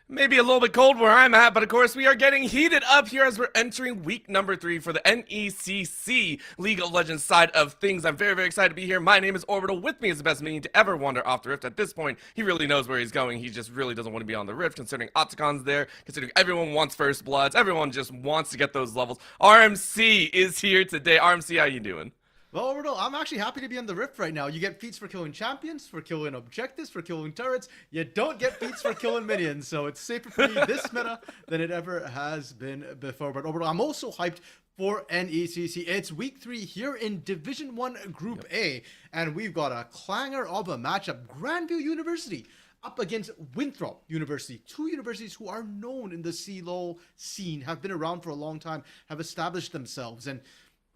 Maybe a little bit cold where I'm at, but of course we are getting heated up here as we're entering week number 3 for the NECC League of Legends side of things. I'm very, very excited to be here. My name is Orbital. With me is the best minion to ever wander off the Rift. At this point, he really knows where he's going. He just really doesn't want to be on the Rift, considering Opticon's there, considering everyone wants First Bloods. Everyone just wants to get those levels. RMC is here today. RMC, how you doing? Well, Orbital, I'm actually happy to be on the Rift right now. You get feats for killing champions, for killing objectives, for killing turrets. You don't get feats for killing minions, so it's safer for me this meta than it ever has been before. But Orbital, I'm also hyped for NECC. It's week 3 here in Division 1 Group A, and we've got a clanger of a matchup. Grandview University up against Winthrop University. Two universities who are known in the CLOL scene, have been around for a long time, have established themselves. And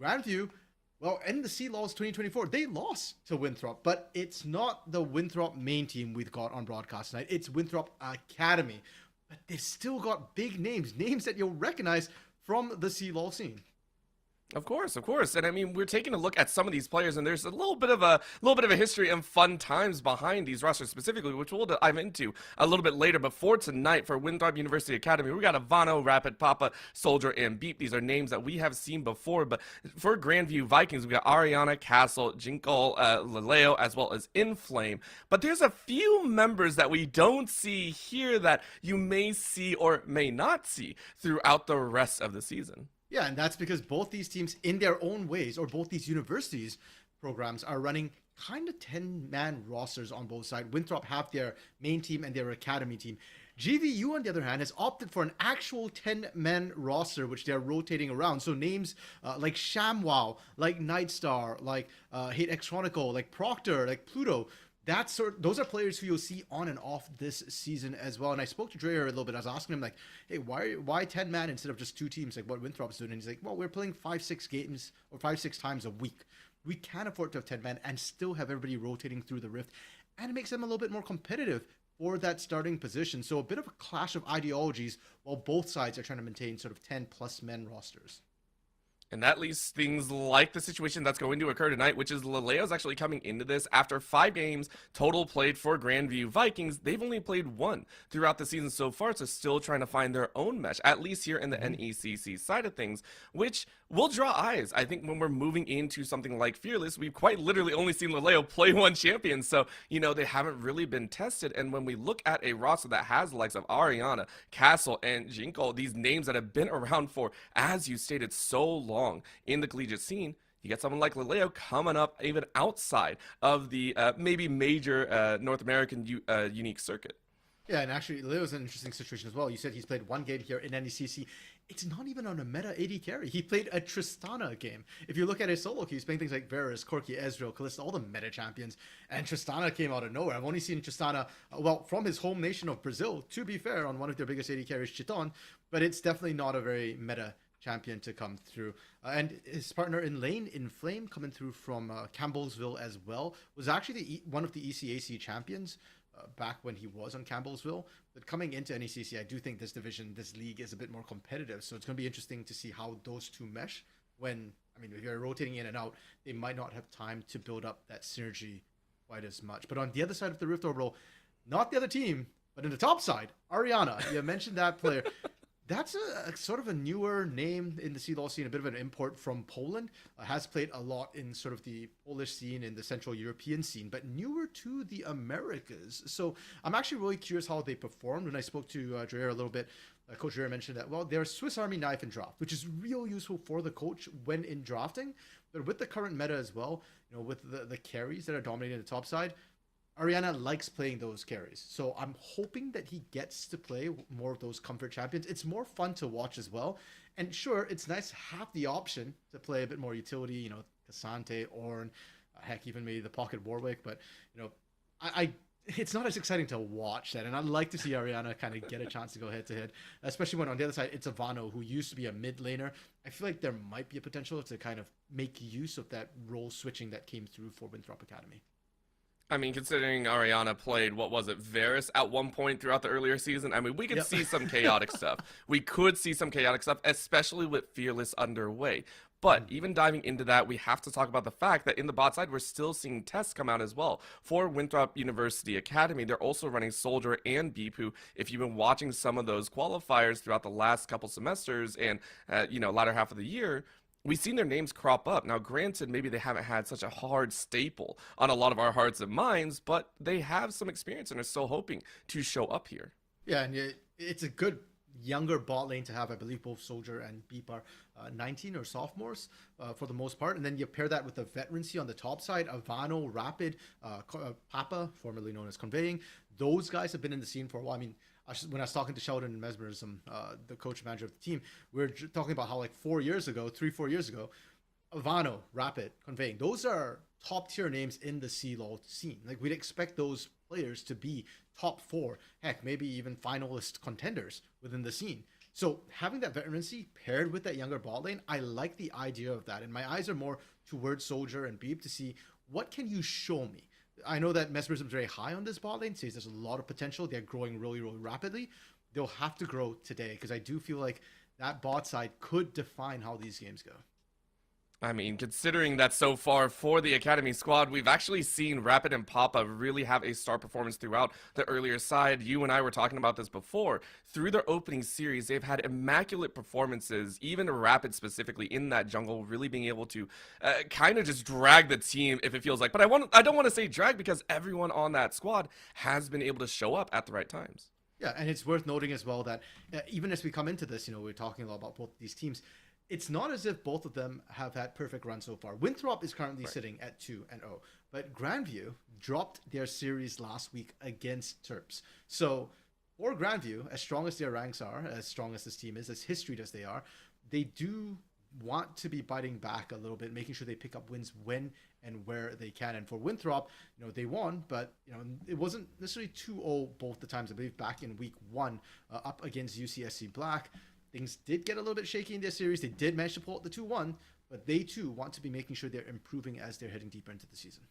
Grandview, well, in the CLOLs 2024, they lost to Winthrop, but it's not the Winthrop main team we've got on broadcast tonight. It's Winthrop Academy, but they've still got big names, names that you'll recognize from the CLOL scene. Of course, and I mean we're taking a look at some of these players, and there's a little bit of a history and fun times behind these rosters specifically, which we'll dive into a little bit later. But for tonight, for Winthrop University Academy, we got Ivano, Rapid, Papa, Soldier, and Beep. These are names that we have seen before. But for Grandview Vikings, we got Ariana, Castle, Jinkle, Laleo, as well as Inflame. But there's a few members that we don't see here that you may see or may not see throughout the rest of the season. Yeah, and that's because both these teams, in their own ways, or both these universities programs, are running kind of 10-man rosters on both sides. Winthrop have their main team and their academy team. GVU, on the other hand, has opted for an actual 10-man roster, which they're rotating around. So names like ShamWow, like Nightstar, like Hate X Chronicle, like Proctor, like Pluto, those are players who you'll see on and off this season as well. And I spoke to Dreyer a little bit. I was asking him, like, hey, why 10 man instead of just 2 teams, like what Winthrop's doing? And he's like, well, we're playing 5-6 games or 5-6 times a week. We can afford to have 10 man and still have everybody rotating through the Rift, and it makes them a little bit more competitive for that starting position. So a bit of a clash of ideologies while both sides are trying to maintain sort of 10+ men rosters. And that leaves things like the situation that's going to occur tonight, which is Laleo's actually coming into this after 5 games total played for Grandview Vikings. They've only played 1 throughout the season so far, so still trying to find their own mesh, at least here in the NECC side of things, which will draw eyes. I think when we're moving into something like Fearless, we've quite literally only seen Laleo play 1 champion, so, you know, they haven't really been tested. And when we look at a roster that has the likes of Ariana, Castle, and Jinko, these names that have been around for, as you stated, so long in the collegiate scene, you get someone like Laleo coming up even outside of the maybe major North American unique circuit. Yeah, and actually, Laleo's an interesting situation as well. You said he's played 1 game here in NECC. It's not even on a meta AD carry. He played a Tristana game. If you look at his solo queue, he's playing things like Varus, Corki, Ezreal, Kalista, all the meta champions. And Tristana came out of nowhere. I've only seen Tristana, well, from his home nation of Brazil, to be fair, on one of their biggest AD carries, Chiton. But it's definitely not a very meta champion to come through. And his partner in lane, Inflame, coming through from Campbellsville as well, was actually one of the ECAC champions back when he was on Campbellsville. But coming into NECC, I do think this division, this league is a bit more competitive. So it's going to be interesting to see how those two mesh when, I mean, if you're rotating in and out, they might not have time to build up that synergy quite as much. But on the other side of the Rift Orbital, not the other team, but in the top side, Ariana, you mentioned that player. That's a sort of a newer name in the CLOL scene, a bit of an import from Poland. Has played a lot in sort of the Polish scene, in the Central European scene, but newer to the Americas. So I'm actually really curious how they performed. When I spoke to Dreyer a little bit, Coach Dreyer mentioned that, well, they're Swiss Army knife in draft, which is real useful for the coach when in drafting. But with the current meta as well, you know, with the carries that are dominating the top side, Ariana likes playing those carries. So I'm hoping that he gets to play more of those comfort champions. It's more fun to watch as well. And sure, it's nice to have the option to play a bit more utility, you know, Cassante, Ornn, heck, even maybe the Pocket Warwick. But, you know, it's not as exciting to watch that. And I'd like to see Ariana kind of get a chance to go head-to-head, especially when on the other side, it's Ivano, who used to be a mid laner. I feel like there might be a potential to kind of make use of that role switching that came through for Winthrop Academy. I mean, considering Ariana played, what was it, Varus at one point throughout the earlier season, I mean, we could see some chaotic stuff. We could see some chaotic stuff, especially with Fearless underway. But even diving into that, we have to talk about the fact that in the bot side, we're still seeing tests come out as well. For Winthrop University Academy, they're also running Soldier and Bipu. If you've been watching some of those qualifiers throughout the last couple semesters and, latter half of the year, we've seen their names crop up. Now, granted, maybe they haven't had such a hard staple on a lot of our hearts and minds, but they have some experience and are still hoping to show up here. Yeah, and it's a good younger bot lane to have. I believe both Soldier and Beep are 19 or sophomores for the most part. And then you pair that with the veterancy on the top side, Avano, Rapid, Papa, formerly known as Conveying. Those guys have been in the scene for a while. I mean, when I was talking to Sheldon and Mesmerism, the coach manager of the team, we were talking about how like 4 years ago, 3-4 years ago, Avano, Rapid, Conveying, those are top tier names in the CLOL scene. Like we'd expect those players to be top 4, heck, maybe even finalist contenders within the scene. So having that veterancy paired with that younger bot lane, I like the idea of that. And my eyes are more towards Soldier and Beep to see what can you show me. I know that Mesmerism is very high on this bot lane, says there's a lot of potential. They're growing really, really rapidly. They'll have to grow today because I do feel like that bot side could define how these games go. I mean, considering that so far for the Academy squad, we've actually seen Rapid and Papa really have a star performance throughout the earlier side. You and I were talking about this before. Through their opening series, they've had immaculate performances, even Rapid specifically in that jungle, really being able to kind of just drag the team if it feels like. But I don't want to say drag because everyone on that squad has been able to show up at the right times. Yeah, and it's worth noting as well that even as we come into this, we're talking a lot about both these teams. It's not as if both of them have had perfect runs so far. Winthrop is currently sitting at 2-0, but Grandview dropped their series last week against Terps. So for Grandview, as strong as their ranks are, as strong as this team is, as historied as they are, they do want to be biting back a little bit, making sure they pick up wins when and where they can. And for Winthrop, they won, but it wasn't necessarily 2-0 both the times. I believe back in week 1, up against UCSC Black, things did get a little bit shaky in their series. They did manage to pull out the 2-1, but they too want to be making sure they're improving as they're heading deeper into the season.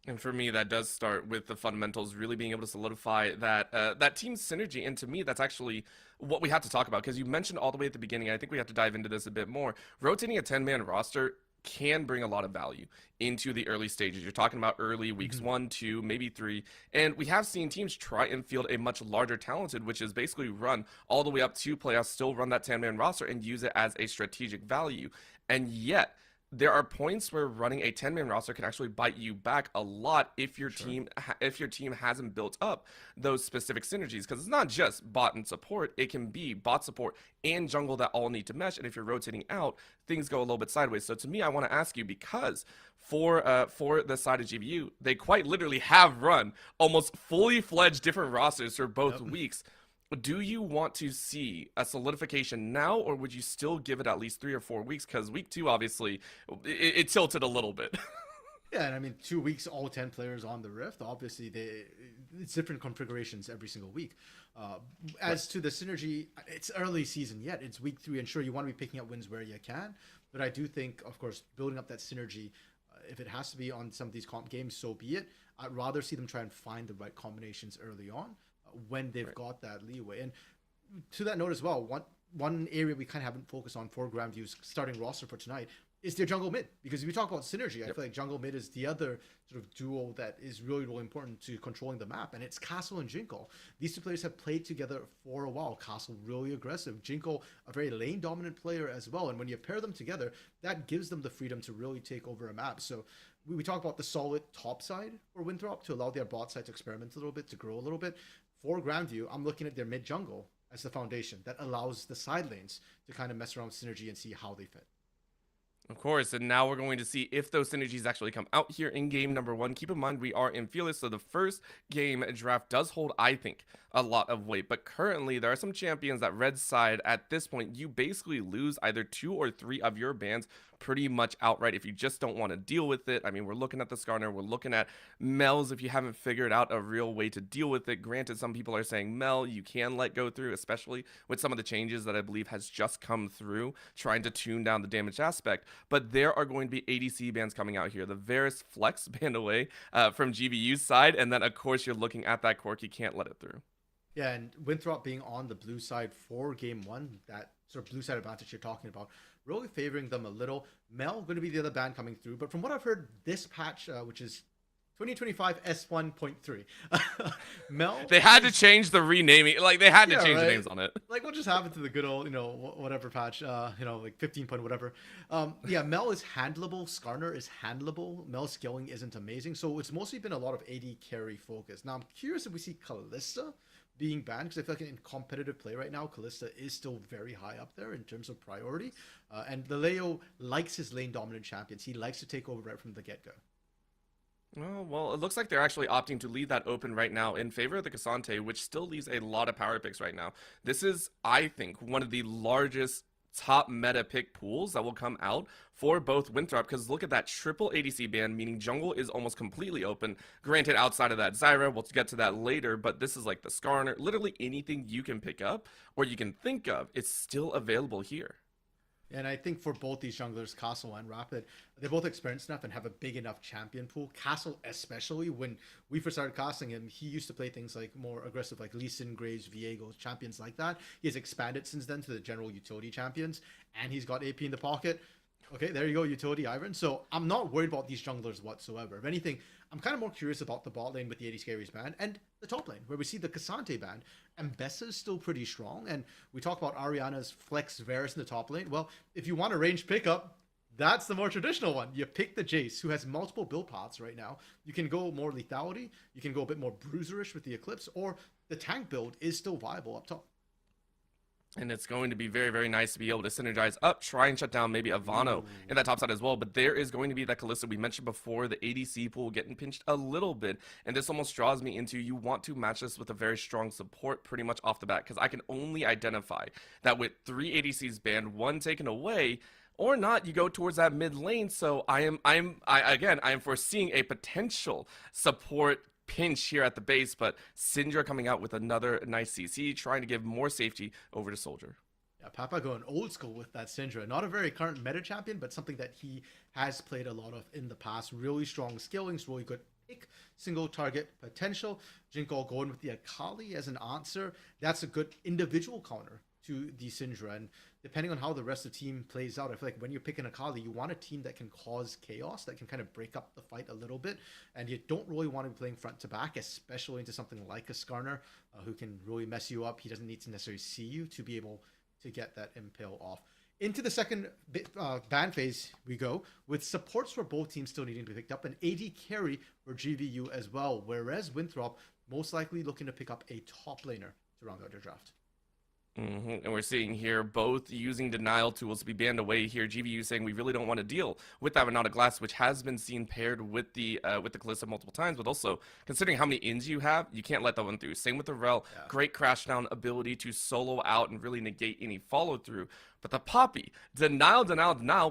And for me, that does start with the fundamentals, really being able to solidify that team synergy. And to me, that's actually what we have to talk about, because you mentioned all the way at the beginning, I think we have to dive into this a bit more. Rotating a 10-man roster can bring a lot of value into the early stages. You're talking about early weeks 1, 2, maybe 3, and we have seen teams try and field a much larger talented, which is basically run all the way up to playoffs, still run that 10-man roster and use it as a strategic value. And yet there are points where running a 10-man roster can actually bite you back a lot if your team hasn't built up those specific synergies, because it's not just bot and support. It can be bot, support, and jungle that all need to mesh, and if you're rotating out, things go a little bit sideways. So to me, I want to ask you, because for the side of GBU, they quite literally have run almost fully fledged different rosters for both weeks. Do you want to see a solidification now, or would you still give it at least 3 or 4 weeks? Because week 2, obviously, it tilted a little bit. Yeah, and I mean, 2 weeks, all 10 players on the Rift. Obviously, it's different configurations every single week. As to the synergy, it's early season yet. It's week 3, and sure, you want to be picking up wins where you can. But I do think, of course, building up that synergy, if it has to be on some of these comp games, so be it. I'd rather see them try and find the right combinations early on, when they've got that leeway. And to that note as well, one area we kind of haven't focused on for Grandview's starting roster for tonight is their jungle mid. Because if we talk about synergy, I feel like jungle mid is the other sort of duo that is really, really important to controlling the map, and it's Castle and Jinko. These two players have played together for a while. Castle really aggressive, Jinko a very lane dominant player as well, and when you pair them together, that gives them the freedom to really take over a map. So we talk about the solid top side for Winthrop to allow their bot side to experiment a little bit, to grow a little bit. For Grandview, I'm looking at their mid jungle as the foundation that allows the side lanes to kind of mess around with synergy and see how they fit. Of course, and now we're going to see if those synergies actually come out here in game number 1. Keep in mind, we are in Fearless, so the first game draft does hold, I think, a lot of weight. But currently, there are some champions that red side, at this point, you basically lose either 2 or 3 of your bans pretty much outright if you just don't want to deal with it. I mean, we're looking at the Skarner, we're looking at Mel's if you haven't figured out a real way to deal with it. Granted, some people are saying Mel, you can let go through, especially with some of the changes that I believe has just come through, trying to tune down the damage aspect. But there are going to be ADC bans coming out here. The Varus Flex banned away from GBU's side, and then, of course, you're looking at that Cork, you can't let it through. Yeah, and Winthrop being on the blue side for game 1, that sort of blue side advantage you're talking about, really favoring them a little. Mel going to be the other ban coming through, but from what I've heard, this patch, which is 2025 S1.3, Mel They had to is change the renaming. Like, they had to yeah, change the right. names on it. Like what just happened to the good old, whatever patch, like 15 point whatever. Yeah, Mel is handleable. Skarner is handleable. Mel's scaling isn't amazing, so it's mostly been a lot of AD carry focus. Now I'm curious if we see Kalista being banned because I feel like in competitive play right now, Kalista is still very high up there in terms of priority. And Leleo likes his lane dominant champions. He likes to take over right from the get go. Oh, well, it looks like they're actually opting to leave that open right now in favor of the Cassante, which still leaves a lot of power picks right now. This is, I think, one of the largest top meta pick pools that will come out for both Winthrop, because look at that triple ADC ban, meaning jungle is almost completely open. Granted, outside of that Zyra, we'll get to that later, but this is like the Skarner. Literally anything you can pick up or you can think of, it's still available here. And I think for both these junglers, Castle and Rapid, they're both experienced enough and have a big enough champion pool. Castle, especially, when we first started casting him, he used to play things like more aggressive, like Lee Sin, Graves, Viegos, champions like that. He has expanded since then to the general utility champions, and he's got AP in the pocket. Okay, there you go, utility Iron. So I'm not worried about these junglers whatsoever. If anything, I'm kind of more curious about the bot lane with the 80 Scaries ban and the top lane, where we see the Cassante ban. And Bessa's still pretty strong. And we talk about Ariana's Flex Varus in the top lane. Well, if you want a range pickup, that's the more traditional one. You pick the Jace, who has multiple build paths right now. You can go more lethality. You can go a bit more bruiserish with the Eclipse. Or the tank build is still viable up top. And it's going to be very, very nice to be able to synergize up, try and shut down maybe Ivano in that top side as well. But there is going to be that Kalista we mentioned before, the ADC pool getting pinched a little bit. And this almost draws me into you want to match this with a very strong support pretty much off the bat. Because I can only identify that with 3 ADCs banned, 1 taken away, or not, you go towards that mid lane. So I am foreseeing a potential support pinch here at the base, but Syndra coming out with another nice CC, trying to give more safety over to Soldier. Yeah, Papa going old school with that Syndra. Not a very current meta champion, but something that he has played a lot of in the past. Really strong skillings, really good pick, single target potential. Jinko going with the Akali as an answer. That's a good individual counter to the Syndra. And depending on how the rest of the team plays out, I feel like when you're picking Akali, you want a team that can cause chaos, that can kind of break up the fight a little bit. And you don't really want to be playing front to back, especially into something like a Skarner, who can really mess you up. He doesn't need to necessarily see you to be able to get that impale off. Into the second ban phase we go, with supports for both teams still needing to be picked up, and AD carry for GVU as well, whereas Winthrop most likely looking to pick up a top laner to round out their draft. And we're seeing here both using denial tools to be banned away here. GVU saying we really don't want to deal with that Renata Glass, which has been seen paired with the Kalista multiple times, but also considering how many ins you have, you can't let that one through. Same with the Rel, great crash down ability to solo out and really negate any follow through. But the Poppy, denial,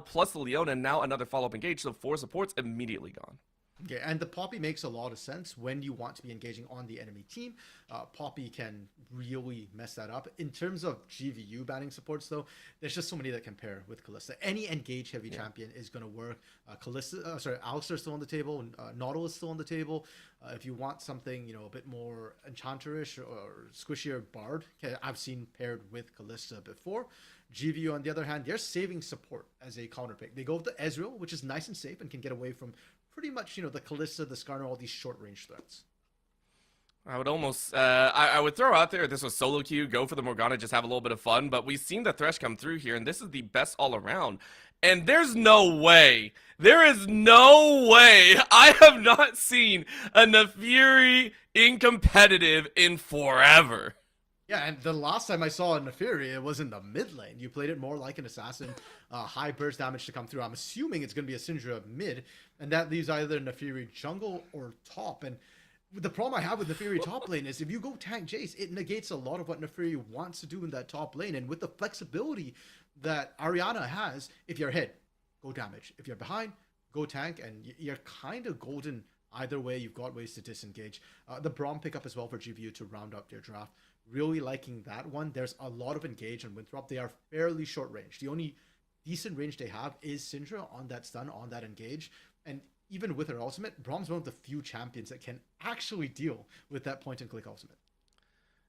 plus the Leona, and now another follow-up engage, so 4 supports immediately gone. Okay, and the Poppy makes a lot of sense when you want to be engaging on the enemy team. Poppy can really mess that up. In terms of GVU banning supports, though, there's just so many that can pair with Kalista. Any engage heavy champion is going to work. Alistar's still on the table, and Nautilus is still on the table. If you want something, a bit more Enchanterish or squishier Bard, I've seen paired with Kalista before. GVU, on the other hand, they're saving support as a counter pick. They go with the Ezreal, which is nice and safe and can get away from pretty much, the Kalista, the Skarner, all these short-range threats. I would almost, I would throw out there, if this was solo queue, go for the Morgana, just have a little bit of fun, but we've seen the Thresh come through here, and this is the best all around. And there is no way I have not seen a Nefiri in competitive in forever. Yeah, and the last time I saw a Nefiri, it was in the mid lane. You played it more like an assassin, high burst damage to come through. I'm assuming it's going to be a Syndra mid, and that leaves either Nefiri jungle or top. And the problem I have with Nefiri top lane is if you go tank Jace, it negates a lot of what Nefiri wants to do in that top lane. And with the flexibility that Ariana has, if you're ahead, go damage. If you're behind, go tank, and you're kind of golden either way. You've got ways to disengage. The Braum pickup as well for GVU to round up their draft. Really liking that one. There's a lot of engage on Winthrop. They are fairly short range. The only decent range they have is Syndra on that stun, on that engage. And even with her ultimate, Braum's one of the few champions that can actually deal with that point and click ultimate.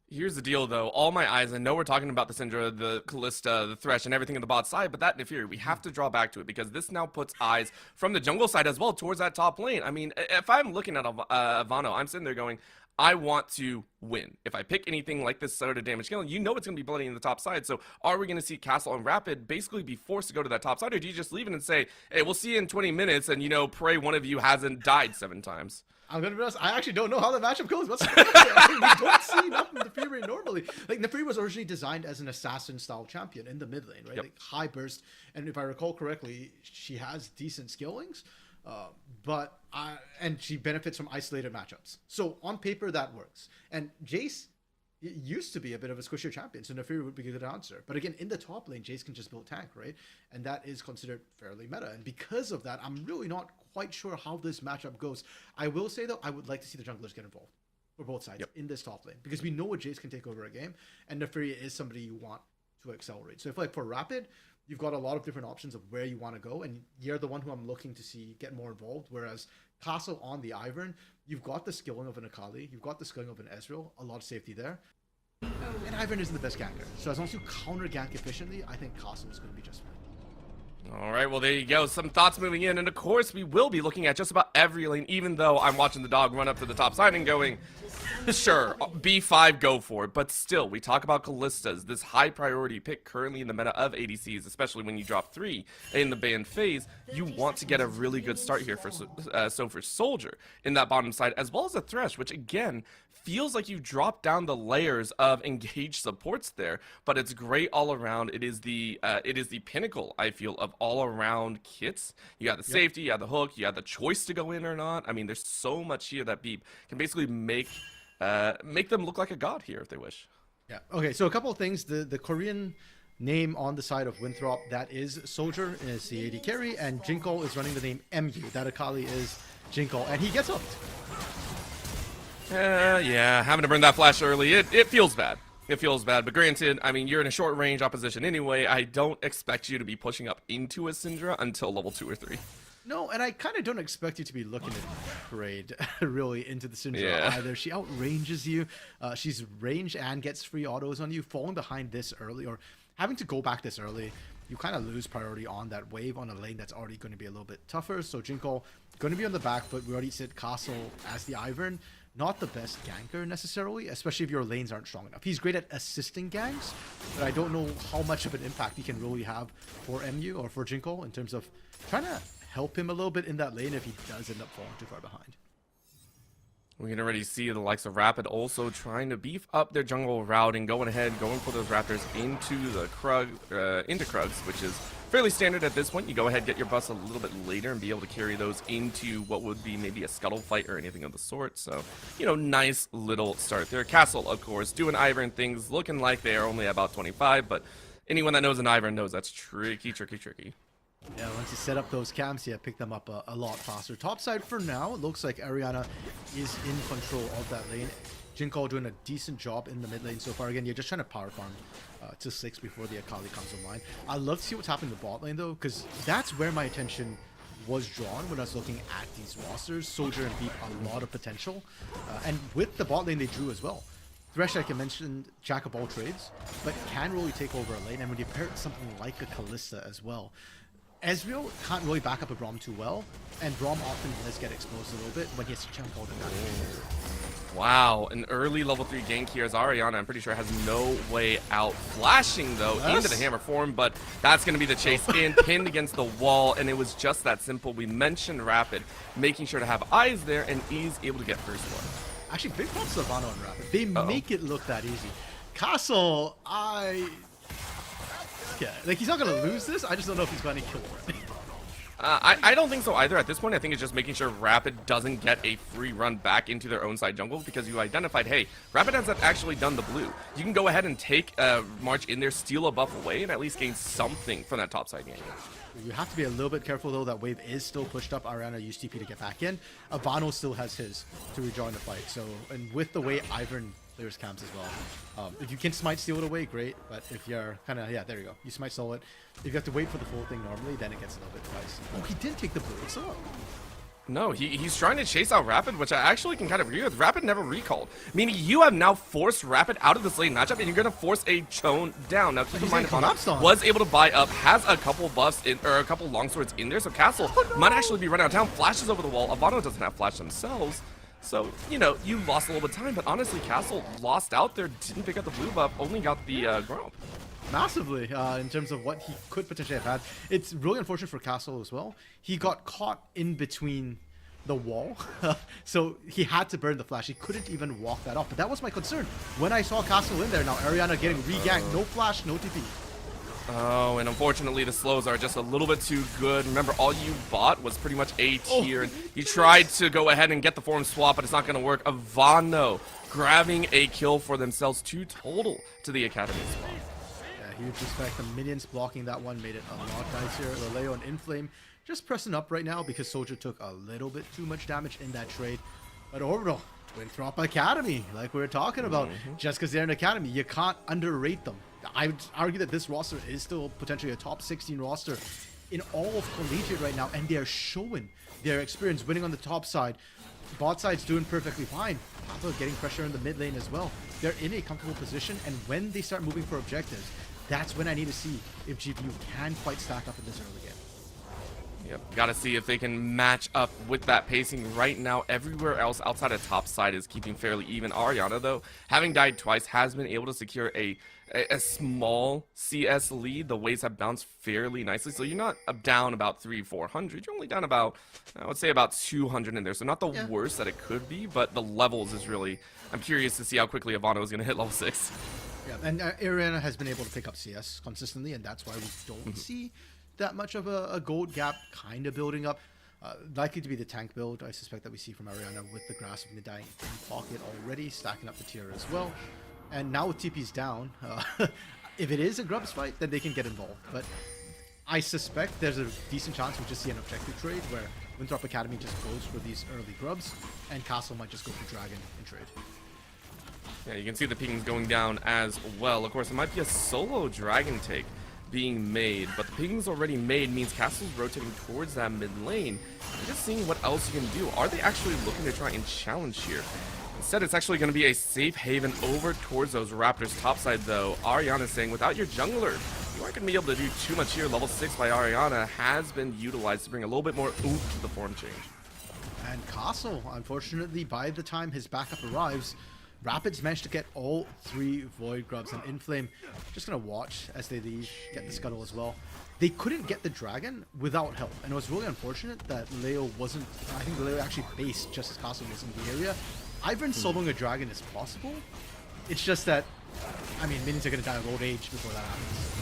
Here's the deal, though. All my eyes, I know we're talking about the Syndra, the Callista, the Thresh, and everything in the bot side, but that Nefiri, we have to draw back to it because this now puts eyes from the jungle side as well towards that top lane. I mean, if I'm looking at Ivano, I'm sitting there going, I want to win. If I pick anything like this sort of damage scaling, you know it's going to be bloody in the top side. So are we going to see Castle and Rapid basically be forced to go to that top side, or do you just leave it and say, hey, we'll see you in 20 minutes and, you know, pray one of you hasn't died 7 times? I'm gonna be honest, I actually don't know how the matchup goes. What's I mean, we don't see enough from Nefiri normally. Like, Nefiri was originally designed as an assassin-style champion in the mid lane, right? Yep. Like, high burst, and if I recall correctly, she has decent skillings, and she benefits from isolated matchups. So on paper, that works. And Jace used to be a bit of a squishier champion, so Nefiri would be a good answer. But again, in the top lane, Jace can just build tank, right? And that is considered fairly meta. And because of that, I'm really not quite sure how this matchup goes. I will say, though, I would like to see the junglers get involved for both sides in this top lane, because we know what Jace can take over a game, and Nefiri is somebody you want to accelerate. So if, like, for Rapid, you've got a lot of different options of where you want to go, and you're the one who I'm looking to see get more involved, whereas Castle on the Ivern, you've got the skilling of an Akali, you've got the skilling of an Ezreal, a lot of safety there. And Ivern isn't the best ganker, so as long as you counter gank efficiently, I think Castle is going to be just fine. All right, well, there you go. Some thoughts moving in. And, of course, we will be looking at just about every lane, even though I'm watching the dog run up to the top side and going, sure, B5, go for it. But still, we talk about Callistas, this high-priority pick currently in the meta of ADCs, especially when you drop 3 in the ban phase. You want to get a really good start here for Soldier in that bottom side, as well as a Thresh, which, again, feels like you dropped down the layers of engaged supports there, but it's great all around. It is the pinnacle, I feel, of all around kits. You got the safety, you have the hook, you have the choice to go in or not. I mean, there's so much here that Beep can basically make them look like a god here if they wish. Yeah. Okay. So a couple of things. The Korean name on the side of Winthrop, that is Soldier, is the AD carry, and Jinko is running the name MU. That Akali is Jinko, and he gets hooked. Yeah, having to burn that flash early, it feels bad. It feels bad, but granted, I mean, you're in a short range opposition anyway. I don't expect you to be pushing up into a Syndra until level 2 or 3. No, and I kind of don't expect you to be looking to trade really into the Syndra either. She outranges you. She's range and gets free autos on you. Falling behind this early, or having to go back this early, you kind of lose priority on that wave on a lane that's already going to be a little bit tougher. So Jinko going to be on the back, but we already said Castle as the Ivern. Not the best ganker necessarily, especially if your lanes aren't strong enough. He's great at assisting ganks, but I don't know how much of an impact he can really have for MU or for Jinko in terms of trying to help him a little bit in that lane if he does end up falling too far behind. We can already see the likes of Rapid also trying to beef up their jungle routing, going ahead, going for those Raptors into the Krugs, which is fairly standard at this point. You go ahead, get your buffs a little bit later and be able to carry those into what would be maybe a scuttle fight or anything of the sort. So, you know, nice little start there. Castle, of course, doing Ivern things, looking like they are only about 25, but anyone that knows an Ivern knows that's tricky. Yeah, once you set up those camps, yeah, pick them up a lot faster. Top side for now, it looks like Ariana is in control of that lane. Jinko doing a decent job in the mid lane so far. Again, you're just trying to power farm to 6 before the Akali comes online. I'd love to see what's happening in the bot lane, though, because that's where my attention was drawn when I was looking at these rosters. Soldier and Beep, a lot of potential. And with the bot lane, they drew as well. Thresh, like I mentioned, jack of all trades, but can really take over a lane. And when you pair it with something like a Callista as well, Ezreal can't really back up a Braum too well, and Braum often does get exposed a little bit when he has to jump out in that. Wow, an early level 3 gank here as Ariana, I'm pretty sure, has no way out. Flashing, though, into the hammer form, but that's going to be the chase in, pinned against the wall, and it was just that simple. We mentioned Rapid, making sure to have eyes there, and he's able to get first one. Actually, big props to Ivano and Rapid. They make it look that easy. Castle, yeah, like, he's not going to lose this. I just don't know if he's going to kill for it. I don't think so either at this point. I think it's just making sure Rapid doesn't get a free run back into their own side jungle, because you identified, hey, Rapid hasn't actually done the blue. You can go ahead and take March in there, steal a buff away, and at least gain something from that top side game. You have to be a little bit careful, though. That wave is still pushed up. Ariana used TP to get back in. Ivano still has his to rejoin the fight. So, and with the way Ivern clears camps as well, if you can smite steal it away, great. But if you're kind of, yeah, there you go. You smite steal it. If you have to wait for the full thing normally, then it gets a little bit dicey. Oh, he did take the blue. It's still up. No, he's trying to chase out Rapid, which I actually can kind of agree with. Rapid never recalled, meaning you have now forced Rapid out of this lane matchup, and you're going to force a Chone down. Now, keep in mind, Ivana was able to buy up, has a couple buffs, or a couple longswords in there, so Castle might actually be running out of town, flashes over the wall. Ivana doesn't have flash themselves, so, you know, you lost a little bit of time, but honestly, Castle lost out there, didn't pick up the blue buff, only got the Gromp. Massively, in terms of what he could potentially have had. It's really unfortunate for Castle as well. He got caught in between the wall, so he had to burn the flash. He couldn't even walk that off, but that was my concern. When I saw Castle in there, now Ariana getting reganked, no flash, no TP. Oh, and unfortunately the slows are just a little bit too good. Remember, all you bought was pretty much A tier, and you tried to go ahead and get the form swap, but it's not going to work. Ivano grabbing a kill for themselves, 2 total to the Academy spot. Huge respect. The minions blocking that one made it a lot nicer. Leleo and Inflame just pressing up right now because Soldier took a little bit too much damage in that trade. But Orbital, Winthrop Academy, like we were talking about, just because they're an Academy, you can't underrate them. I would argue that this roster is still potentially a top 16 roster in all of Collegiate right now, and they're showing their experience winning on the top side. Bot side's doing perfectly fine. Papa getting pressure in the mid lane as well. They're in a comfortable position, and when they start moving for objectives, that's when I need to see if GPU can quite stack up in this early game. Yep, gotta see if they can match up with that pacing right now. Everywhere else outside of top side is keeping fairly even. Ariana, though, having died twice, has been able to secure a small CS lead. The waves have bounced fairly nicely, so you're not down about 300-400. You're only down about, I would say, about 200 in there. So not the worst that it could be, but the levels is really, I'm curious to see how quickly Ivano is going to hit level 6. Yeah, and Ariana has been able to pick up CS consistently, and that's why we don't see that much of a gold gap kind of building up. Likely to be the tank build, I suspect, that we see from Ariana with the Grasp and the Dying in pocket already, stacking up the tier as well. And now with TP's down, if it is a Grubs fight, then they can get involved. But I suspect there's a decent chance we'll just see an objective trade where Winthrop Academy just goes for these early Grubs, and Castle might just go for Dragon in trade. Yeah, you can see the pings going down as well. Of course, it might be a solo Dragon take being made, but the pings already made means Castle's rotating towards that mid lane. And just seeing what else you can do. Are they actually looking to try and challenge here? Instead, it's actually going to be a safe haven over towards those Raptors topside, though. Ariana saying, without your jungler, you aren't going to be able to do too much here. Level 6 by Ariana has been utilized to bring a little bit more oomph to the form change. And Castle, unfortunately, by the time his backup arrives, Rapids managed to get all 3 Void Grubs, and Inflame just going to watch as they leave, get the Scuttle as well. They couldn't get the Dragon without help, and it was really unfortunate that Leo wasn't, I think Leo actually based just as Castle was in the area. I've been soloing a Dragon is possible. It's just that, I mean, minions are going to die of old age before that happens.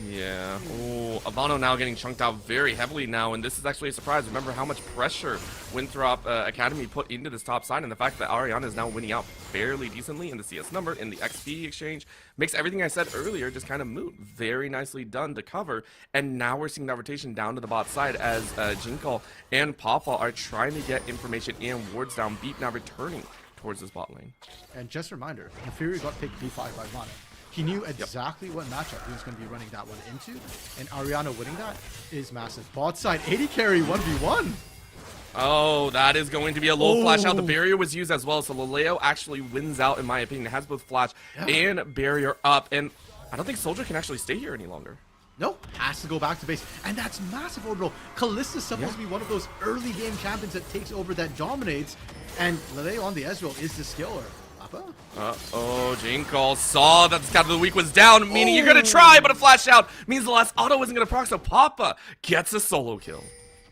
Yeah. Oh, Ivano now getting chunked out very heavily now, and this is actually a surprise. Remember how much pressure Winthrop Academy put into this top side, and the fact that Ariana is now winning out fairly decently in the CS number, in the XP exchange, makes everything I said earlier just kind of moot. Very nicely done to cover, and now we're seeing that rotation down to the bot side as Jinkal and Papa are trying to get information and wards down. Beep now returning towards this bot lane. And just a reminder, Inferior got picked B5 by Mana. He knew exactly what matchup he was going to be running that one into, and Ariana winning that is massive. Bot side, 80 carry 1v1. Oh, that is going to be a low flash out. The barrier was used as well, so Leleo actually wins out, in my opinion. It has both flash and barrier up, and I don't think Soldier can actually stay here any longer. No, has to go back to base, and that's massive orbital. Kallista's supposed to be one of those early game champions that takes over, that dominates, and Leleo on the Ezreal is the skiller. Uh-oh, Jinkal saw that the Scout of the Week was down, meaning you're going to try, but a flash out means the last auto isn't going to proc, so Papa gets a solo kill.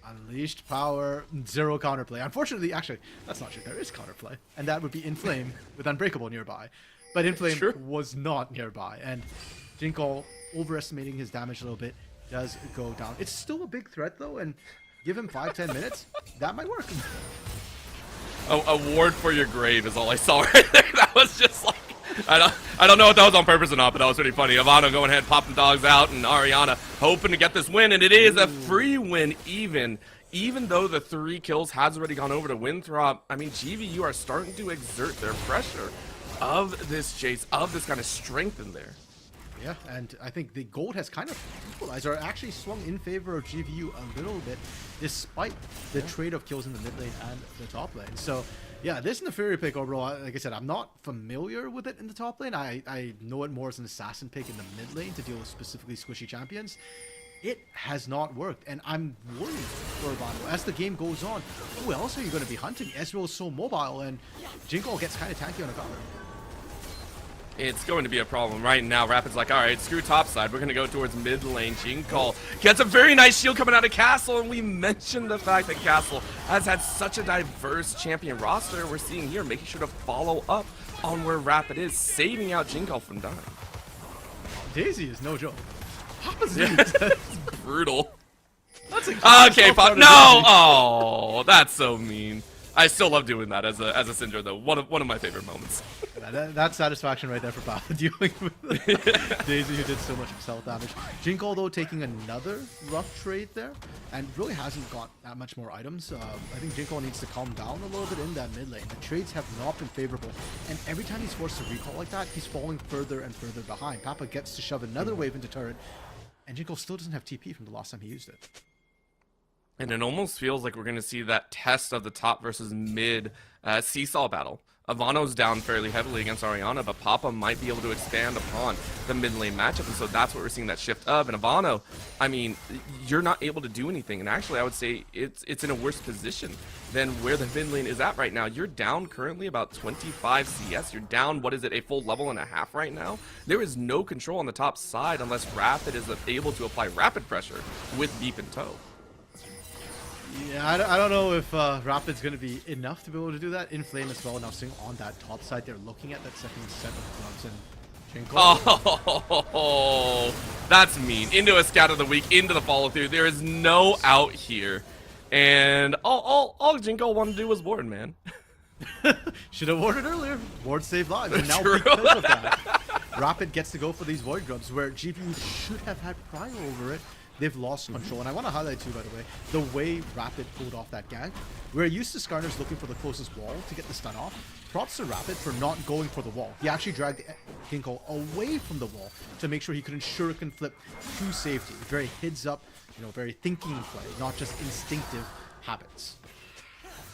Unleashed power, 0 counterplay. Unfortunately, actually, that's not true. There is counterplay, and that would be Inflame with Unbreakable nearby. But Inflame was not nearby, and Jinkal, overestimating his damage a little bit, does go down. It's still a big threat, though, and give him 5-10 minutes, that might work. A ward for your grave is all I saw right there. That was just like, I don't know if that was on purpose or not, but that was pretty funny. Ivano going ahead, popping dogs out, and Ariana hoping to get this win, and it is a free win even though the 3 kills has already gone over to Winthrop. I mean, GVU are starting to exert their pressure of this chase, of this kind of strength in there. Yeah, and I think the gold has kind of equalized, or actually swung in favor of GVU a little bit, despite the trade of kills in the mid lane and the top lane. So, yeah, this Neferi pick overall, like I said, I'm not familiar with it in the top lane. I know it more as an assassin pick in the mid lane to deal with specifically squishy champions. It has not worked, and I'm worried for Ivano. As the game goes on, who else are you going to be hunting? Ezreal is so mobile, and Jingle gets kind of tanky on a counter. It's going to be a problem right now. Rapid's like, all right, screw top side. We're going to go towards mid lane. Jingle gets a very nice shield coming out of Castle, and we mentioned the fact that Castle has had such a diverse champion roster. We're seeing here, making sure to follow up on where Rapid is, saving out Jingle from dying. Daisy is no joke. Papa's It's brutal. That's Okay, Pop. No! Oh, that's so mean. I still love doing that as a Syndra, though. One of my favorite moments. That's satisfaction right there for Papa, dealing with Daisy, who did so much self damage. Jingle, though, taking another rough trade there, and really hasn't got that much more items. I think Jingle needs to calm down a little bit in that mid lane. The trades have not been favorable, and every time he's forced to recall like that, he's falling further and further behind. Papa gets to shove another wave into turret, and Jingle still doesn't have TP from the last time he used it. And it almost feels like we're going to see that test of the top versus mid seesaw battle. Ivano's down fairly heavily against Ariana, but Papa might be able to expand upon the mid lane matchup, and so that's what we're seeing that shift of. And Ivano, I mean, you're not able to do anything, and actually I would say it's in a worse position than where the mid lane is at right now. You're down currently about 25 CS. You're down, what is it, a full level and a half right now? There is no control on the top side unless Rapid is able to apply rapid pressure with Deep in tow. Yeah, I don't know if Rapid's going to be enough to be able to do that. Inflame as well, now seeing on that top side, they're looking at that second set of gloves and Jingle. Oh, that's mean. Into a scout of the week, into the follow through. There is no out here. And all Jingle wanted to do was ward, man. Should have warded earlier. Ward saved lives. And now True. because of that, Rapid gets to go for these Void Grubs, where GPU should have had prior over it. They've lost control, and I want to highlight too, by the way, the way Rapid pulled off that gank. We're used to Skarner's looking for the closest wall to get the stun off. Props to Rapid for not going for the wall. He actually dragged Ginkgo away from the wall to make sure he could ensure it can flip to safety. Very heads up, very thinking play, not just instinctive habits.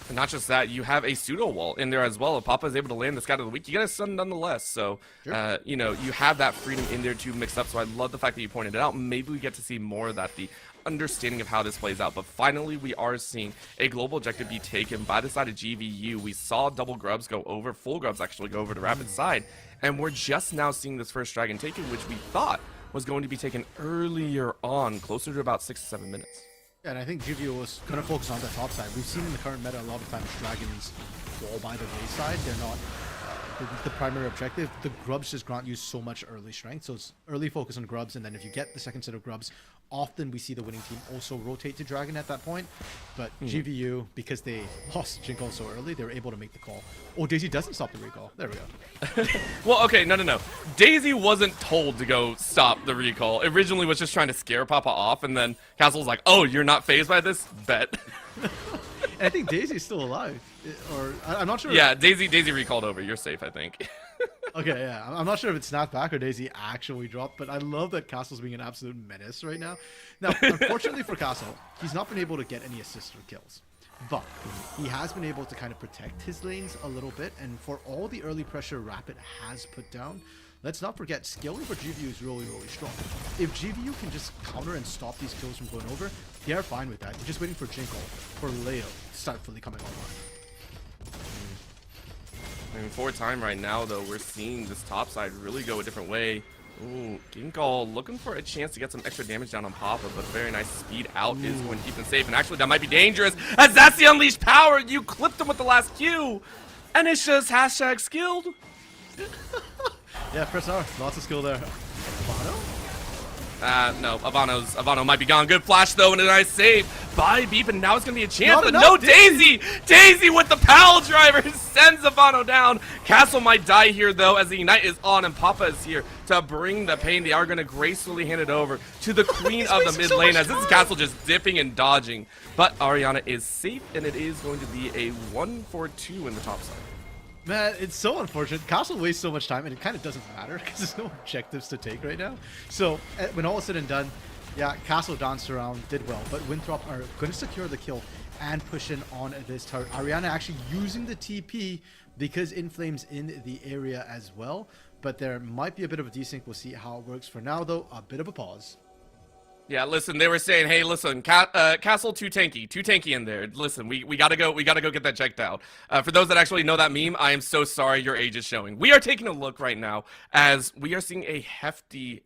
And not just that, you have a pseudo wall in there as well. If Papa is able to land the scout of the week, you get a stun nonetheless. So, Sure. you have that freedom in there to mix up. So I love the fact that you pointed it out. Maybe we get to see more of that, the understanding of how this plays out. But finally, we are seeing a global objective be taken by the side of GVU. We saw double grubs go over, full grubs actually go over to Rapid side. And we're just now seeing this first dragon taken, which we thought was going to be taken earlier on, closer to about 6 to 7 minutes. Yeah, and I think GVO was going to focus on the top side. We've seen in the current meta a lot of times dragons fall by the wayside. They're not the primary objective. The grubs just grant you so much early strength. So it's early focus on grubs, and then if you get the second set of grubs, often we see the winning team also rotate to dragon at that point. But GVU, because they lost Jingle so early, they were able to make the call. Oh, Daisy doesn't stop the recall. There we go. Well, okay, no. Daisy wasn't told to go stop the recall. Originally was just trying to scare Papa off, and then Castle's like, oh, you're not phased by this? Bet. And I think Daisy's still alive. Or, I'm not sure. Yeah, Daisy recalled over. You're safe, I think. Okay, yeah. I'm not sure if it snapped back or Daisy actually dropped, but I love that Castle's being an absolute menace right now. Now, unfortunately for Castle, he's not been able to get any assists or kills. But he has been able to kind of protect his lanes a little bit, and for all the early pressure Rapid has put down, let's not forget, scaling for GVU is really, really strong. If GVU can just counter and stop these kills from going over, they are fine with that. They're just waiting for Jingle, for Leo to start fully coming online. I mean, for time right now, though, we're seeing this top side really go a different way. Ooh, Ginkgo looking for a chance to get some extra damage down on Papa, but very nice speed out is going to keep him safe. And actually, that might be dangerous, as that's the unleashed power. You clipped him with the last Q, and it's just hashtag skilled. Yeah, press R. Lots of skill there. Ivano? No, Ivano might be gone. Good flash, though, and a nice save by Beep, and now it's going to be a chance. Not But enough, no, Daisy! Daisy with the pal driver sends Ivano down. Castle might die here, though, as the Ignite is on, and Papa is here to bring the pain. They are going to gracefully hand it over to the queen of the mid lane, as this is Castle just dipping and dodging. But Ariana is safe, and it is going to be a 1-4-2 in the top side. Man, it's so unfortunate. Castle wastes so much time, and it kind of doesn't matter because there's no objectives to take right now. So when all is said and done, yeah, Castle danced around, did well, but Winthrop are going to secure the kill and push in on this turret. Ariana actually using the TP because Inflame's in the area as well, but there might be a bit of a desync. We'll see how it works. For now, though, a bit of a pause. Yeah, listen, they were saying, hey, listen, Castle too tanky in there. Listen, we gotta go get that checked out. For those that actually know that meme, I am so sorry your age is showing. We are taking a look right now as we are seeing a hefty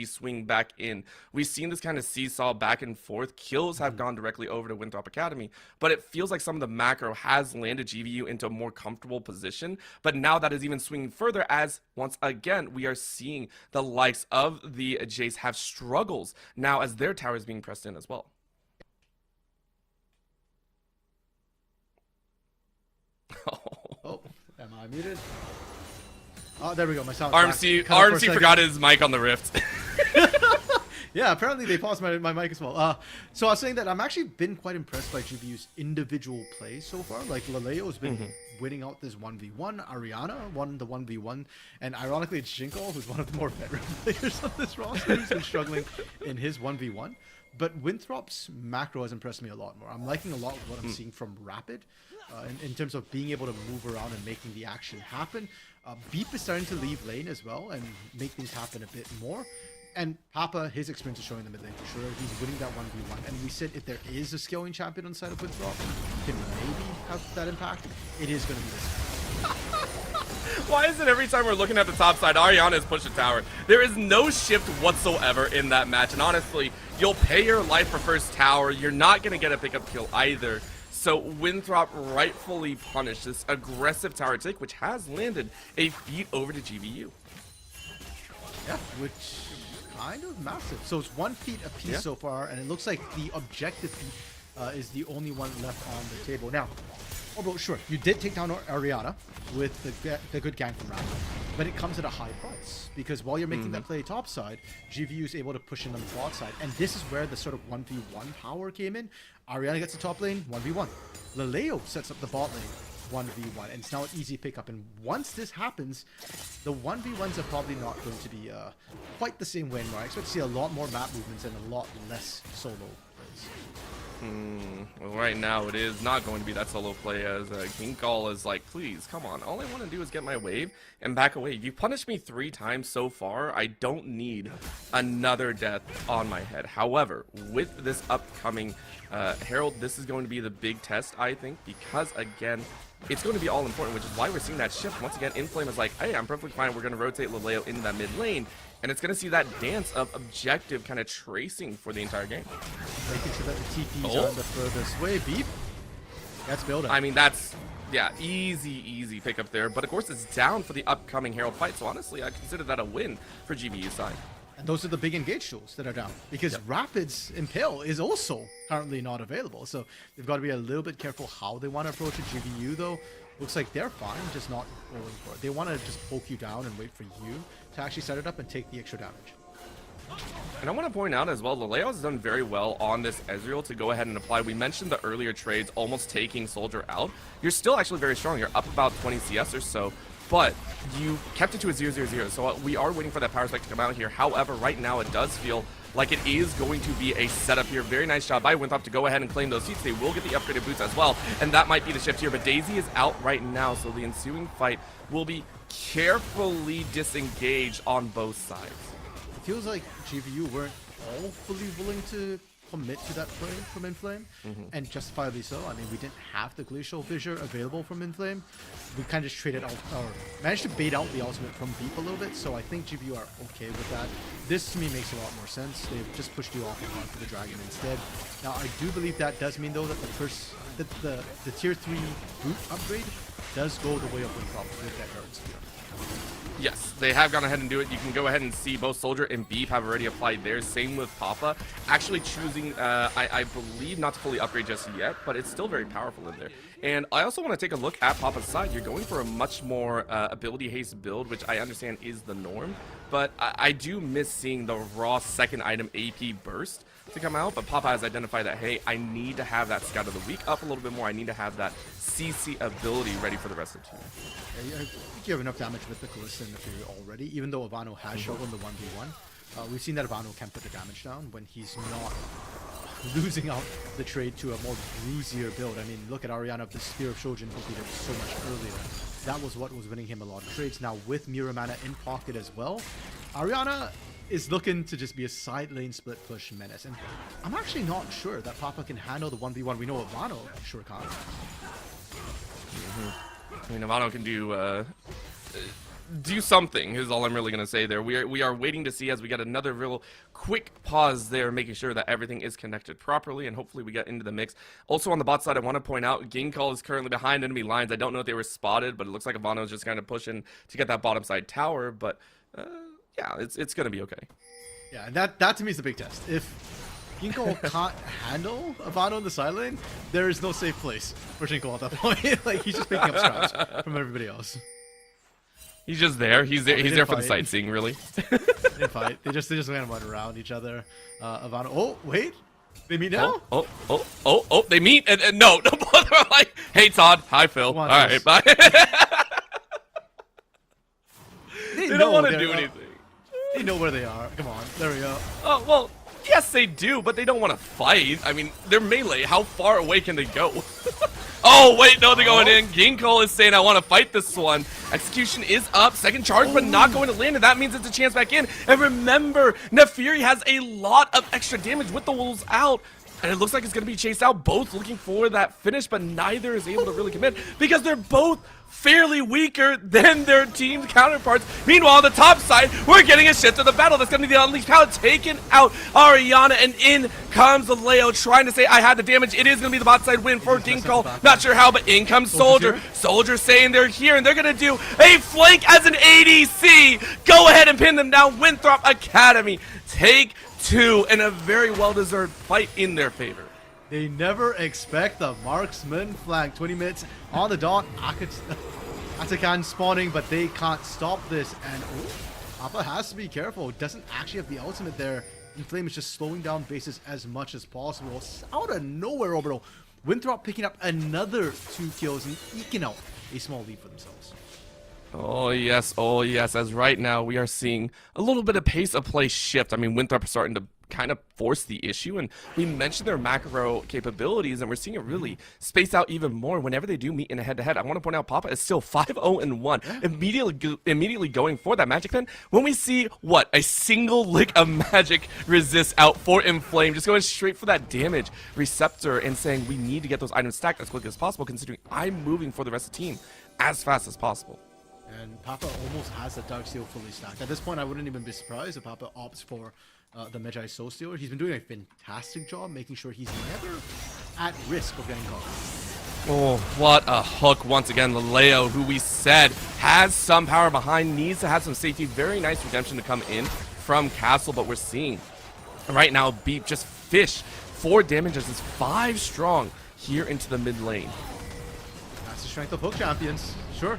swing back in. We've seen this kind of seesaw back and forth. Kills have gone directly over to Winthrop Academy, but it feels like some of the macro has landed GVU into a more comfortable position. But now that is even swinging further as, once again, we are seeing the likes of the Jace have struggles now as their tower is being pressed in as well. Oh, am I muted? Oh, there we go. My sound. RMC forgot his mic on the Rift. Yeah, apparently they paused my mic as well. So I was saying that I'm actually been quite impressed by GVU's individual play so far. Like, Laleo has been winning out this 1v1. Ariana won the 1v1. And ironically, it's Jinko, who's one of the more veteran players on this roster, who's been struggling in his 1v1. But Winthrop's macro has impressed me a lot more. I'm liking a lot of what I'm seeing from Rapid in terms of being able to move around and making the action happen. Beep is starting to leave lane as well and make things happen a bit more. And Papa, his experience is showing the mid lane for sure. He's winning that 1v1. And we said if there is a scaling champion on the side of Winthrop who can maybe have that impact, it is going to be this guy. Why is it every time we're looking at the top side, Ariana is pushing tower? There is no shift whatsoever in that match. And honestly, you'll pay your life for first tower. You're not going to get a pickup kill either. So Winthrop rightfully punished this aggressive tower take, which has landed a feat over to GVU. Yeah, which kind of massive. So it's 1 feat apiece so far, and it looks like the objective feat is the only one left on the table. Now, although sure, you did take down Ariana with the good gank from Rapid, but it comes at a high price because while you're making that play top side, GVU is able to push in on the bot side, and this is where the sort of 1v1 power came in. Ariana gets the top lane, 1v1. Laleo sets up the bot lane, 1v1, and it's now an easy pickup. And once this happens, the 1v1s are probably not going to be quite the same way anymore. I expect to see a lot more map movements and a lot less solo plays. Well, right now it is not going to be that solo play as King Gall is like, please, come on. All I want to do is get my wave and back away. You've punished me 3 times so far. I don't need another death on my head. However, with this upcoming Herald, this is going to be the big test, I think, because, again, it's going to be all important, which is why we're seeing that shift. Once again, Inflame is like, hey, I'm perfectly fine. We're going to rotate Laleo into that mid lane, and it's going to see that dance of objective kind of tracing for the entire game. Making sure that the TPs are the furthest way. Beep. That's build up. I mean, that's, yeah, easy pickup there. But, of course, it's down for the upcoming Herald fight, so honestly, I consider that a win for GVU's side. And those are the big engage tools that are down because Rapid's Impale is also currently not available. So they've got to be a little bit careful how they want to approach it. GVU, though, looks like they're fine, just not going for it. They want to just poke you down and wait for you to actually set it up and take the extra damage. And I want to point out as well, Laleo has done very well on this Ezreal to go ahead and apply. We mentioned the earlier trades almost taking Soldier out. You're still actually very strong. You're up about 20 CS or so. But you kept it to a 0-0-0, so we are waiting for that power spike to come out here. However, right now it does feel like it is going to be a setup here. Very nice job by Winthrop to go ahead and claim those seats. They will get the upgraded boots as well, and that might be the shift here. But Daisy is out right now, so the ensuing fight will be carefully disengaged on both sides. It feels like GVU weren't all fully willing to commit to that play from Inflame, and justifiably so. I mean, we didn't have the Glacial Fissure available from Inflame. We kind of just traded out, or managed to bait out the ultimate from Beep a little bit, so I think GVU are okay with that. This to me makes a lot more sense. They've just pushed you off and gone for the Dragon instead. Now, I do believe that does mean, though, that the tier 3 boot upgrade does go the way of Winthrop with that Herald Spear. Yes, they have gone ahead and do it. You can go ahead and see both Soldier and Beep have already applied theirs. Same with Papa. Actually choosing, I believe, not to fully upgrade just yet, but it's still very powerful in there. And I also want to take a look at Papa's side. You're going for a much more ability haste build, which I understand is the norm. But I do miss seeing the raw second item AP burst to come out, but Papa has identified that, hey, I need to have that Scout of the Week up a little bit more. I need to have that CC ability ready for the rest of the team. Yeah, I think you have enough damage with the Kalista and the Fury already, even though Ivano has shown the 1v1. We've seen that Ivano can put the damage down when he's not losing out the trade to a more bruisier build. I mean, look at Ariana, the Spear of Shojin completed so much earlier. That was what was winning him a lot of trades. Now with Miramana in pocket as well, Ariana is looking to just be a side lane split push menace. And I'm actually not sure that Papa can handle the 1v1. We know Ivano sure can't. I mean, Ivano can do something is all I'm really going to say there. We are waiting to see as we get another real quick pause there, making sure that everything is connected properly, and hopefully we get into the mix. Also on the bot side, I want to point out, Ginkle is currently behind enemy lines. I don't know if they were spotted, but it looks like Ivano is just kind of pushing to get that bottom side tower, but yeah, it's going to be okay. Yeah, and that to me is the big test. If Ginkle can't handle Ivano in the side lane, there is no safe place for Ginkle at that point. Like, he's just picking up scraps from everybody else. He's just there. He's there. He's there for the sightseeing, really. They didn't fight. They just ran around each other. Ivano. Oh wait, they meet now. Oh! They meet and no, both are like, hey Todd, hi Phil. All right, bye. They don't want to do anything. They know where they are. Come on, there we go. Oh well, yes they do, but they don't want to fight. I mean, they're melee. How far away can they go? Oh, wait, no, they're going in. Ginkle is saying, I want to fight this one. Execution is up. Second charge, but not going to land, and that means it's a chance back in. And remember, Nefiri has a lot of extra damage with the wolves out. And it looks like it's going to be chased out. Both looking for that finish, but neither is able to really commit because they're both fairly weaker than their team counterparts. Meanwhile, on the top side, we're getting a shift to the battle. That's going to be the Unleashed Power taking out Ariana, and in comes Leo trying to say, I had the damage. It is going to be the bot side win for Ginkle. Not sure how, but in comes Soldier. Soldier saying they're here, and they're going to do a flank as an ADC. Go ahead and pin them down. Winthrop Academy take two, and a very well-deserved fight in their favor. They never expect the marksman flank. 20 minutes on the dot. Atakan spawning, but they can't stop this. And Papa has to be careful. Doesn't actually have the ultimate there. Inflame is just slowing down bases as much as possible. Out of nowhere, Orbital. Winthrop picking up another 2 kills and eking out a small lead for themselves. Oh yes, as right now we are seeing a little bit of pace of play shift. I mean, Winthrop is starting to kind of force the issue, and we mentioned their macro capabilities, and we're seeing it really space out even more whenever they do meet in a head-to-head. I want to point out Papa is still 5-0-1, immediately going for that magic pen. When we see, what, a single lick of magic resist out for Inflame, just going straight for that damage receptor and saying we need to get those items stacked as quickly as possible, considering I'm moving for the rest of the team as fast as possible. And Papa almost has the Dark Seal fully stacked. At this point, I wouldn't even be surprised if Papa opts for the Magi Soul Stealer. He's been doing a fantastic job making sure he's never at risk of getting caught. Oh, what a hook once again. Leo, who we said has some power behind, needs to have some safety. Very nice redemption to come in from Castle, but we're seeing right now Beep just fish 4 damage as it's 5 strong here into the mid lane. That's the strength of hook champions. Sure,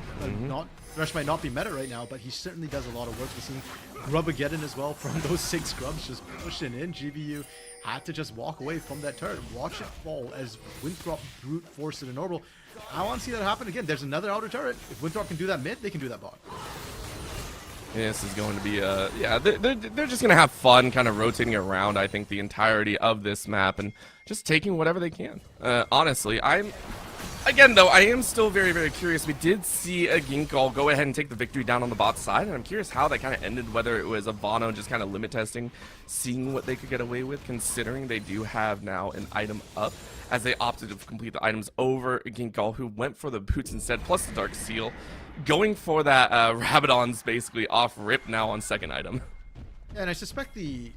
Thresh might not be meta right now, but he certainly does a lot of work. We're seeing Grubbageddon as well from those 6 grubs just pushing in. GBU had to just walk away from that turret. Watch it fall as Winthrop brute forced it in orbital. I want to see that happen again. There's another outer turret. If Winthrop can do that mid, they can do that bot. This is going to be yeah, they're just going to have fun kind of rotating around, I think, the entirety of this map and just taking whatever they can. Honestly, again, though, I am still very, very curious. We did see a Ginkle go ahead and take the victory down on the bot side, and I'm curious how that kind of ended, whether it was Ivano just kind of limit testing, seeing what they could get away with, considering they do have now an item up, as they opted to complete the items over Ginkle, who went for the boots instead, plus the Dark Seal, going for that Rabadon's basically off rip now on second item. Yeah, and I suspect the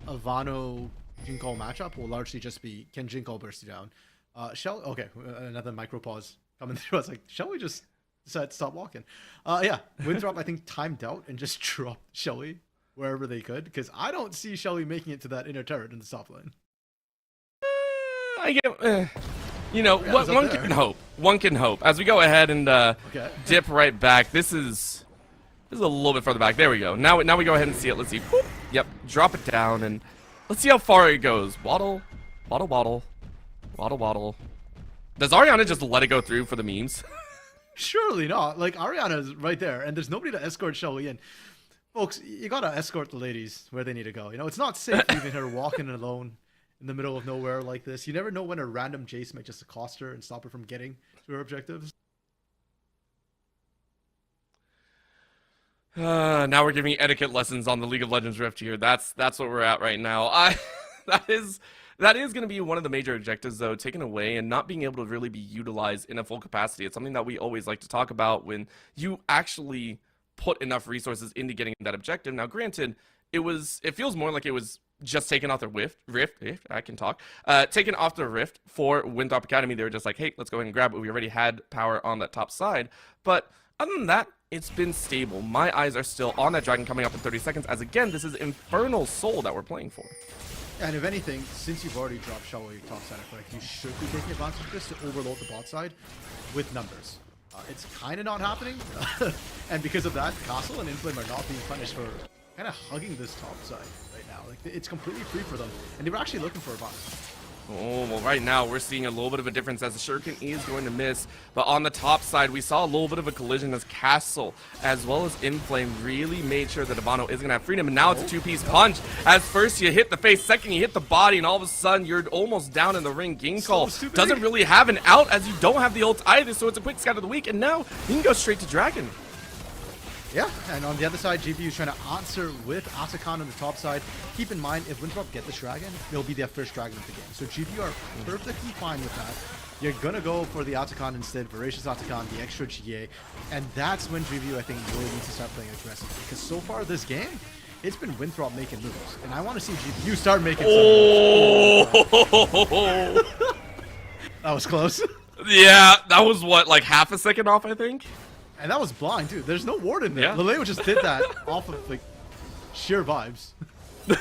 Ivano Ginkle matchup will largely just be, can Ginkle burst you down? Okay, another micro pause coming through. I was like, shall we just decide to stop walking? Yeah, Winthrop, I think, timed out and just dropped Shelly wherever they could, because I don't see Shelly making it to that inner turret in the top lane. I get, you know, one can hope. One can hope. As we go ahead and dip right back, this is a little bit further back. There we go. Now we go ahead and see it. Let's see. Whoop. Yep, drop it down and Let's see how far it goes. Waddle, waddle, waddle, waddle, waddle. Does Ariana just let it go through for the memes? Surely not. Like, Ariana's right there, and there's nobody to escort Shelly in. Folks, you gotta escort the ladies where they need to go. You know, it's not safe leaving her walking alone in the middle of nowhere like this. You never know when a random Jace might just accost her and stop her from getting to her objectives. Now we're giving etiquette lessons on the League of Legends Rift here. That's what we're at right now. That is going to be one of the major objectives, though, taken away and not being able to really be utilized in a full capacity. It's something that we always like to talk about when you actually put enough resources into getting that objective. Now, granted, it feels more like it was just taken off the rift. I can talk. Taken off the rift for Winthrop Academy. They were just like, hey, let's go ahead and grab it. We already had power on that top side. But other than that, it's been stable. My eyes are still on that dragon coming up in 30 seconds, as again, this is Infernal Soul that we're playing for. And if anything, since you've already dropped Shelly top side, I feel like you should be taking advantage of this to overload the bot side with numbers. It's kind of not happening, and because of that, Castle and Inflame are not being punished for kind of hugging this top side right now. Like, it's completely free for them, and they were actually looking for a bot. Oh, well, right now we're seeing a little bit of a difference as the Shuriken is going to miss. But on the top side, we saw a little bit of a collision as Castle, as well as Inflame, really made sure that Abano is going to have freedom. And now it's a two-piece punch. As first you hit the face, second you hit the body, and all of a sudden you're almost down in the ring. Ginkle doesn't really have an out as you don't have the ult either, so it's a quick scout of the week. And now you can go straight to Dragon. Yeah, and on the other side, GBU is trying to answer with Asakan on the top side. Keep in mind, if Winthrop get this dragon, it'll be their first dragon of the game. So GBU are perfectly fine with that. You're going to go for the Asakan instead, Voracious Asakan, the extra GA. And that's when GBU, I think, really needs to start playing aggressive. Because so far this game, it's been Winthrop making moves. And I want to see GBU start making some moves. That was close. Yeah, that was what, like half a second off, I think? And that was blind, too. There's no ward in there. Yeah. Laleo just did that off of, like, sheer vibes. The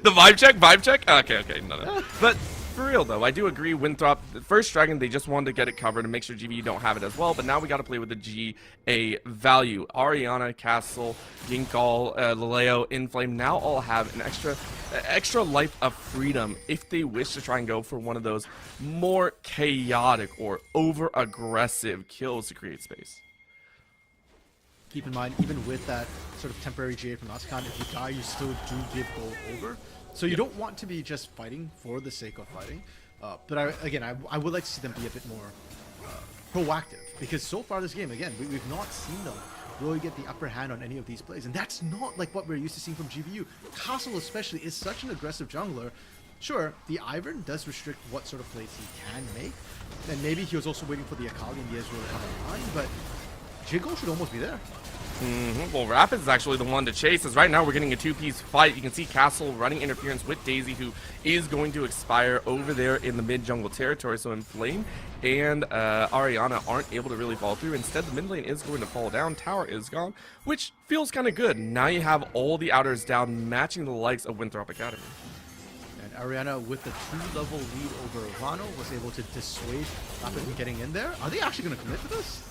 vibe check? Okay, no. But for real, though, I do agree, Winthrop, the first dragon, they just wanted to get it covered and make sure GBU don't have it as well, but now we got to play with the GA value. Ariana, Castle, Ginkal, Laleo, Inflame now all have an extra life of freedom if they wish to try and go for one of those more chaotic or over-aggressive kills to create space. Keep in mind, even with that sort of temporary GA from Asakan, if you die, you still do give gold over. So you don't want to be just fighting for the sake of fighting. But I would like to see them be a bit more proactive. Because so far this game, again, we've not seen them really get the upper hand on any of these plays. And that's not like what we're used to seeing from GBU. Castle especially is such an aggressive jungler. Sure, the Ivern does restrict what sort of plays he can make. And maybe he was also waiting for the Akali and the Ezreal to come online. But Jiggle should almost be there. Well, Rapid is actually the one to chase, as right now we're getting a two-piece fight. You can see Castle running interference with Daisy, who is going to expire over there in the mid-jungle territory. So Inflame and Ariana aren't able to really fall through. Instead, the mid lane is going to fall down. Tower is gone, which feels kind of good. Now you have all the outers down, matching the likes of Winthrop Academy. And Ariana, with the 2-level lead over Ivano, was able to dissuade Rapid from getting in there. Are they actually going to commit to this?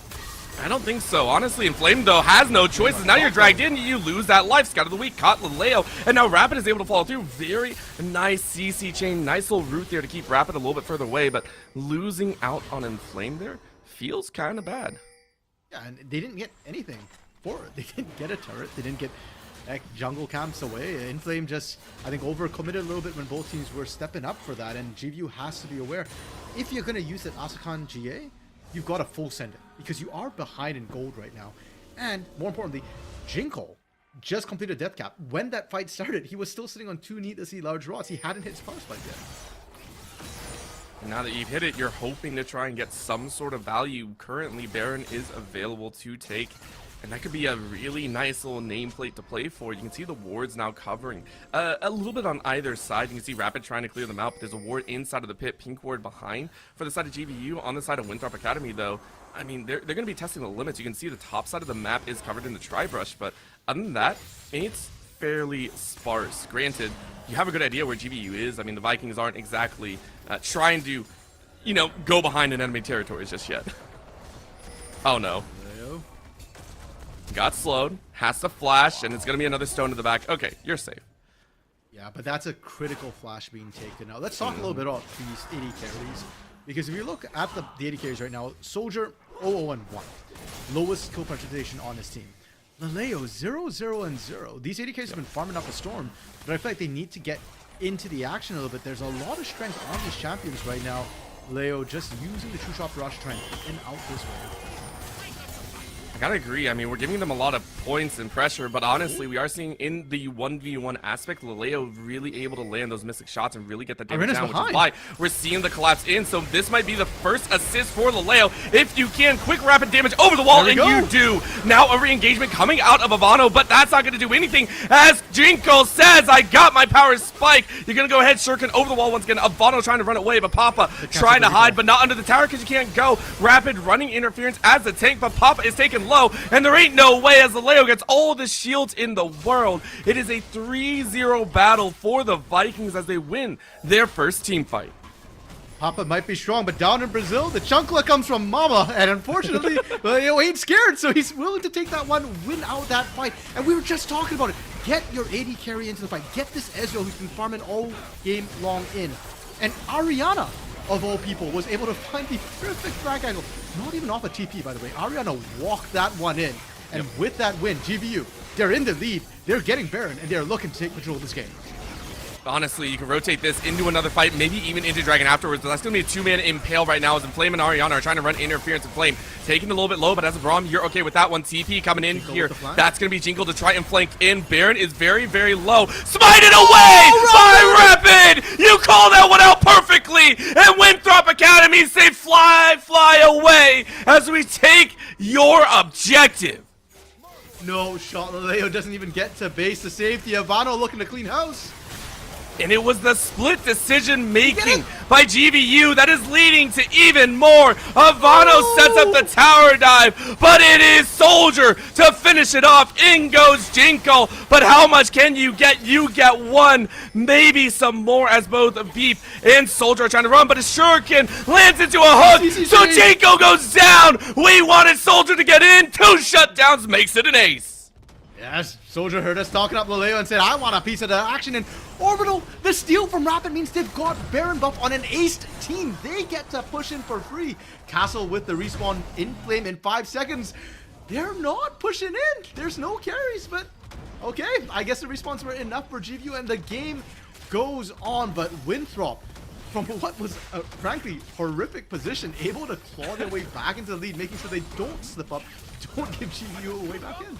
I don't think so. Honestly, Inflame, though, has no choices. Now you're dragged in, you lose that life. Scout of the week, caught Laleo, and now Rapid is able to follow through. Very nice CC chain. Nice little route there to keep Rapid a little bit further away, but losing out on Inflame there feels kind of bad. Yeah, and they didn't get anything for it. They didn't get a turret. They didn't get jungle camps away. Inflame just, I think, overcommitted a little bit when both teams were stepping up for that, and GVU has to be aware. If you're going to use that Asakan GA, you've got to full send it, because you are behind in gold right now. And more importantly, Jinkle just completed death cap. When that fight started, he was still sitting on 2 needlessly large rods. He hadn't hit his power spike yet. And now that you've hit it, you're hoping to try and get some sort of value. Currently, Baron is available to take, and that could be a really nice little nameplate to play for. You can see the wards now covering a little bit on either side. You can see Rapid trying to clear them out, but there's a ward inside of the pit, pink ward behind for the side of GVU. On the side of Winthrop Academy, though, I mean, they're going to be testing the limits. You can see the top side of the map is covered in the tri-brush, but other than that, it's fairly sparse. Granted, you have a good idea where GVU is. I mean, the Vikings aren't exactly trying to, you know, go behind in enemy territories just yet. Oh no. Got slowed, has to flash, and it's going to be another stone to the back. Okay, you're safe. Yeah, but that's a critical flash being taken out. Let's talk a little bit about these AD carries. Because if you look at the AD carries right now, Soldier 0-0-1. Lowest kill penetration on his team. Laleo 0-0-0. These AD carries have been farming up a storm, but I feel like they need to get into the action a little bit. There's a lot of strength on these champions right now. Leo just using the True Shot Barrage to try and in out this way. I gotta agree. I mean, we're giving them a lot of points and pressure, but honestly, we are seeing in the 1v1 aspect, Laleo really able to land those mystic shots and really get the damage down, which is why we're seeing the collapse in. So this might be the first assist for Laleo. If you can, quick rapid damage over the wall, and you do. Now a re-engagement coming out of Ivano, but that's not gonna do anything. As Jinko says, I got my power spike. You're gonna go ahead, shuriken over the wall once again. Ivano trying to run away, but Papa trying to hide, but not under the tower because you can't go. Rapid running interference as the tank, but Papa is taken low, and there ain't no way as Laleo gets all the shields in the world. It is a 3-0 battle for the Vikings as they win their first team fight. Papa might be strong, but down in Brazil, the chunkla comes from Mama, and unfortunately, Laleo ain't scared, so he's willing to take that one, win out that fight. And we were just talking about it. Get your AD carry into the fight. Get this Ezreal who's been farming all game long in. And Ariana, of all people, was able to find the perfect frag angle. Not even off a TP, by the way. Ariana walked that one in. And with that win, GVU, they're in the lead. They're getting Baron, and they're looking to take control of this game. Honestly, you can rotate this into another fight, maybe even into Dragon afterwards, but that's going to be a two-man impale right now as Inflame and Ariana are trying to run interference and Flame. Taking a little bit low, but as a Braum, you're okay with that one. TP coming in here. That's going to be Jingle to try and flank in. Baron is very, very low. Smite it away by Rapid! You call that one out perfectly! And Winthrop Academy say fly, fly away as we take your objective. No shot. Laleo doesn't even get to base the safety. Ivano looking to clean house. And it was the split decision making by GVU that is leading to even more. Ivano sets up the tower dive, but it is Soldier to finish it off. In goes Jinko, but how much can you get? You get one, maybe some more as both Beef and Soldier are trying to run, but a shuriken lands into a hook, so Jinko goes down. We wanted Soldier to get in. 2 shutdowns makes it an ace. Yes, Soldier heard us talking up Laleo and said, I want a piece of the action. And Orbital, the steal from Rapid means they've got Baron buff on an aced team. They get to push in for free. Castle with the respawn in flame in 5 seconds. They're not pushing in. There's no carries, but okay. I guess the respawns were enough for GVU and the game goes on. But Winthrop, from what was a frankly horrific position, able to claw their way back into the lead, making sure they don't slip up, don't give GVU a way back in.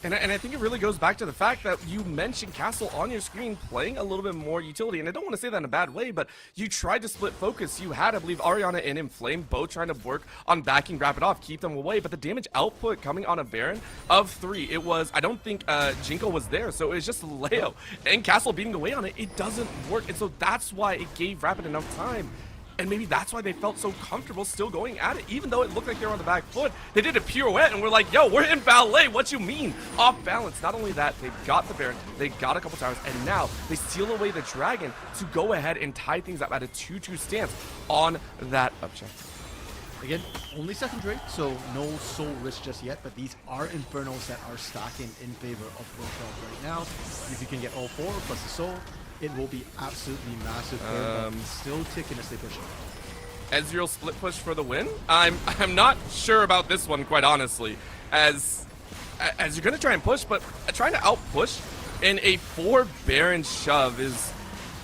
And I think it really goes back to the fact that you mentioned Castle on your screen playing a little bit more utility. And I don't want to say that in a bad way, but you tried to split focus. You had, I believe, Ariana and Inflame both trying to work on backing Rapid off, keep them away. But the damage output coming on a Baron of 3, it was, I don't think Jinko was there. So it was just Leo and Castle beating away on it. It doesn't work. And so that's why it gave Rapid enough time. And maybe that's why they felt so comfortable still going at it, even though it looked like they were on the back foot. They did a pirouette, and we're like, yo, we're in ballet. What you mean? Off balance. Not only that, they got the Baron, they got a couple towers, and now they steal away the Dragon to go ahead and tie things up at a 2-2 stance on that objective. Again, only second Drake, so no soul risk just yet, but these are Infernos that are stacking in favor of Winthrop right now. If you can get all 4 plus the soul, it will be absolutely massive. Still ticking as they push it. Ezreal split push for the win? I'm not sure about this one, quite honestly. As you're gonna try and push, but trying to out push in a 4 Baron shove is,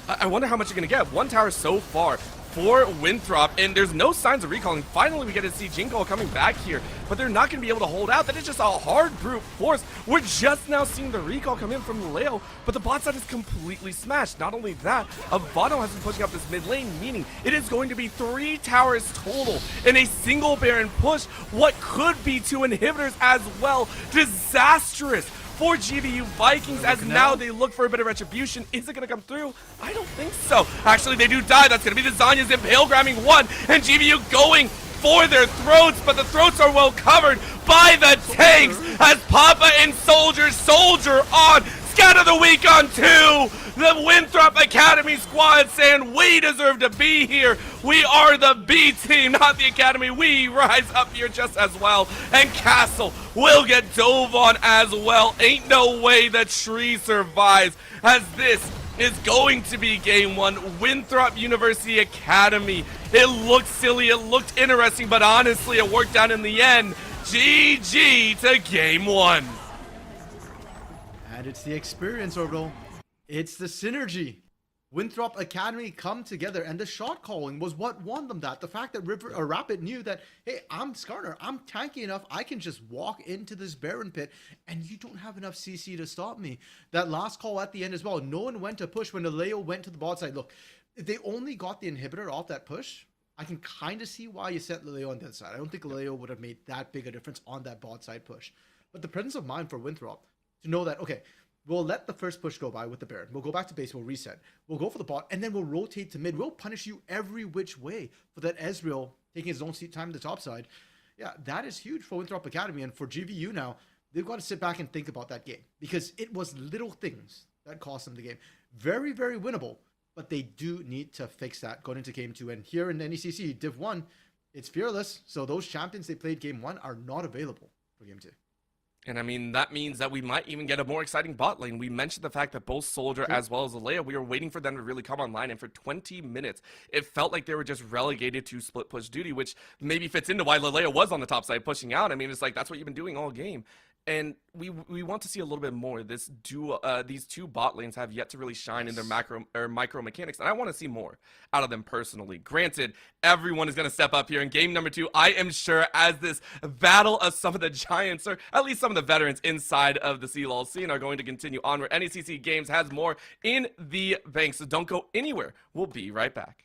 I wonder how much you're gonna get. 1 tower so far for Winthrop, and there's no signs of recalling. Finally, we get to see Jinko coming back here, but they're not going to be able to hold out. That is just a hard brute force. We're just now seeing the recall come in from Leo, but the bot side is completely smashed. Not only that, Ivano has been pushing up this mid lane, meaning it is going to be 3 towers total in a single Baron push. What could be 2 inhibitors as well. Disastrous for GVU Vikings as now they look for a bit of retribution. Is it going to come through? I don't think so. Actually, they do die. That's going to be the Zanya's impale grabbing 1, and GVU going for their throats, but the throats are well covered by the tanks as Papa and Soldier on. Scatter the weak on 2. The Winthrop Academy squad saying we deserve to be here. We are the B team, not the Academy. We rise up here just as well. And Castle will get dove on as well. Ain't no way the tree survives as this is going to be game one. Winthrop University Academy. It looked silly, it looked interesting, but honestly, it worked out in the end. GG to game one. And it's the experience, Orbital. It's the synergy. Winthrop Academy come together, and the shot calling was what won them that. The fact that Rapid knew that, hey, I'm Skarner, I'm tanky enough, I can just walk into this Baron pit, and you don't have enough CC to stop me. That last call at the end as well, no one went to push when Leo went to the bot side. Look, if they only got the inhibitor off that push, I can kind of see why you sent Leo on that side. I don't think Leo would have made that big a difference on that bot side push. But the presence of mind for Winthrop to know that, okay, we'll let the first push go by with the Baron. We'll go back to base. We'll reset. We'll go for the bot, and then we'll rotate to mid. We'll punish you every which way for that Ezreal taking his own seat time to the top side. Yeah, that is huge for Winthrop Academy. And for GVU now, they've got to sit back and think about that game because it was little things that cost them the game. Very, very winnable, but they do need to fix that going into game two. And here in NECC, Div 1, it's fearless. So those champions they played game one are not available for game two. And I mean, that means that we might even get a more exciting bot lane. We mentioned the fact that both Soldier as well as Alea, we were waiting for them to really come online. And for 20 minutes, it felt like they were just relegated to split push duty, which maybe fits into why Lalea was on the top side pushing out. I mean, it's like, that's what you've been doing all game. And we want to see a little bit more. These two bot lanes have yet to really shine in their macro or micro mechanics, and I want to see more out of them personally. Granted, everyone is going to step up here in game number 2. I am sure as this battle of some of the giants, or at least some of the veterans inside of the CLOL scene, are going to continue onward. NECC Games has more in the bank, so don't go anywhere. We'll be right back.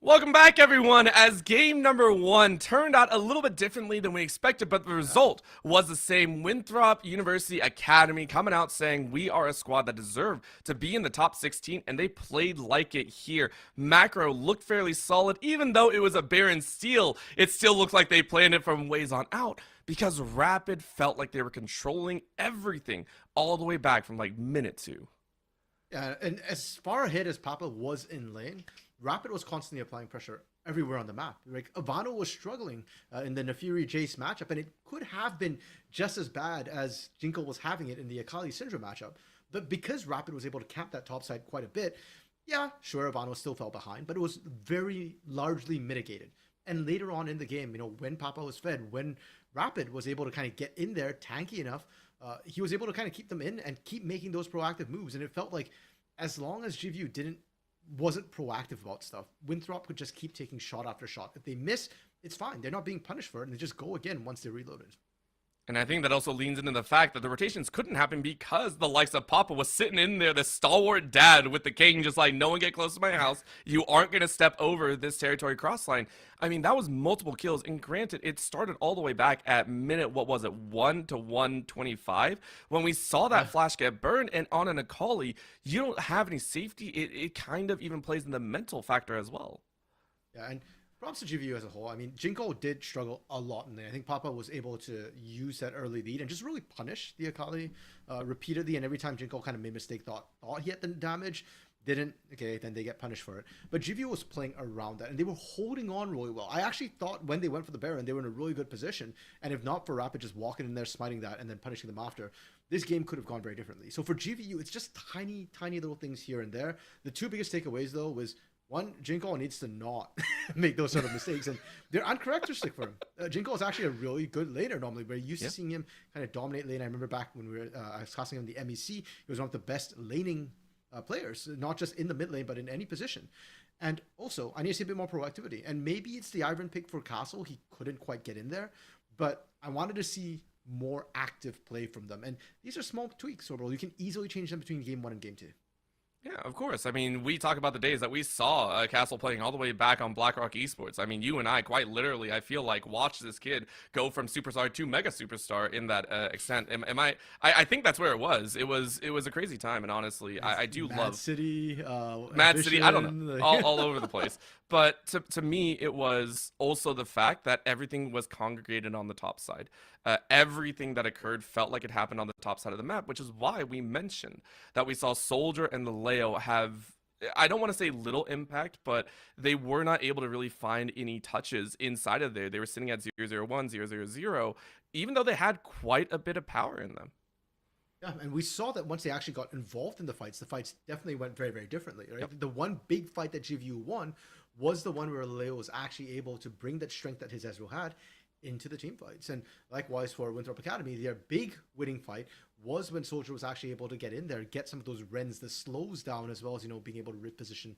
Welcome back, everyone. As game number one turned out a little bit differently than we expected, but the result was the same. Winthrop University Academy coming out saying we are a squad that deserve to be in the top 16, and they played like it here. Macro looked fairly solid, even though it was a barren steal. It still looked like they planned it from ways on out because Rapid felt like they were controlling everything all the way back from like minute 2. Yeah, and as far ahead as Papa was in lane, Rapid was constantly applying pressure everywhere on the map. Like Ivano was struggling in the Nefiri Jace matchup, and it could have been just as bad as Jinko was having it in the Akali Syndra matchup. But because Rapid was able to camp that top side quite a bit, yeah, sure, Ivano still fell behind, but it was very largely mitigated. And later on in the game, when Papa was fed, when Rapid was able to kind of get in there tanky enough, he was able to kind of keep them in and keep making those proactive moves. And it felt like as long as GVU wasn't proactive about stuff, Winthrop could just keep taking shot after shot. If they miss, it's fine. They're not being punished for it, and they just go again once they're reloaded. And I think that also leans into the fact that the rotations couldn't happen because the likes of Papa was sitting in there, the stalwart dad with the king, just like, no one get close to my house. You aren't going to step over this territory cross line. I mean, that was multiple kills. And granted, it started all the way back at minute, 1 to 125. When we saw that flash get burned, and on an Akali, you don't have any safety. It kind of even plays in the mental factor as well. Yeah, and props to GVU as a whole. I mean, Jinko did struggle a lot in there. I think Papa was able to use that early lead and just really punish the Akali repeatedly. And every time Jinko kind of made a mistake, thought he had the damage, didn't, okay, then they get punished for it. But GVU was playing around that, and they were holding on really well. I actually thought when they went for the Baron, they were in a really good position. And if not for Rapid just walking in there, smiting that, and then punishing them after, this game could have gone very differently. So for GVU, it's just tiny, tiny little things here and there. The two biggest takeaways, though, was one, Jinko needs to not make those sort of mistakes, and they're uncharacteristic for him. Jinko is actually a really good laner normally. We're used to seeing him kind of dominate lane. I remember back when I was casting him in the MEC, he was one of the best laning players, not just in the mid lane, but in any position. And also, I need to see a bit more proactivity. And maybe it's the Iron pick for Castle. He couldn't quite get in there, but I wanted to see more active play from them. And these are small tweaks, overall. You can easily change them between game 1 and game 2. Yeah, of course. I mean, we talk about the days that we saw Castle playing all the way back on BlackRock Esports. I mean, you and I, quite literally, I feel like, watched this kid go from superstar to mega superstar in that extent. I think that's where it was. It was a crazy time, and honestly, I do love City, Mad City. I don't know, all over the place. But to me, it was also the fact that everything was congregated on the top side. Everything that occurred felt like it happened on the top side of the map, which is why we mentioned that we saw Soldier and the Leo have, I don't want to say little impact, but they were not able to really find any touches inside of there. They were sitting at 001, 000, even though they had quite a bit of power in them. Yeah, and we saw that once they actually got involved in the fights definitely went very, very differently, right? Yep. The one big fight that GVU won was the one where Leo was actually able to bring that strength that his Ezreal had into the team fights. And likewise for Winthrop Academy, their big winning fight was when Soldier was actually able to get in there, get some of those rends, the slows down, as well as, being able to reposition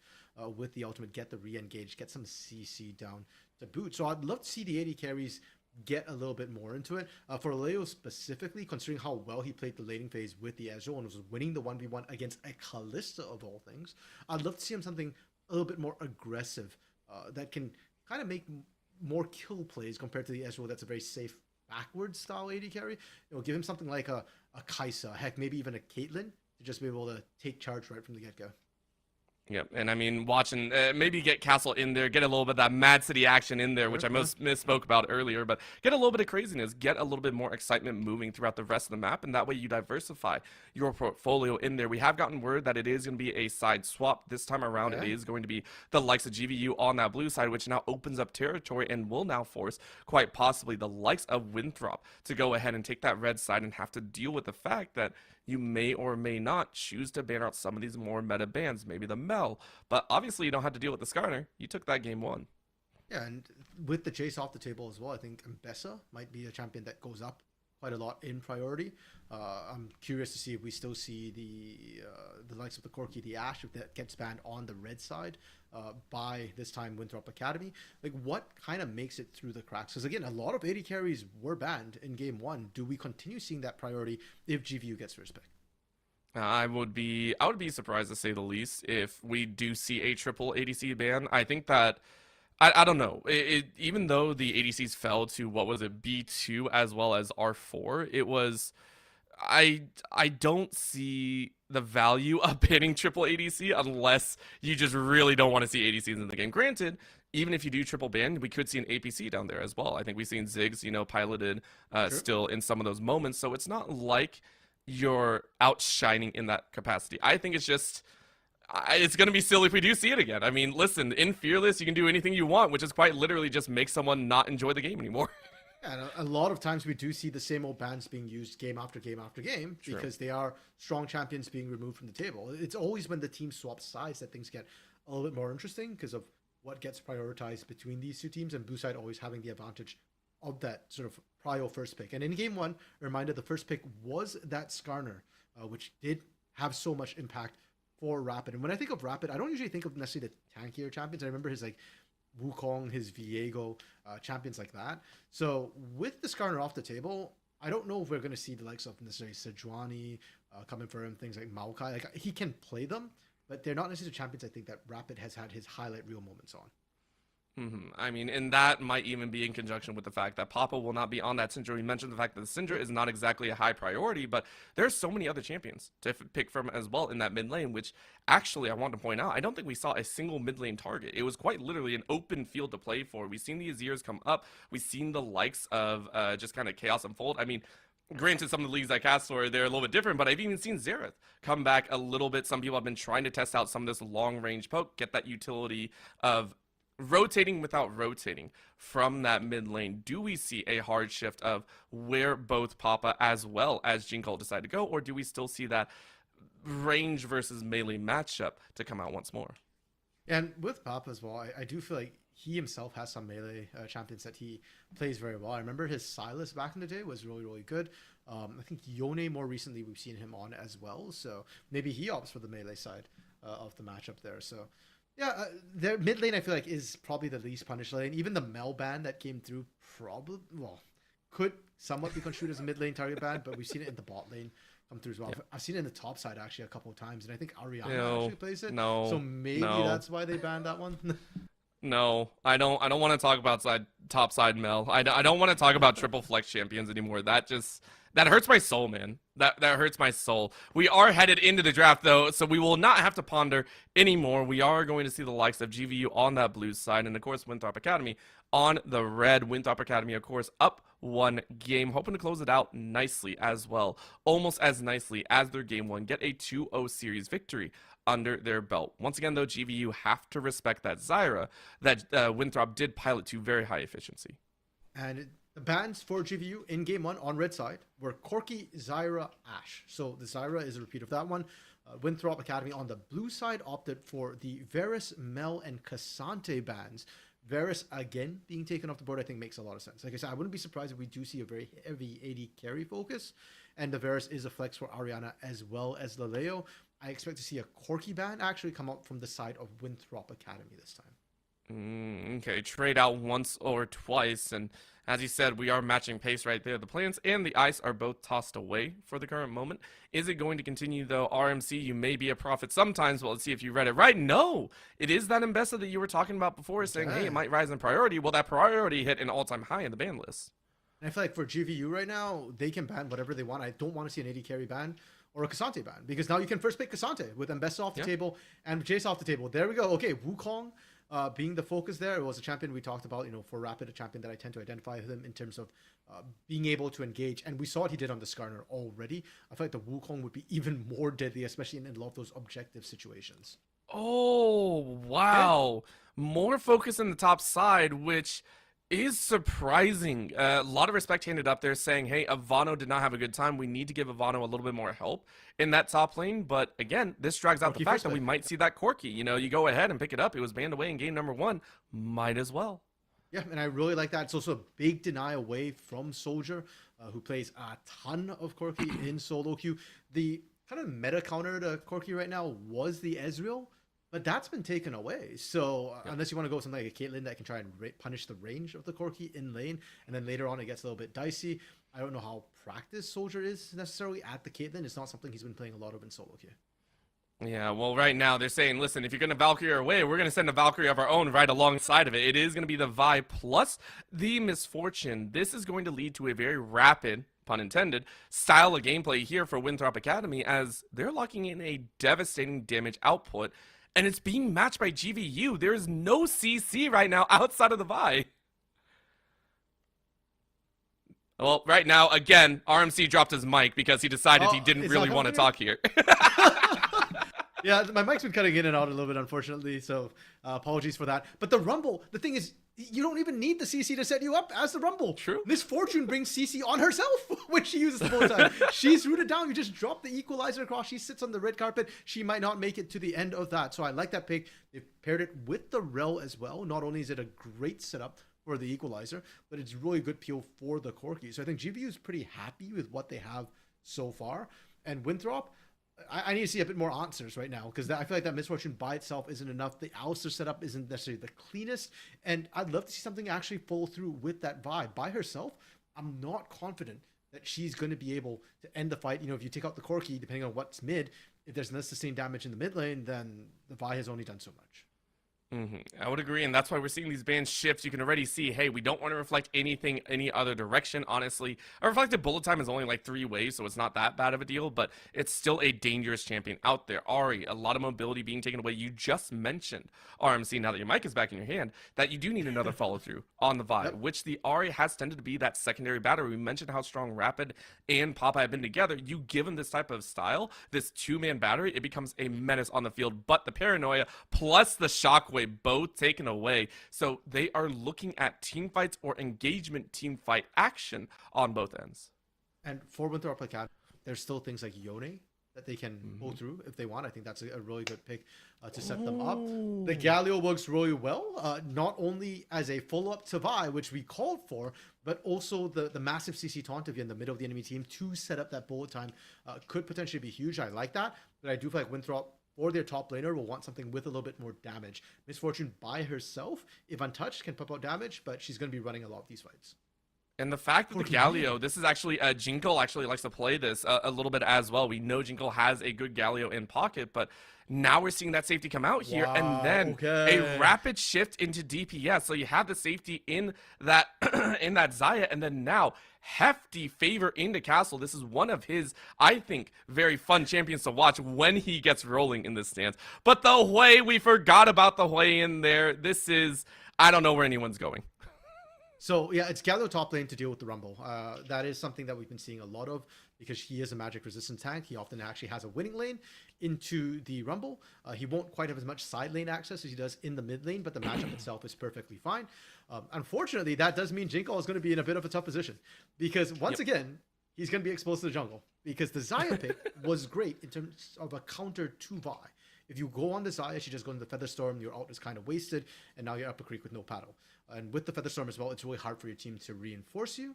with the ultimate, get the re-engage, get some CC down to boot. So I'd love to see the AD carries get a little bit more into it. For Leo specifically, considering how well he played the laning phase with the Ezreal and was winning the 1v1 against a Kalista of all things, I'd love to see him something a little bit more aggressive that can kind of make more kill plays compared to the Ezreal that's a very safe backwards style AD carry. Give him something like a Kaisa, heck, maybe even a Caitlyn to just be able to take charge right from the get-go. Yep, and I mean, watching, maybe get Castle in there, get a little bit of that Mad City action in there, which I misspoke about earlier, but get a little bit of craziness, get a little bit more excitement moving throughout the rest of the map, and that way you diversify your portfolio in there. We have gotten word that it is going to be a side swap this time around. It is going to be the likes of GVU on that blue side, which now opens up territory and will now force, quite possibly, the likes of Winthrop to go ahead and take that red side and have to deal with the fact that you may or may not choose to ban out some of these more meta bans, maybe the Mel, but obviously you don't have to deal with the Skarner. You took that game 1. Yeah, and with the chase off the table as well, I think Mbessa might be a champion that goes up quite a lot in priority. I'm curious to see if we still see the likes of the Corki, the Ashe, if that gets banned on the red side by this time Winthrop Academy. Like, what kind of makes it through the cracks? Because again, a lot of AD carries were banned in game 1. Do we continue seeing that priority if GVU gets respect? I would be surprised to say the least if we do see a triple ADC ban. I think that I don't know. Even though the ADCs fell to what was it B2 as well as R4, it was I don't see the value of banning triple ADC unless you just really don't want to see ADCs in the game. Granted, even if you do triple ban, we could see an APC down there as well. I think we've seen Ziggs, piloted Sure. still in some of those moments. So it's not like you're outshining in that capacity. I think it's just it's going to be silly if we do see it again. I mean, listen, in Fearless, you can do anything you want, which is quite literally just make someone not enjoy the game anymore. And a lot of times we do see the same old bans being used game after game after game True. because they are strong champions being removed from the table. It's always when the team swaps sides that things get a little bit more interesting because of what gets prioritized between these two teams, and Blue Side always having the advantage of that sort of prio first pick. And in game one, a reminder, the first pick was that Skarner, which did have so much impact for Rapid. And when I think of Rapid, I don't usually think of necessarily the tankier champions. I remember his like Wukong, his Viego, champions like that. So with the Skarner off the table, I don't know if we're going to see the likes of necessarily Sejuani coming for him, things like Maokai. Like he can play them, but they're not necessarily champions I think that Rapid has had his highlight reel moments on. I mean, and that might even be in conjunction with the fact that Papa will not be on that Syndra. We mentioned the fact that the Syndra is not exactly a high priority, but there's so many other champions to pick from as well in that mid lane, which actually I want to point out, I don't think we saw a single mid lane target. It was quite literally an open field to play for. We've seen the Azirs come up. We've seen the likes of just kind of chaos unfold. I mean, granted, some of the leagues I cast for, they're a little bit different, but I've even seen Xerath come back a little bit. Some people have been trying to test out some of this long range poke, get that utility of rotating without rotating from that mid lane. Do we see a hard shift of where both Papa as well as Jingle decide to go, or do we still see that range versus melee matchup to come out once more? And with Papa as well, I do feel like he himself has some melee champions that he plays very well. I remember his Silas back in the day was really, really good. I think Yone more recently we've seen him on as well. So maybe he opts for the melee side of the matchup there. So yeah, their mid lane I feel like is probably the least punished lane. Even the Mel ban that came through probably could somewhat be construed as a mid lane target ban, but we've seen it in the bot lane come through as well. Yeah. I've seen it in the top side actually a couple of times, and I think Ariana actually plays it. No, so maybe that's why they banned that one. No, I don't want to talk about top side Mel. I don't want to talk about triple flex champions anymore. That hurts my soul, man. That hurts my soul. We are headed into the draft though, so we will not have to ponder anymore. We are going to see the likes of GVU on that blue side, and of course Winthrop Academy on the red. Winthrop Academy, of course, up one game, hoping to close it out nicely as well, almost as nicely as their game one. Get a 2-0 series victory under their belt. Once again, though, GVU have to respect that Zyra that Winthrop did pilot to very high efficiency. And the bans for GVU in game one on red side were Corki, Zyra, Ashe. So the Zyra is a repeat of that one. Winthrop Academy on the blue side opted for the Varus, Mel, and Cassante bans. Varus again being taken off the board I think makes a lot of sense. Like I said, I wouldn't be surprised if we do see a very heavy AD carry focus, and the Varus is a flex for Ariana as well as Laleo. I expect to see a Corki ban actually come up from the side of Winthrop Academy this time. Okay, trade out once or twice, and as you said, we are matching pace right there. The plants and the ice are both tossed away for the current moment. Is it going to continue, though? RMC, you may be a prophet sometimes. Well, let's see if you read it right. No, it is that Mbessa that you were talking about before, saying, hey, it might rise in priority. Well, that priority hit an all-time high in the ban list. And I feel like for GVU right now, they can ban whatever they want. I don't want to see an AD carry ban or a Cassante ban, because now you can first pick Cassante with Mbessa off the table and Jace off the table. There we go. Okay, Wukong being the focus there. It was a champion we talked about, for Rapid, a champion that I tend to identify with him in terms of being able to engage. And we saw what he did on the Skarner already. I feel like the Wukong would be even more deadly, especially in a lot of those objective situations. Oh, wow. More focus in the top side, which is surprising. A lot of respect handed up there saying, hey, Ivano did not have a good time. We need to give Ivano a little bit more help in that top lane. But again, this drags out the fact that we might see that Corki. You go ahead and pick it up. It was banned away in game number 1. Might as well. Yeah, and I really like that. It's also a big deny away from Soldier, who plays a ton of Corki in solo queue. The kind of meta counter to Corki right now was the Ezreal, But that's been taken away. So unless you want to go with something like a Caitlyn that can try and punish the range of the Corki in lane, and then later on it gets a little bit dicey. I don't know how practiced Soldier is necessarily at the Caitlyn. It's not something he's been playing a lot of in solo queue. Yeah, well, right now they're saying, listen, if you're going to Valkyrie our way, we're going to send a Valkyrie of our own right alongside of it. It is going to be the Vi plus the Misfortune. This is going to lead to a very rapid, pun intended, style of gameplay here for Winthrop Academy, as they're locking in a devastating damage output, and it's being matched by GVU. There is no CC right now outside of the Vi. Well, right now, again, RMC dropped his mic because he decided he didn't really want to talk here. Yeah, my mic's been cutting in and out a little bit, unfortunately, so apologies for that. But the Rumble, the thing is, you don't even need the CC to set you up as the Rumble. True. Misfortune brings CC on herself when she uses the full time. She's rooted down. You just drop the equalizer across. She sits on the red carpet. She might not make it to the end of that. So I like that pick. They've paired it with the Rel as well. Not only is it a great setup for the equalizer, but it's really good peel for the Corki. So I think GVU is pretty happy with what they have so far. And Winthrop, I need to see a bit more answers right now, because I feel like that Misfortune by itself isn't enough. The Alistair setup isn't necessarily the cleanest, and I'd love to see something actually follow through with that Vi. By herself, I'm not confident that she's going to be able to end the fight. You know, if you take out the Corki, depending on what's mid, if there's no sustained damage in the mid lane, then the Vi has only done so much. I would agree, and that's why we're seeing these bans shift. You can already see, hey, we don't want to reflect anything any other direction, honestly. A reflected bullet time is only like 3 waves, so it's not that bad of a deal, but it's still a dangerous champion out there. Ari, a lot of mobility being taken away. You just mentioned, RMC, now that your mic is back in your hand, that you do need another follow-through on the Vi, which the Ari has tended to be that secondary battery. We mentioned how strong Rapid and Papa have been together. You give him this type of style, this 2-man battery, it becomes a menace on the field, but the paranoia plus the shockwave both taken away. So they are looking at team fights or engagement team fight action on both ends. And for Winthrop Academy, there's still things like Yone that they can pull through if they want. I think that's a really good pick to set them up. The Galio works really well, not only as a follow-up to Vi, which we called for, but also the massive CC taunt in the middle of the enemy team to set up that bullet time could potentially be huge. I like that, but I do feel like Winthrop, or their top laner, will want something with a little bit more damage. Misfortune by herself, if untouched, can pump out damage, but she's going to be running a lot of these fights. And the fact that the Galio, this is actually, Jingle actually likes to play this a little bit as well. We know Jingle has a good Galio in pocket, but now we're seeing that safety come out here, and then a rapid shift into DPS. So you have the safety in that in that Xayah, and then now hefty favor into Castle. This is one of his, I think, very fun champions to watch when he gets rolling in this stance. But the Hui, we forgot about the Hui in there. This is, I don't know where anyone's going. So yeah, it's Galio top lane to deal with the Rumble. That is something that we've been seeing a lot of, because he is a magic resistant tank. He often actually has a winning lane into the Rumble. He won't quite have as much side lane access as he does in the mid lane, but the matchup itself is perfectly fine. Unfortunately, that does mean Jinkle is going to be in a bit of a tough position, because once again, he's going to be exposed to the jungle, because the Xayah pick was great in terms of a counter to Vi. If you go on the Xayah, she just goes into the Featherstorm, your ult is kind of wasted, and now you're up a creek with no paddle. And with the Featherstorm as well, it's really hard for your team to reinforce you.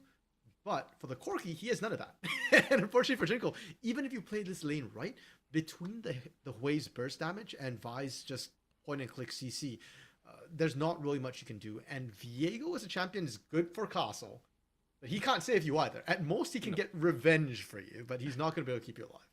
But for the Corki, he has none of that. And unfortunately for Jinkle, even if you play this lane right, between the Hui's burst damage and Vi's just point and click CC, there's not really much you can do. And Viego as a champion is good for Castle, but he can't save you either. At most, he can get revenge for you, but he's not going to be able to keep you alive.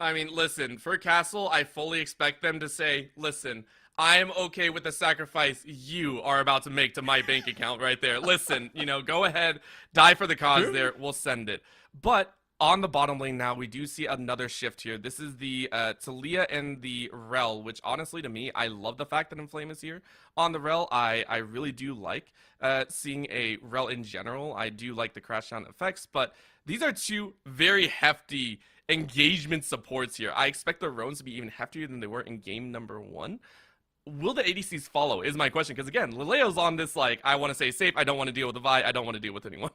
I mean, listen, for Castle, I fully expect them to say, listen, I am okay with the sacrifice you are about to make to my bank account right there. Listen, you know, go ahead, die for the cause there. We'll send it. But on the bottom lane now, we do see another shift here. This is the Talia and the Rel, which honestly to me, I love the fact that Inflame is here. On the Rel, I really do like seeing a Rel in general. I do like the crash down effects, but these are two very hefty engagement supports here. I expect the Rones to be even heftier than they were in game number 1. Will the ADCs follow is my question, because again, Leleo's on this like, I want to stay safe, I don't want to deal with the Vi, I don't want to deal with anyone.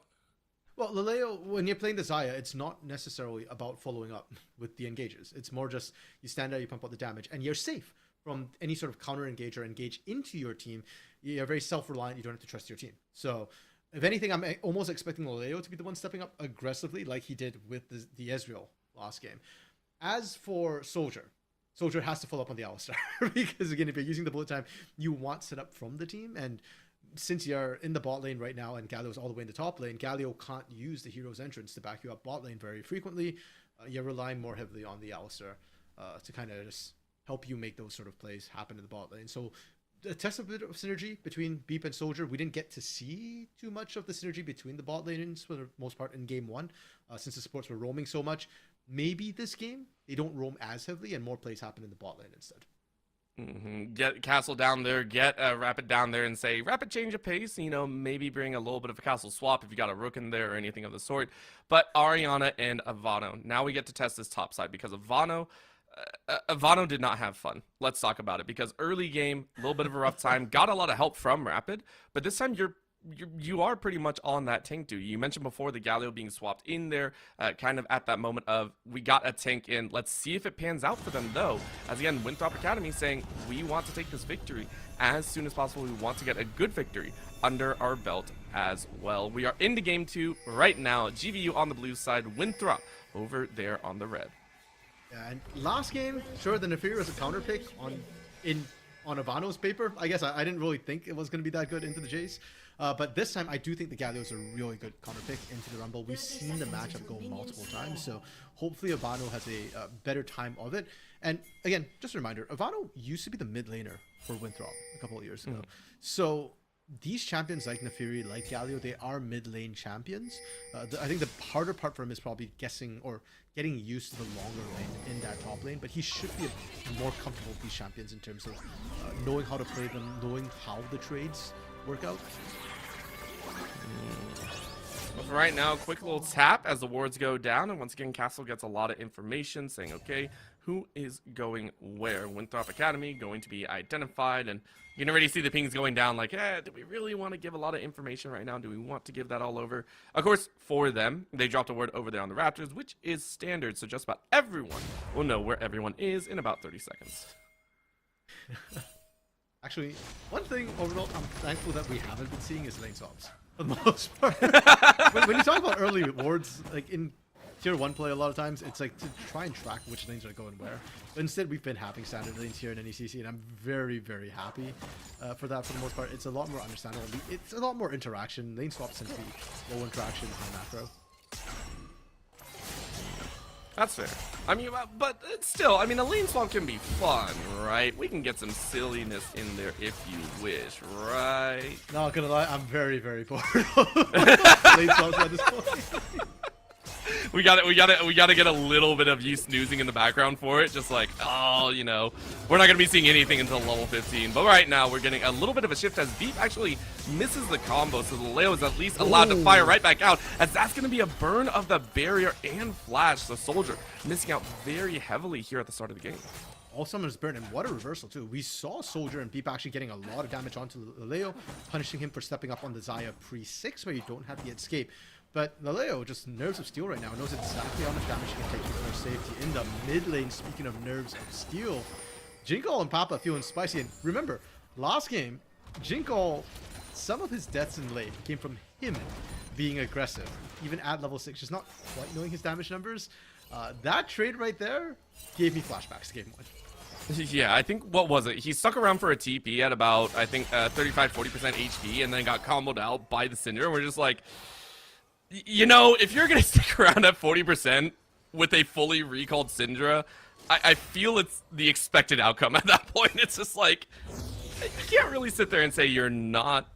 Well, Leleo, when you're playing the Xayah, it's not necessarily about following up with the engages. It's more just you stand there, you pump out the damage, and you're safe from any sort of counter engage or engage into your team. You're very self-reliant, you don't have to trust your team. So if anything, I'm almost expecting Leleo to be the one stepping up aggressively like he did with the Ezreal last game. As for Soldier, Soldier has to follow up on the Alistar because again, if you're using the bullet time, you want setup from the team. And since you're in the bot lane right now and Galio's all the way in the top lane, Galio can't use the hero's entrance to back you up bot lane very frequently. You're relying more heavily on the Alistar to kind of just help you make those sort of plays happen in the bot lane. So a test a bit of synergy between Beep and Soldier. We didn't get to see too much of the synergy between the bot lanes for the most part in game one, since the supports were roaming so much. Maybe this game they don't roam as heavily and more plays happen in the bot lane instead. Get Castle down there, get Rapid down there, and say Rapid change of pace. You know, maybe bring a little bit of a Castle swap if you got a Rook in there or anything of the sort. But Ariana and Ivano, now we get to test this top side because Ivano did not have fun. Let's talk about it, because early game, a little bit of a rough time, got a lot of help from Rapid, but this time you are pretty much on that tank duty. You mentioned before the Galio being swapped in there, kind of at that moment of we got a tank in. Let's see if it pans out for them though. As again, Winthrop Academy saying we want to take this victory as soon as possible. We want to get a good victory under our belt as well. We are into game 2 right now. GVU on the blue side, Winthrop over there on the red. Yeah, and last game, sure, the Nefiri was a counter pick on Ivano's paper. I guess I didn't really think it was going to be that good into the Jace. But this time, I do think the Galio is a really good counter pick into the Rumble. We've seen the matchup go multiple times, so hopefully Ivano has a better time of it. And again, just a reminder, Ivano used to be the mid laner for Winthrop a couple of years ago. So these champions like Nefiri, like Galio, they are mid lane champions. I think the harder part for him is probably guessing or getting used to the longer lane in that top lane, but he should be more comfortable with these champions in terms of knowing how to play them, knowing how the trades work out. But for right now, quick little tap as the wards go down, and once again, Castle gets a lot of information saying, okay, who is going where? Winthrop Academy going to be identified, and you can already see the pings going down like, do we really want to give a lot of information right now? Do we want to give that all over? Of course, for them, they dropped a word over there on the Raptors, which is standard, so just about everyone will know where everyone is in about 30 seconds. Actually, one thing overall I'm thankful that we haven't been seeing is lane swaps for the most part. when you talk about early wards, like in tier 1 play, a lot of times it's like to try and track which lanes are going where. But instead, we've been having standard lanes here in NECC, and I'm very, very happy for that for the most part. It's a lot more understandable. It's a lot more interaction. Lane swaps tend to be low interaction, high macro. That's fair. I mean, but it's still, I mean, a lane swap can be fun, right? We can get some silliness in there if you wish, right? Not gonna lie, I'm very, very bored of lane swaps at this point. We gotta get a little bit of you snoozing in the background for it, just like, oh, you know, we're not gonna be seeing anything until level 15. But right now, we're getting a little bit of a shift as Beep actually misses the combo, so the Leo is at least allowed to fire right back out, as that's gonna be a burn of the barrier and flash. The Soldier missing out very heavily here at the start of the game. All summoners burn, and what a reversal too. We saw Soldier and Beep actually getting a lot of damage onto Leo, punishing him for stepping up on the Xayah pre-6 where you don't have the escape. But Leo, just nerves of steel right now, knows exactly how much damage he can take for safety in the mid lane. Speaking of nerves of steel, Jinkle and Papa feeling spicy. And remember, last game, Jinkle, some of his deaths in late came from him being aggressive, even at level 6, just not quite knowing his damage numbers. That trade right there gave me flashbacks to game 1. Yeah, I think, what was it? He stuck around for a TP at about, I think, 35-40% HP, and then got comboed out by the Cinder. We're just like, you know, if you're going to stick around at 40% with a fully recalled Syndra, I feel it's the expected outcome at that point. It's just like, you can't really sit there and say you're not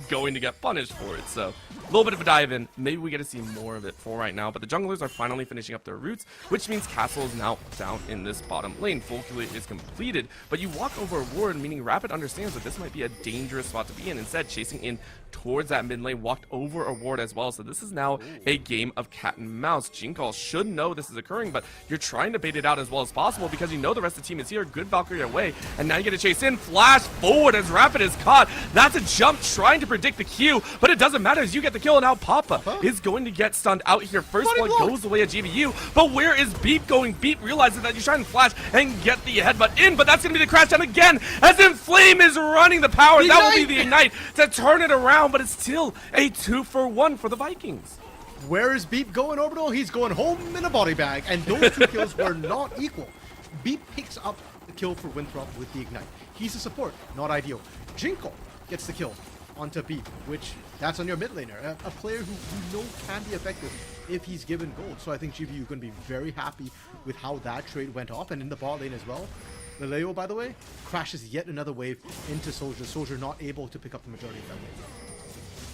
going to get punished for it. So a little bit of a dive in. Maybe we get to see more of it for right now. But the junglers are finally finishing up their roots, which means Castle is now down in this bottom lane. Full clear is completed, but you walk over a ward, meaning Rapid understands that this might be a dangerous spot to be in. Instead, chasing in towards that mid lane, walked over a ward as well. So this is now a game of cat and mouse. Jinkle should know this is occurring, but you're trying to bait it out as well as possible because you know the rest of the team is here. Good Valkyrie away, and now you get to chase in. Flash forward as Rapid is caught. That's a jump trying to predict the Q, but it doesn't matter as you get the kill. And now Papa is going to get stunned out here. First blood goes away at GVU, but where is Beep going? Beep realizes that you try and flash and get the headbutt in, but that's going to be the crash down again as Inflame is running the power. That will be the Ignite to turn it around, but it's still a 2-for-1 for the Vikings. Where is Beep going, Orbital? He's going home in a body bag, and those two kills were not equal. B picks up the kill for Winthrop with the Ignite. He's a support, not ideal. Jinko gets the kill onto B, which that's on your mid laner, a player who you know can be effective if he's given gold. So I think GBU going to be very happy with how that trade went off. And in the bot lane as well, Leleo, by the way, crashes yet another wave into Soldier. Soldier not able to pick up the majority of that wave.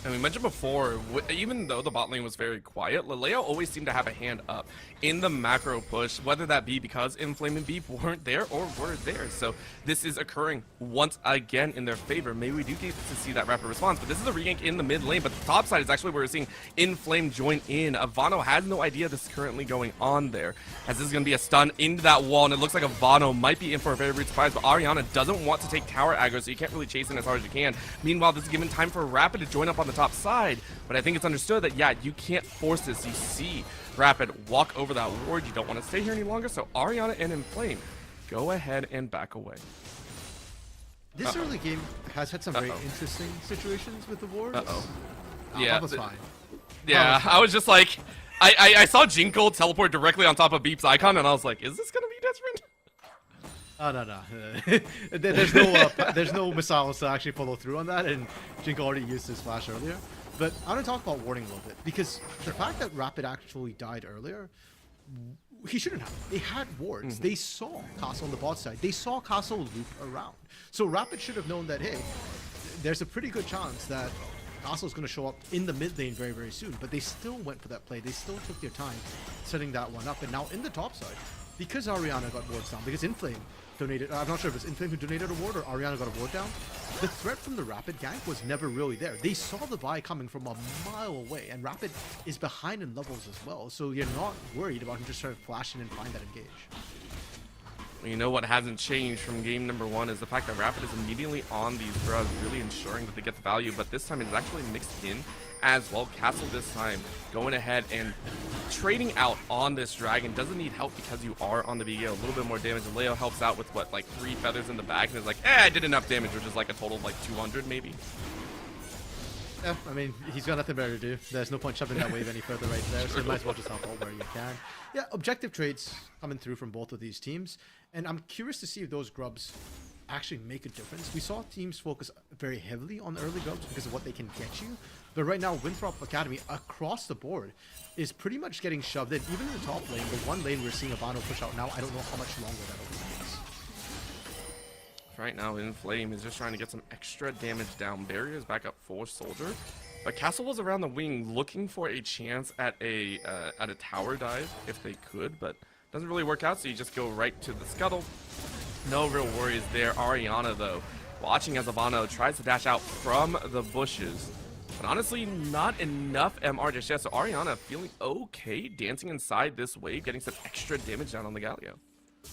And we mentioned before, even though the bot lane was very quiet, Leleo always seemed to have a hand up in the macro push, whether that be because Inflame and Beep weren't there or were there. So this is occurring once again in their favor. Maybe we do get to see that rapid response, but this is a regank in the mid lane, but the top side is actually where we're seeing Inflame join in. Ivano has no idea this is currently going on there, as this is going to be a stun into that wall, and it looks like Ivano might be in for a very rude surprise, but Ariana doesn't want to take tower aggro, so you can't really chase in as hard as you can. Meanwhile, this is given time for Rapid to join up on the top side, but I think it's understood that, yeah, you can't force this. You see Rapid walk over that ward. You don't want to stay here any longer, so Ariana and Inflame go ahead and back away. This early game has had some very interesting situations with the wards. Yeah, that was fine. Yeah, I was just like, I saw Jinko teleport directly on top of Beep's icon, and I was like, is this gonna be different? Oh, no. There's no missiles to actually follow through on that, and Jinko already used his flash earlier. But I want to talk about warding a little bit, because the fact that Rapid actually died earlier, he shouldn't have. They had wards. They saw Castle on the bot side. They saw Castle loop around. So Rapid should have known that, hey, there's a pretty good chance that Castle's going to show up in the mid lane very, very soon. But they still went for that play. They still took their time setting that one up. And now in the top side, because Ariana got wards down, because Inflame donated, I'm not sure if it's Inflame who donated a ward or Ariana got a ward down, the threat from the Rapid gank was never really there. They saw the Vi coming from a mile away, and Rapid is behind in levels as well, so you're not worried about him just trying to flash in and find that engage. Well, you know what hasn't changed from game number one is the fact that Rapid is immediately on these drugs, really ensuring that they get the value, but this time it's actually mixed in as well. Castle this time going ahead and trading out on this dragon. Doesn't need help because you are on the BA. A little bit more damage. And Leo helps out with what, like 3 feathers in the back, and is like, I did enough damage, which is like a total of like 200 maybe. Yeah, I mean, he's got nothing better to do. There's no point shoving that wave any further right there, so you might as well just help out where you can. Yeah, objective trades coming through from both of these teams, and I'm curious to see if those grubs actually make a difference. We saw teams focus very heavily on early grubs because of what they can get you, but right now Winthrop Academy across the board is pretty much getting shoved in. Even in the top lane, the one lane we're seeing Ivano push out now, I don't know how much longer that'll be. Right now, Inflame is just trying to get some extra damage down. Barriers back up for Soldier, but Castle was around the wing looking for a chance at a tower dive if they could, but doesn't really work out. So you just go right to the scuttle. No real worries there. Ariana though, watching as Ivano tries to dash out from the bushes, but honestly, not enough MR just yet. So Ariana feeling okay, dancing inside this wave, getting some extra damage down on the Galio.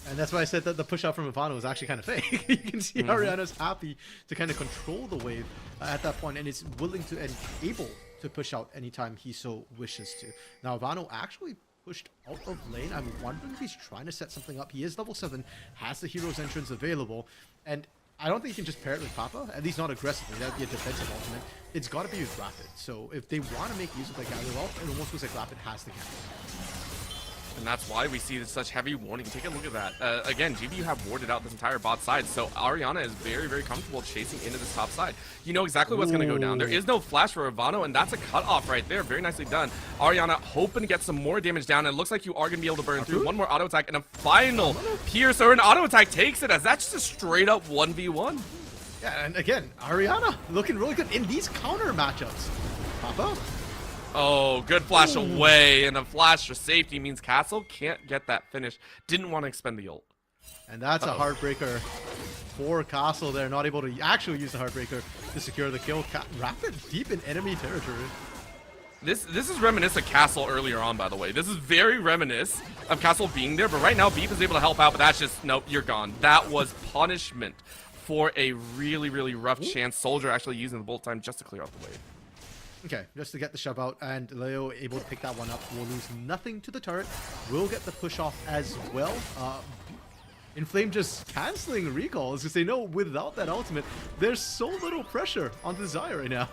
And that's why I said that the push out from Ivano was actually kind of fake. You can see Ariana's happy to kind of control the wave at that point, and is willing to and able to push out anytime he so wishes to. Now Ivano actually pushed out of lane. I'm wondering if he's trying to set something up. He is level 7, has the hero's entrance available, and I don't think you can just pair it with Papa, at least not aggressively. That would be a defensive ultimate. It's got to be with Rapid. So if they want to make use of that Galio ult, it almost looks like Rapid has the Galio. And that's why we see such heavy warning. Take a look at that. Again, GBU have warded out this entire bot side, so Ariana is very, very comfortable chasing into this top side. You know exactly what's going to go down. There is no flash for Ivano, and that's a cutoff right there. Very nicely done. Ariana hoping to get some more damage down, and it looks like you are going to be able to burn through. One more auto attack, and a final pierce, or an auto attack takes it, as that's just a straight up 1v1. Yeah, and again, Ariana looking really good in these counter matchups. Papa? Oh, good flash away, and a flash for safety means Castle can't get that finish. Didn't want to expend the ult. And that's a heartbreaker for Castle. They're not able to actually use the heartbreaker to secure the kill. Rapid deep in enemy territory. This is reminiscent of Castle earlier on, by the way. This is very reminiscent of Castle being there, but right now Beep is able to help out, but that's just, nope, you're gone. That was punishment for a really, really rough chance. Soldier actually using the bolt time just to clear out the wave. Okay, just to get the shove out, and Leo able to pick that one up. Will lose nothing to the turret. Will get the push off as well. Inflame just canceling recalls because they know without that ultimate, there's so little pressure on Desire right now.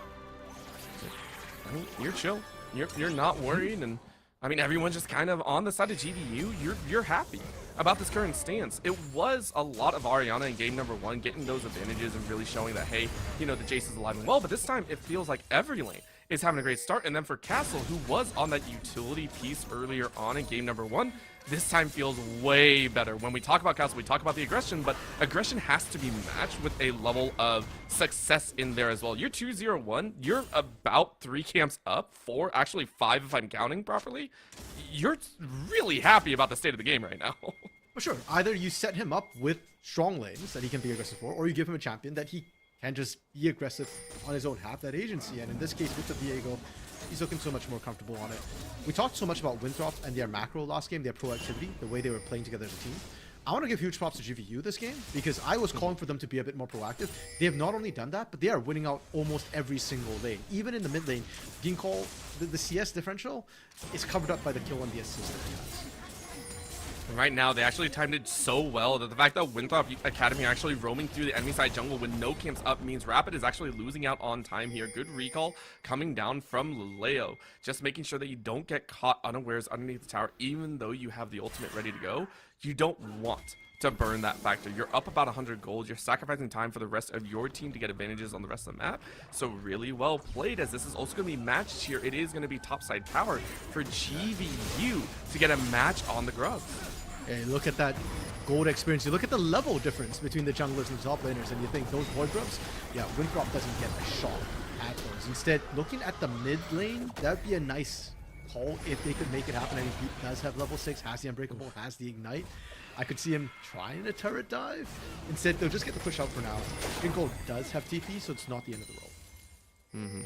I mean, you're chill. You're not worried, and I mean everyone's just kind of on the side of GBU. You're happy. about this current stance. It was a lot of Ariana in game number 1 getting those advantages and really showing that, hey, you know, the Jace is alive and well, but this time it feels like every lane is having a great start. And then for Castle, who was on that utility piece earlier on in game number 1, this time feels way better. When we talk about Castle, we talk about the aggression, but aggression has to be matched with a level of success in there as well. You're 2-0-1, you're about 3 camps up, 4, actually 5 if I'm counting properly. You're really happy about the state of the game right now. For sure. Either you set him up with strong lanes that he can be aggressive for, or you give him a champion that he can just be aggressive on his own, have that agency. And in this case, with the Viego, he's looking so much more comfortable on it. We talked so much about Winthrop and their macro last game, their proactivity, the way they were playing together as a team. I want to give huge props to GVU this game because I was calling for them to be a bit more proactive. They have not only done that, but they are winning out almost every single lane. Even in the mid lane, Ginkgo, the CS differential is covered up by the kill and the assist that he has. Right now, they actually timed it so well that the fact that Winthrop Academy are actually roaming through the enemy side jungle with no camps up means Rapid is actually losing out on time here. Good recall coming down from Leo. Just making sure that you don't get caught unawares underneath the tower, even though you have the ultimate ready to go. You don't want to burn that factor. You're up about 100 gold. You're sacrificing time for the rest of your team to get advantages on the rest of the map. So really well played, as this is also going to be matched here. It is going to be topside power for GVU to get a match on the Grubs. Hey, look at that gold experience. You look at the level difference between the junglers and the top laners, and you think those void grubs, yeah, Winthrop doesn't get a shot at those. Instead, looking at the mid lane, that'd be a nice call if they could make it happen. I mean, he does have level 6, has the Unbreakable, has the Ignite. I could see him trying a turret dive. Instead, they'll just get the push out for now. Ginkgo does have TP, so it's not the end of the road.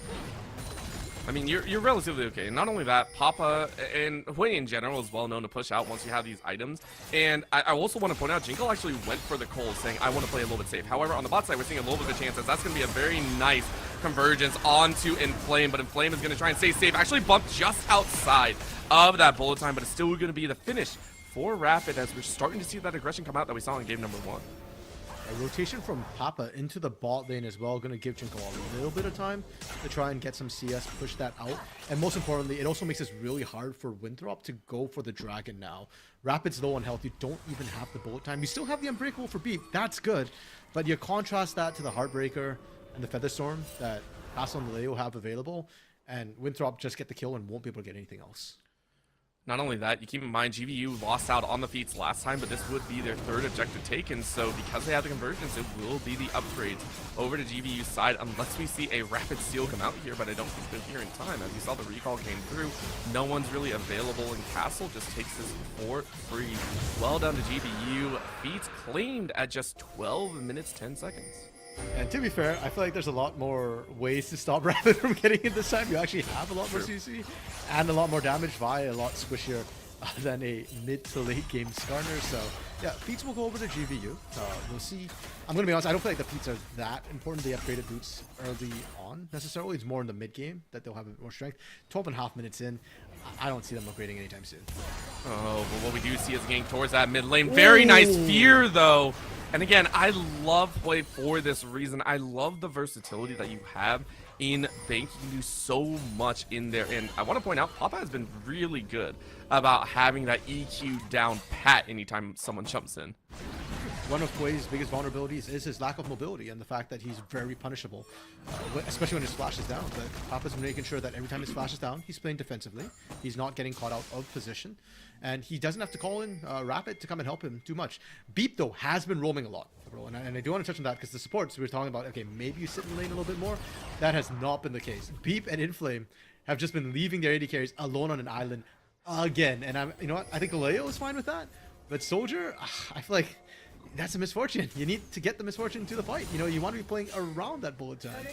I mean, you're relatively okay. Not only that, Papa and Hui in general is well known to push out once you have these items. And I also want to point out, Jingle actually went for the Cole, saying, I want to play a little bit safe. However, on the bot side, we're seeing a little bit of a chance as that's going to be a very nice convergence onto Inflame. But Inflame is going to try and stay safe. Actually bumped just outside of that bullet time, but it's still going to be the finish for Rapid as we're starting to see that aggression come out that we saw in game number 1. A rotation from Papa into the bot lane as well, going to give Jinko a little bit of time to try and get some CS, push that out. And most importantly, it also makes it really hard for Winthrop to go for the Dragon now. Rapid's low on health. You don't even have the bullet time. You still have the Unbreakable for Beep. That's good. But you contrast that to the Heartbreaker and the Featherstorm that Castle and Leo have available, and Winthrop just get the kill and won't be able to get anything else. Not only that, you keep in mind GVU lost out on the feats last time, but this would be their 3rd objective taken. So because they have the convergence, it will be the upgrades over to GVU's side unless we see a Rapid steal come out here, but I don't think they're here in time. As you saw, the recall came through. No one's really available, and Castle just takes this for free. Well done to GVU. Feats claimed at just 12 minutes, 10 seconds. And to be fair, I feel like there's a lot more ways to stop Rapid from getting in this time. You actually have a lot more CC and a lot more damage via a lot squishier than a mid to late game Skarner. So yeah, Feats will go over to GVU. We'll see. I'm going to be honest, I don't feel like the Feats are that important. They upgraded boots early on necessarily. It's more in the mid game that they'll have a bit more strength. 12.5 minutes in, I don't see them upgrading anytime soon. Oh, but what we do see is getting towards that mid lane. Very nice fear though. And again, I love play for this reason. I love the versatility that you have in Bank. You can do so much in there. And I want to point out, Papa has been really good about having that EQ down pat anytime someone jumps in. One of Kuei's biggest vulnerabilities is his lack of mobility and the fact that he's very punishable, especially when his flash is down. But Papa's making sure that every time his flash is down, he's playing defensively. He's not getting caught out of position. And he doesn't have to call in Rapid to come and help him too much. Beep, though, has been roaming a lot. And I do want to touch on that because the supports we were talking about, okay, maybe you sit in lane a little bit more. That has not been the case. Beep and Inflame have just been leaving their AD carries alone on an island again. And you know what? I think Leo is fine with that. But Soldier, I feel like that's a misfortune. You need to get the misfortune to the fight. You know, you want to be playing around that bullet time.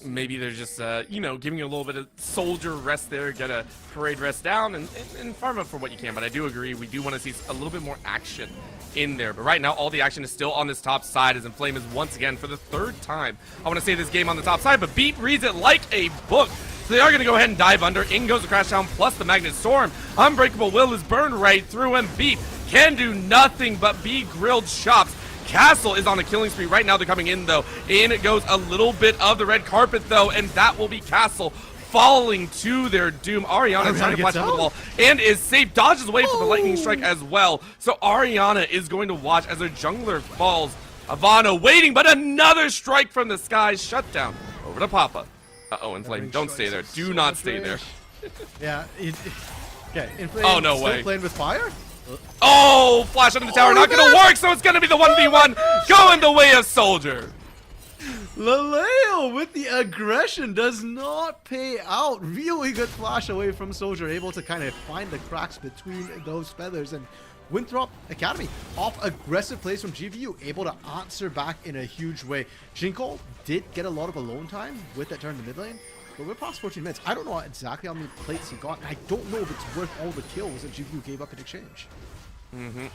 Maybe they're just, you know, giving you a little bit of soldier rest there, get a parade rest down, and farm up for what you can. But I do agree, we do want to see a little bit more action in there. But right now, all the action is still on this top side as Inflame is once again, for the 3rd time, I want to say this game on the top side, but Beat reads it like a book. So they are going to go ahead and dive under. In goes the Crash Down plus the Magnet Storm. Unbreakable Will is burned right through him. Beat can do nothing but be grilled chops. Castle is on a killing spree. Right now they're coming in though. In goes a little bit of the red carpet though, and that will be Castle falling to their doom. Ariana trying to flash over the wall and is safe, dodges away from the lightning strike as well. So Ariana is going to watch as her jungler falls. Ivano waiting, but another strike from the skies. Shut down. Over to Papa. Uh-oh, Inflame, don't stay there. Do not stay there. Yeah, okay, Inflame oh, no still way. playing with fire? Oh, flash under the tower, not gonna work, so it's gonna be the 1v1 going the way of Soldier. Laleo with the aggression does not pay out. Really good flash away from Soldier, able to kind of find the cracks between those feathers. And Winthrop Academy off aggressive plays from GVU, able to answer back in a huge way. Jinko did get a lot of alone time with that turn in the mid lane, but we're past 14 minutes. I don't know exactly how many plates he got, and I don't know if it's worth all the kills that GVU gave up in exchange.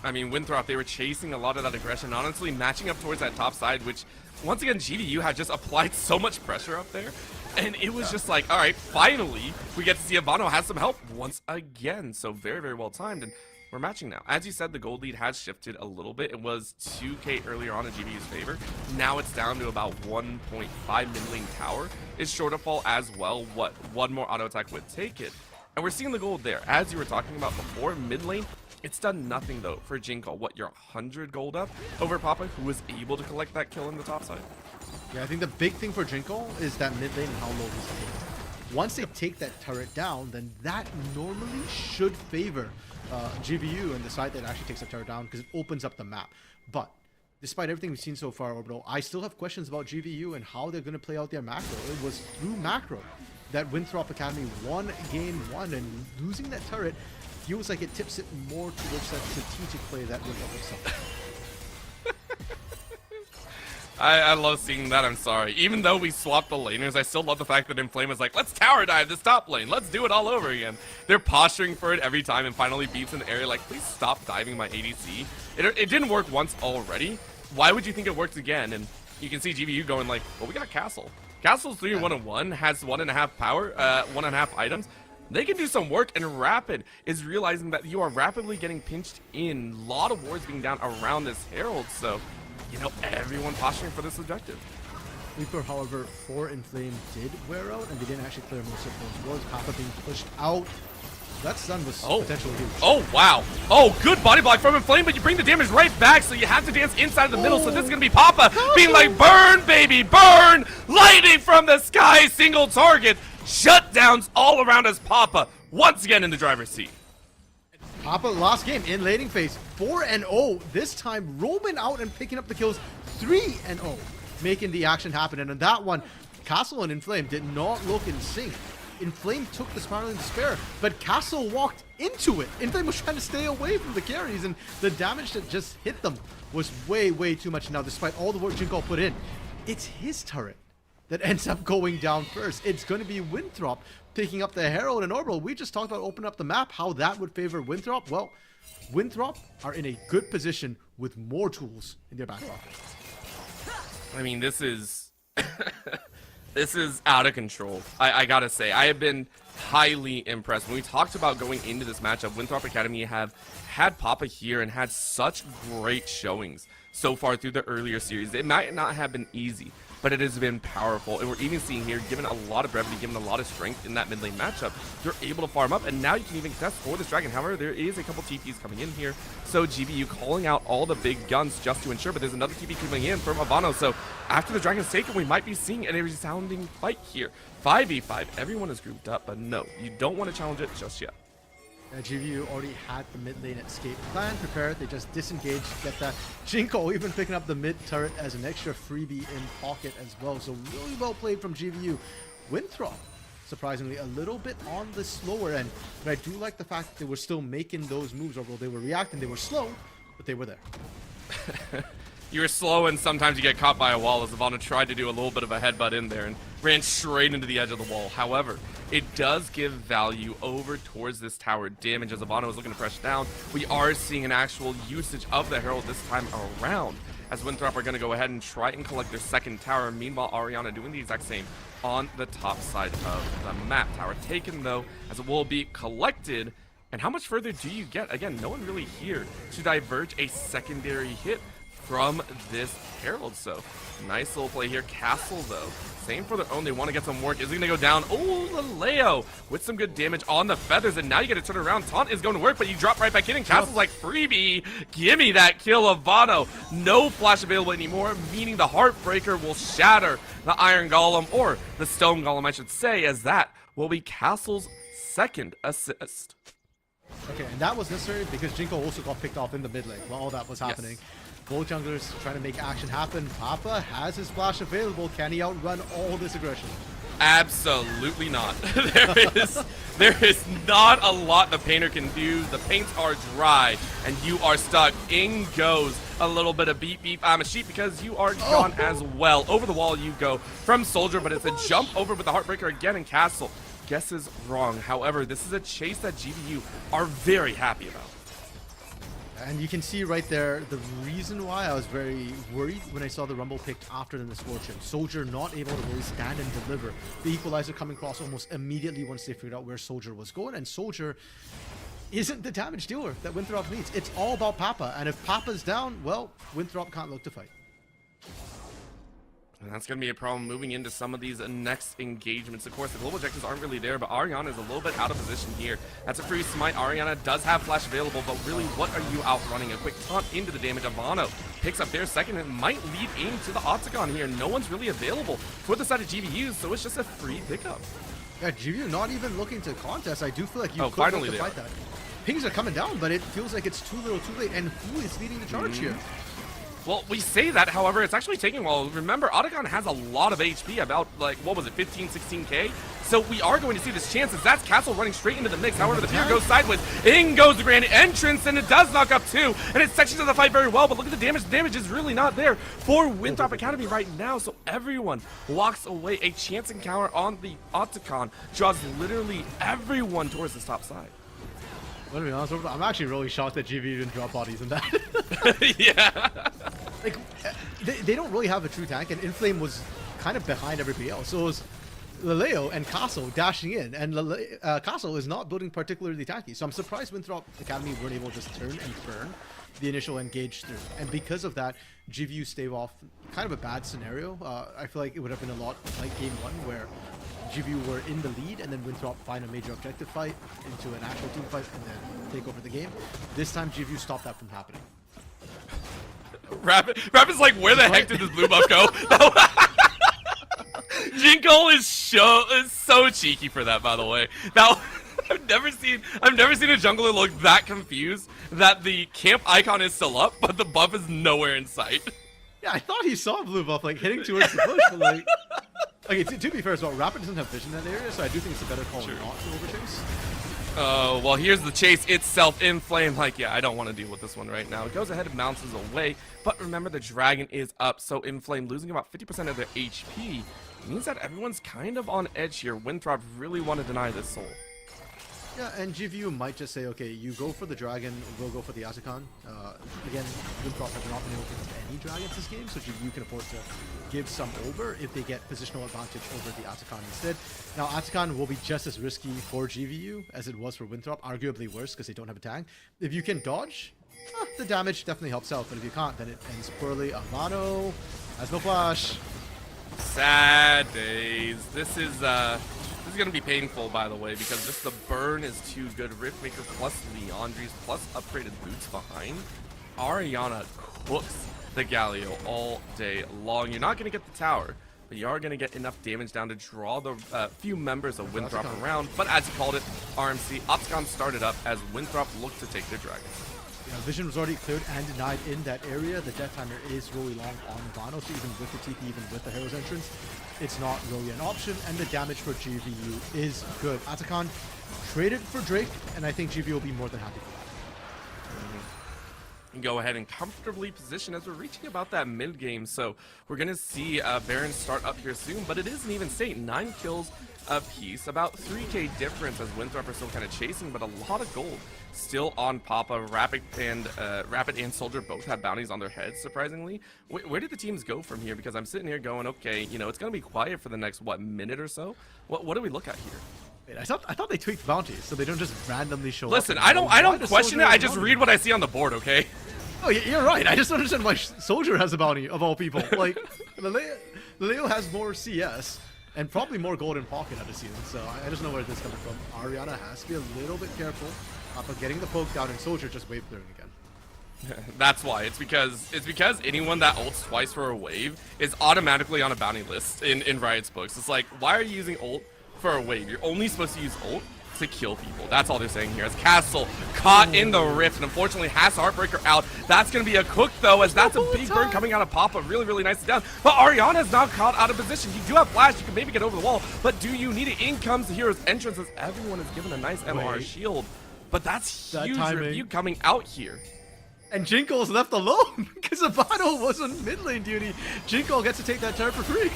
I mean, Winthrop, they were chasing a lot of that aggression, honestly, matching up towards that top side, which, once again, GVU had just applied so much pressure up there, and it was just like, all right, finally, we get to see Ivano has some help once again, so very, very well timed, and we're matching now. As you said, the gold lead has shifted a little bit. It was 2k earlier on in GVU's favor. Now it's down to about 1.5 mid lane tower. It's sure to fall as well. What? One more auto attack would take it. And we're seeing the gold there. As you were talking about before, mid lane, it's done nothing though for Jinko. What, you're 100 gold up over Papa, who was able to collect that kill in the top side? Yeah, I think the big thing for Jinko is that mid lane and how low he's taken. Once they take that turret down, then that normally should favor GVU and the side that actually takes the turret down, because it opens up the map. But despite everything we've seen so far, Orbital, I still have questions about GVU and how they're going to play out their macro. It was through macro that Winthrop Academy won game 1, and losing that turret feels like it tips it more towards that strategic play that Winthrop itself. I love seeing that, I'm sorry. Even though we swapped the laners, I still love the fact that Inflame was like, let's tower dive this top lane. Let's do it all over again. They're posturing for it every time and finally beats in the area. Like, please stop diving my ADC. It didn't work once already. Why would you think it worked again? And you can see GVU going like, well, we got Castle. Castle's 3-1-1, has 1.5 power, 1.5 items. They can do some work, and Rapid is realizing that you are rapidly getting pinched in. A lot of wards being down around this Herald, so you know, everyone posturing for this objective. Reaper, however, for Inflame did wear out, and they didn't actually clear most of those wards. Papa being pushed out. That stun was potentially huge. Oh, wow. Oh, good body block from Inflame, but you bring the damage right back, so you have to dance inside of the middle. So this is going to be Papa being like, burn, baby, burn! Lightning from the sky, single target. Shutdowns all around us, Papa, once again in the driver's seat. Papa last game in laning phase, 4-0. This time roaming out and picking up the kills, 3-0, making the action happen. And on that one, Castle and Inflame did not look in sync. Inflame took the Spiraling Despair, but Castle walked into it. Inflame was trying to stay away from the carries, and the damage that just hit them was way, way too much. Now, despite all the work Jinko put in, it's his turret that ends up going down first. It's going to be Winthrop picking up the Herald and Orbital. We just talked about opening up the map, how that would favor Winthrop. Well, Winthrop are in a good position with more tools in their back pocket. I mean, this is this is out of control. I gotta say, I have been highly impressed. When we talked about going into this matchup, Winthrop Academy have had Papa here and had such great showings so far through the earlier series. It might not have been easy, but it has been powerful. And we're even seeing here, given a lot of brevity, given a lot of strength in that mid lane matchup, they're able to farm up, and now you can even test for this dragon. However, there is a couple TPs coming in here, so GVU calling out all the big guns just to ensure, but there's another TP coming in from Ivano, so after the dragon's taken, we might be seeing a resounding fight here. 5v5, everyone is grouped up, but no, you don't want to challenge it just yet. GVU already had the mid lane escape plan prepared. They just disengaged, get that. Jinko even picking up the mid turret as an extra freebie in pocket as well. So really well played from GVU. Winthrop, surprisingly, a little bit on the slower end. But I do like the fact that they were still making those moves. Although they were reacting, they were slow, but they were there. You were slow, and sometimes you get caught by a wall, as Ivano tried to do a little bit of a headbutt in there and ran straight into the edge of the wall. However, it does give value over towards this tower damage as Ivano is looking to press down. We are seeing an actual usage of the Herald this time around, as Winthrop are going to go ahead and try and collect their second tower. Meanwhile, Ariana doing the exact same on the top side of the map. Tower taken, though, as it will be collected. And how much further do you get? Again, no one really here to diverge a secondary hit from this Herald. So nice little play here. Castle, though, same for their own. They want to get some work. Is he going to go down? Oh, the Leo with some good damage on the feathers. And now you get to turn around. Taunt is going to work, but you drop right back in. And Castle's like, freebie. Give me that kill, Ivano. No flash available anymore, meaning the Heartbreaker will shatter the Iron Golem, or the Stone Golem, I should say, as that will be Castle's second assist. Okay, and that was necessary because Jinko also got picked off in the mid lane while all that was happening. Yes. Both junglers trying to make action happen. Papa has his flash available. Can he outrun all this aggression? Absolutely not. there is not a lot the painter can do. The paints are dry, and you are stuck. In goes a little bit of beep beep. I'm a sheep because you are gone as well. Over the wall you go from Soldier, but it's a jump over with the Heartbreaker again in Castle. Guesses wrong. However, this is a chase that GVU are very happy about. And you can see right there the reason why I was very worried when I saw the Rumble picked after the misfortune. Soldier not able to really stand and deliver. The equalizer coming across almost immediately once they figured out where Soldier was going. And Soldier isn't the damage dealer that Winthrop needs. It's all about Papa. And if Papa's down, well, Winthrop can't look to fight. And that's going to be a problem moving into some of these next engagements. Of course, the global objectives aren't really there, but Ariana is a little bit out of position here. That's a free smite. Ariana does have flash available, but really, what are you outrunning? A quick taunt into the damage. Ivano picks up their second and might lead into the Octagon here. No one's really available for the side of GVU, so it's just a free pickup. Yeah, GVU not even looking to contest. I do feel like you could finally look to fight that. Pings are coming down, but it feels like it's too little too late. And who is leading the charge here? Well, we say that, however, it's actually taking a while. Remember, Octagon has a lot of HP, about, like, what was it, 15, 16k? So we are going to see this chance as that's Castle running straight into the mix. However, the fear goes sideways. In goes the grand entrance, and it does knock up two. And it sections of the fight very well, but look at the damage. The damage is really not there for Winthrop Academy right now. So everyone walks away. A chance encounter on the Octagon draws literally everyone towards this top side. Let me be honest, I'm actually really shocked that GVU didn't drop bodies in that. Yeah. Like, they don't really have a true tank, and Inflame was kind of behind everybody else. So it was Leleo and Castle dashing in, and Castle is not building particularly tanky. So I'm surprised Winthrop Academy weren't able to just turn and burn the initial engage through. And because of that, GVU stave off kind of a bad scenario. I feel like it would have been a lot like game one, where GVU were in the lead, and then Winthrop find a major objective fight into an actual team fight, and then take over the game. This time, GVU stopped that from happening. Rapid's like, where the heck did this blue buff go? Jinko is so cheeky for that, by the way. Now, I've never seen a jungler look that confused that the camp icon is still up, but the buff is nowhere in sight. Yeah, I thought he saw blue buff like hitting towards the bush, but like, okay, to be fair as well, Rapid doesn't have vision in that area, so I do think it's a better call not to overchase. Oh, well, here's the chase itself. Inflame, like, yeah, I don't want to deal with this one right now. It goes ahead and bounces away, but remember, the dragon is up, so Inflame losing about 50% of their HP means that everyone's kind of on edge here. Winthrop really want to deny this soul. Yeah, and GVU might just say, okay, you go for the dragon, we'll go for the Azakon. Again, Winthrop have not been able to hit any dragons this game, so GVU can afford to give some over if they get positional advantage over the Azakon instead. Now, Azakon will be just as risky for GVU as it was for Winthrop, arguably worse because they don't have a tank. If you can dodge, the damage definitely helps out, but if you can't, then it ends poorly. Ivano has no flash. Sad days. This is gonna be painful, by the way, because just the burn is too good. Riftmaker plus Leandries plus upgraded boots behind. Ariana cooks the Galio all day long. You're not gonna get the tower, but you are gonna get enough damage down to draw the few members of Winthrop around. But as you called it, RMC, Octagon started up as Winthrop looked to take their dragon. Yeah, vision was already cleared and denied in that area. The death timer is really long on Ivano, so even with the TP, even with the Hero's entrance, it's not really an option, and the damage for GVU is good. Atakan traded for Drake, and I think GVU will be more than happy for that. Go ahead and comfortably position as we're reaching about that mid game, so we're gonna see Baron start up here soon, but it is an even state. 9 kills apiece, about 3k difference as Winthrop are still kind of chasing, but a lot of gold still on Papa. Rapid and Soldier both have bounties on their heads, surprisingly. Where did the teams go from here? Because I'm sitting here going, okay, you know, it's gonna be quiet for the next minute or so. What do we look at here? Wait, I thought they tweaked bounties, so they don't just randomly show Listen, up. I don't question it. I just read what I see on the board, okay? Oh, you're right. I just don't understand why Soldier has a bounty, of all people. Like, Leo has more CS, and probably more golden pocket out of season, so I just know where this is coming from. Ariana has to be a little bit careful about getting the poke down, and Soldier just wave clearing again. That's why. It's because anyone that ults twice for a wave is automatically on a bounty list in Riot's books. It's like, why are you using ult for a wave? You're only supposed to use ult to kill people. That's all they're saying here. As Castle caught in the rift, and unfortunately has Heartbreaker out. That's going to be a cook, though, as that's a big burn coming out of Papa. Really, really nicely down. But Ariana's now caught out of position. You do have flash. You can maybe get over the wall, but do you need it? In comes the hero's entrance as everyone is given a nice MR shield. But that's huge review coming out here. And Jinko's left alone because Abano was on mid lane duty. Jinko gets to take that turret for free.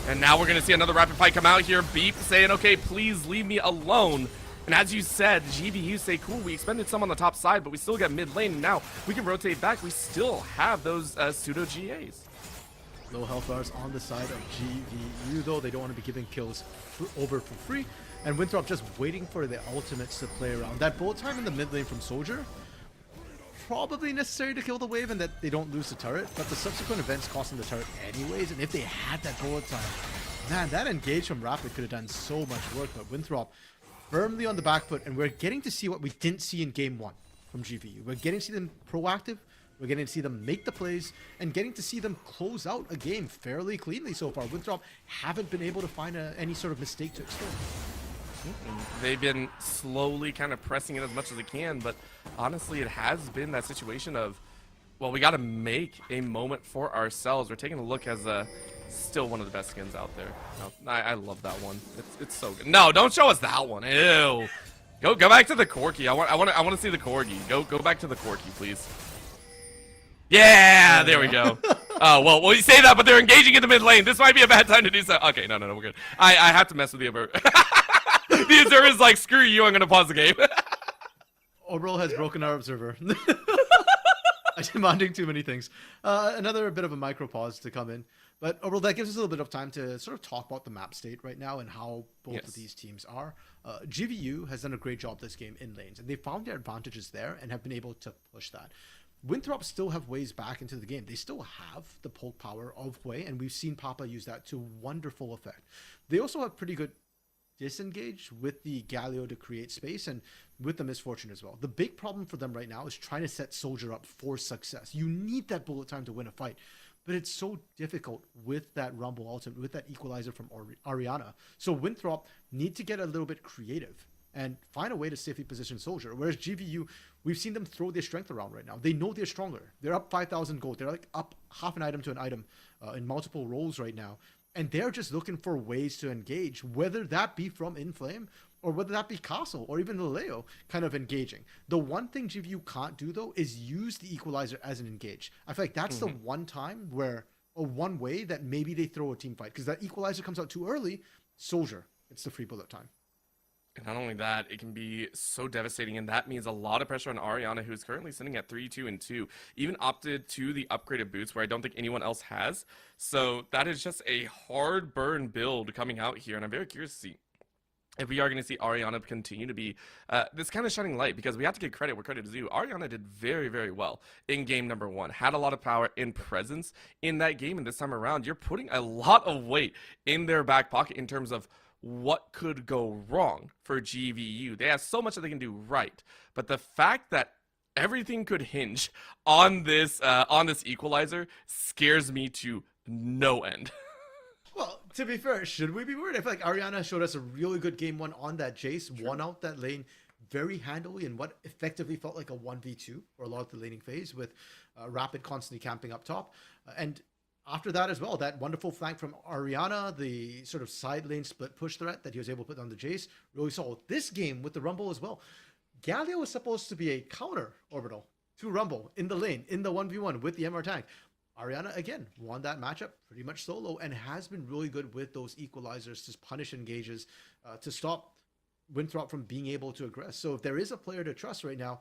And now we're going to see another rapid fight come out here. Beep saying, okay, please leave me alone. And as you said, GVU say, cool, we expended some on the top side, but we still got mid lane. And now we can rotate back. We still have those pseudo GAs. Low health bars on the side of GVU, though. They don't want to be giving kills over for free. And Winthrop just waiting for the ultimates to play around. That bullet time in the mid lane from Soldier, probably necessary to kill the wave and that they don't lose the turret, but the subsequent events cost them the turret anyways, and if they had that bullet time, man, that engage from Rapid could have done so much work. But Winthrop firmly on the back foot, and we're getting to see what we didn't see in game one from GVU. We're getting to see them proactive, we're getting to see them make the plays, and getting to see them close out a game fairly cleanly so far. Winthrop haven't been able to find any sort of mistake to exploit. They've been slowly kind of pressing it as much as they can, but honestly, it has been that situation of, well, we got to make a moment for ourselves. We're taking a look as still one of the best skins out there. No, I love that one. It's so good. No, don't show us that one. Ew. Go back to the Corki. I want to see the Corgi. Go back to the Corki, please. Yeah, there we go. Oh, well, you say that, but they're engaging in the mid lane. This might be a bad time to do so. Okay, no, we're good. I have to mess with the Obert. The observer's like, screw you, I'm going to pause the game. Orbital has broken our observer. I'm demanding too many things. Another bit of a micro pause to come in. But Orbital, that gives us a little bit of time to sort of talk about the map state right now and how both of these teams are. GVU has done a great job this game in lanes, and they found their advantages there and have been able to push that. Winthrop still have ways back into the game. They still have the poke power of Hwei, and we've seen Papa use that to wonderful effect. They also have pretty good disengage with the Galio to create space and with the misfortune as well. The big problem for them right now is trying to set Soldier up for success. You need that bullet time to win a fight, but it's so difficult with that Rumble ultimate, with that equalizer from Ariana. So Winthrop need to get a little bit creative and find a way to safely position Soldier. Whereas GVU, we've seen them throw their strength around right now. They know they're stronger. They're up 5,000 gold. They're like up half an item to an item in multiple roles right now. And they're just looking for ways to engage, whether that be from Inflame or whether that be Castle or even the Leo kind of engaging. The one thing GVU can't do, though, is use the equalizer as an engage. I feel like that's the one time where, or one way that maybe they throw a team fight, because that equalizer comes out too early. Soldier, it's the free bullet time. And not only that, it can be so devastating, and that means a lot of pressure on Ariana, who's currently sitting at 3-2-2, even opted to the upgraded boots, where I don't think anyone else has. So that is just a hard burn build coming out here, and I'm very curious to see if we are going to see Ariana continue to be this kind of shining light, because we have to give credit where credit is due. Ariana did very, very well in game number one, had a lot of power and presence in that game, and this time around, you're putting a lot of weight in their back pocket in terms of what could go wrong for GVU. They have so much that they can do right, but the fact that everything could hinge on this equalizer scares me to no end. Well, to be fair, should we be worried? I feel like Ariana showed us a really good game one on that Jace, won out that lane very handily in what effectively felt like a 1v2 for a lot of the laning phase, with Rapid constantly camping up top. And after that as well, that wonderful flank from Ariana, the sort of side lane split push threat that he was able to put on the Jace, really solid. This game with the Rumble as well, Galio was supposed to be a counter Orbital to Rumble in the lane, in the 1v1 with the MR tank. Ariana, again, won that matchup pretty much solo and has been really good with those equalizers to punish engages, to stop Winthrop from being able to aggress. So if there is a player to trust right now,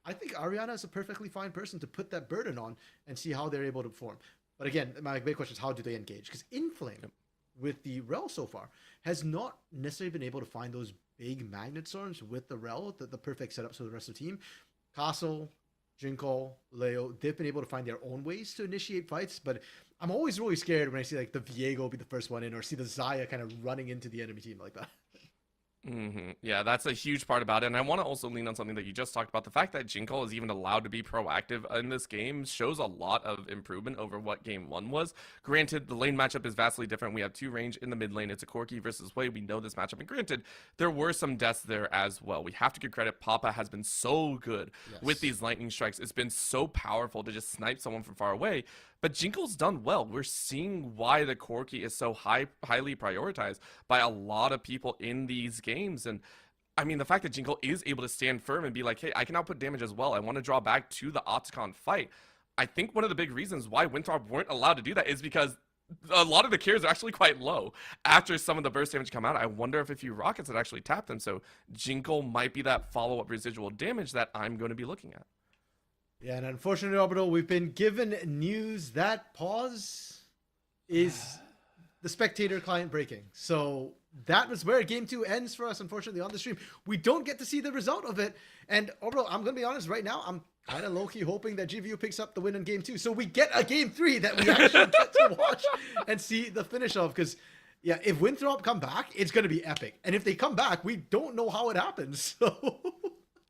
I think Ariana is a perfectly fine person to put that burden on and see how they're able to perform. But again, my big question is, how do they engage? Because Inflame, with the Rel so far, has not necessarily been able to find those big magnet storms with the Rel, the perfect setups for the rest of the team. Castle, Jinko, Leo, they've been able to find their own ways to initiate fights, but I'm always really scared when I see like the Viego be the first one in, or see the Zaya kind of running into the enemy team like that. Yeah, that's a huge part about it. And I want to also lean on something that you just talked about. The fact that Jinko is even allowed to be proactive in this game shows a lot of improvement over what game one was. Granted, the lane matchup is vastly different. We have two range in the mid lane. It's a Corki versus Wei. We know this matchup. And granted, there were some deaths there as well. We have to give credit. Papa has been so good with these lightning strikes. It's been so powerful to just snipe someone from far away. But Jinko's done well. We're seeing why the Corki is so highly prioritized by a lot of people in these games. And I mean, the fact that Jinko is able to stand firm and be like, hey, I can output damage as well. I want to draw back to the Otacon fight. I think one of the big reasons why Winthrop weren't allowed to do that is because a lot of the cures are actually quite low after some of the burst damage come out. I wonder if a few rockets had actually tapped them. So Jinko might be that follow-up residual damage that I'm going to be looking at. Yeah, and unfortunately, Orbital, we've been given news that pause is the spectator client breaking. So that was where game 2 ends for us, unfortunately, on the stream. We don't get to see the result of it. And Orbital, I'm going to be honest, right now, I'm kind of low-key hoping that GVU picks up the win in game 2. So we get a game 3 that we actually get to watch and see the finish of. Because, yeah, if Winthrop come back, it's going to be epic. And if they come back, we don't know how it happens. So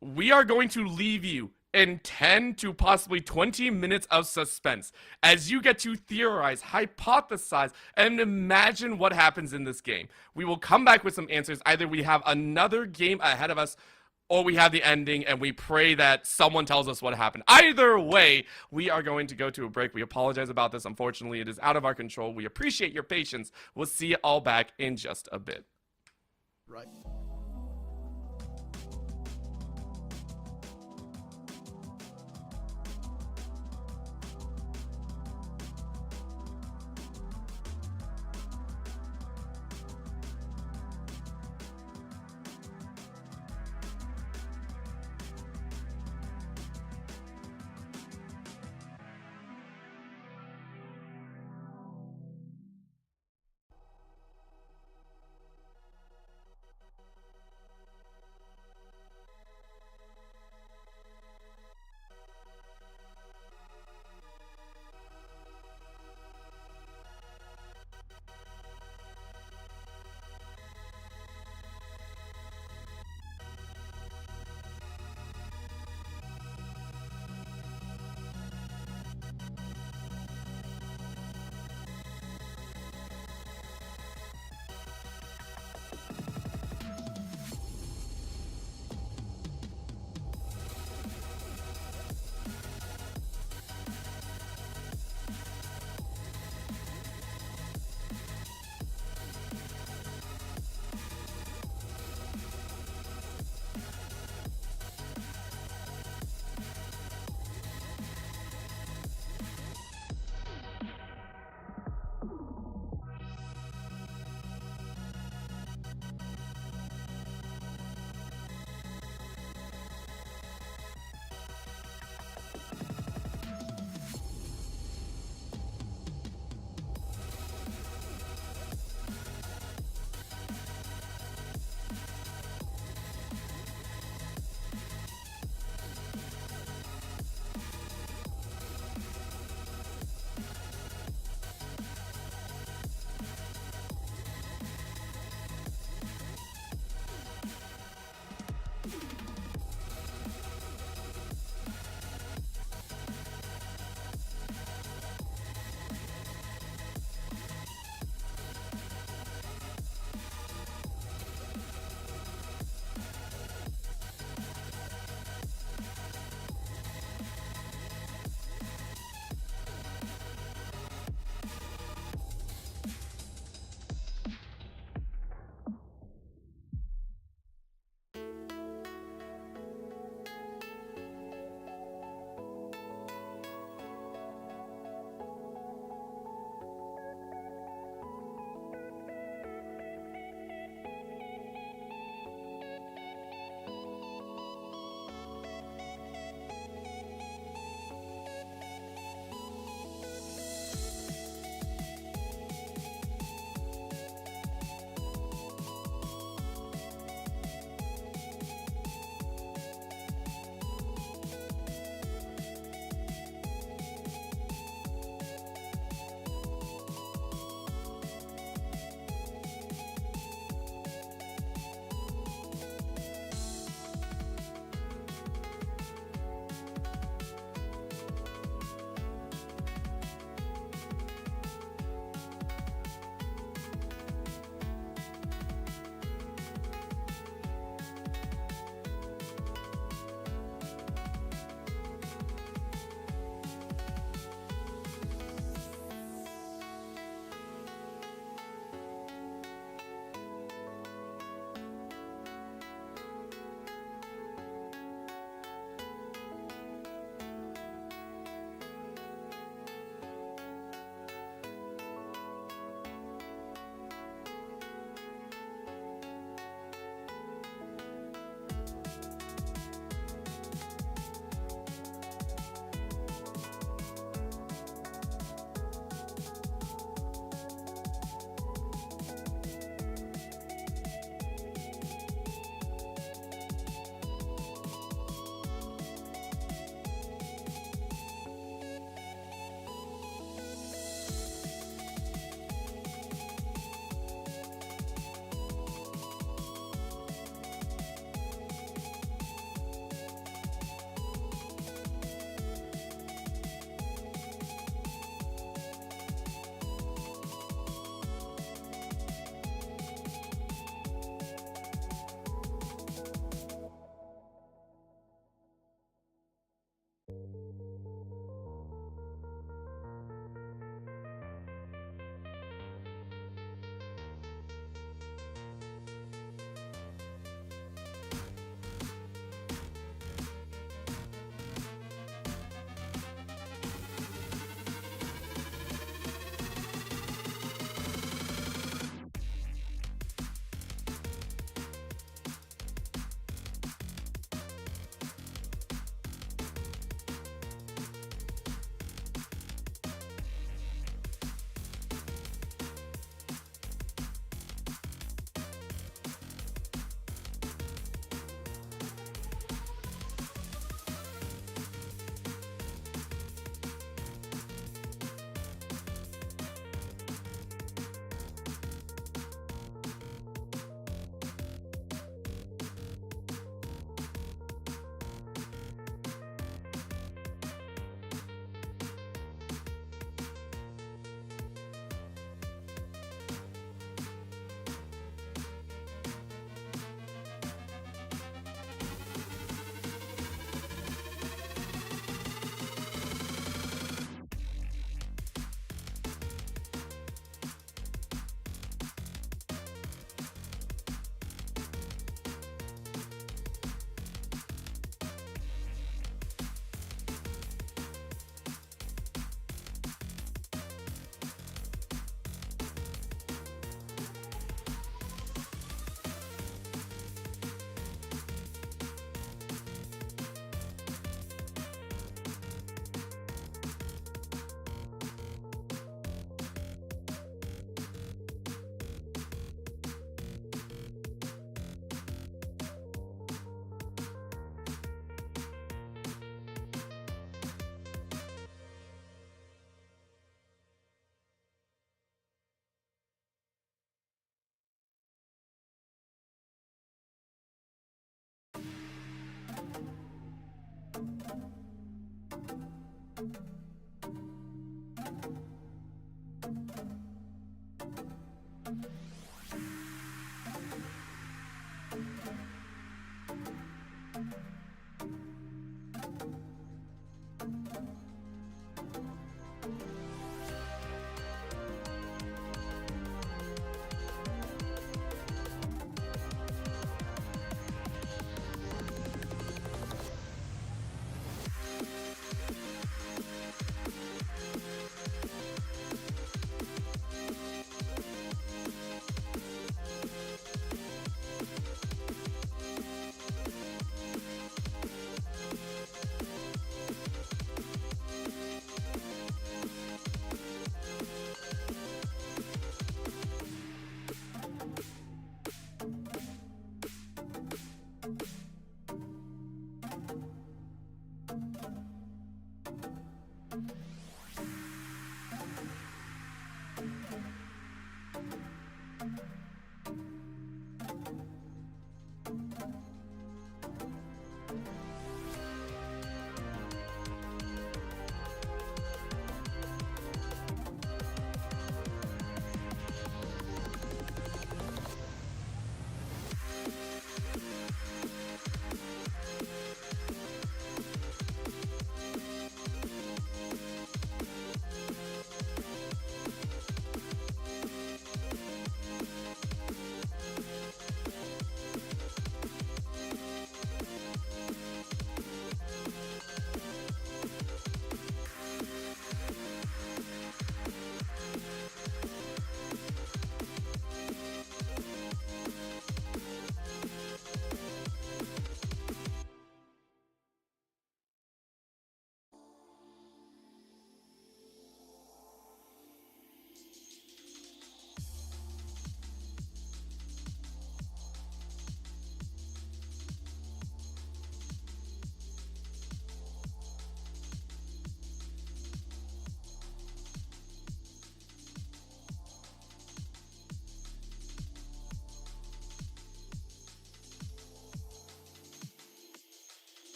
we are going to leave you in 10 to possibly 20 minutes of suspense as you get to theorize, hypothesize, and imagine what happens in this game. We will come back with some answers. Either we have another game ahead of us, or we have the ending and we pray that someone tells us what happened. Either way, we are going to go to a break. We apologize about this. Unfortunately, it is out of our control. We appreciate your patience. We'll see you all back in just a bit. right.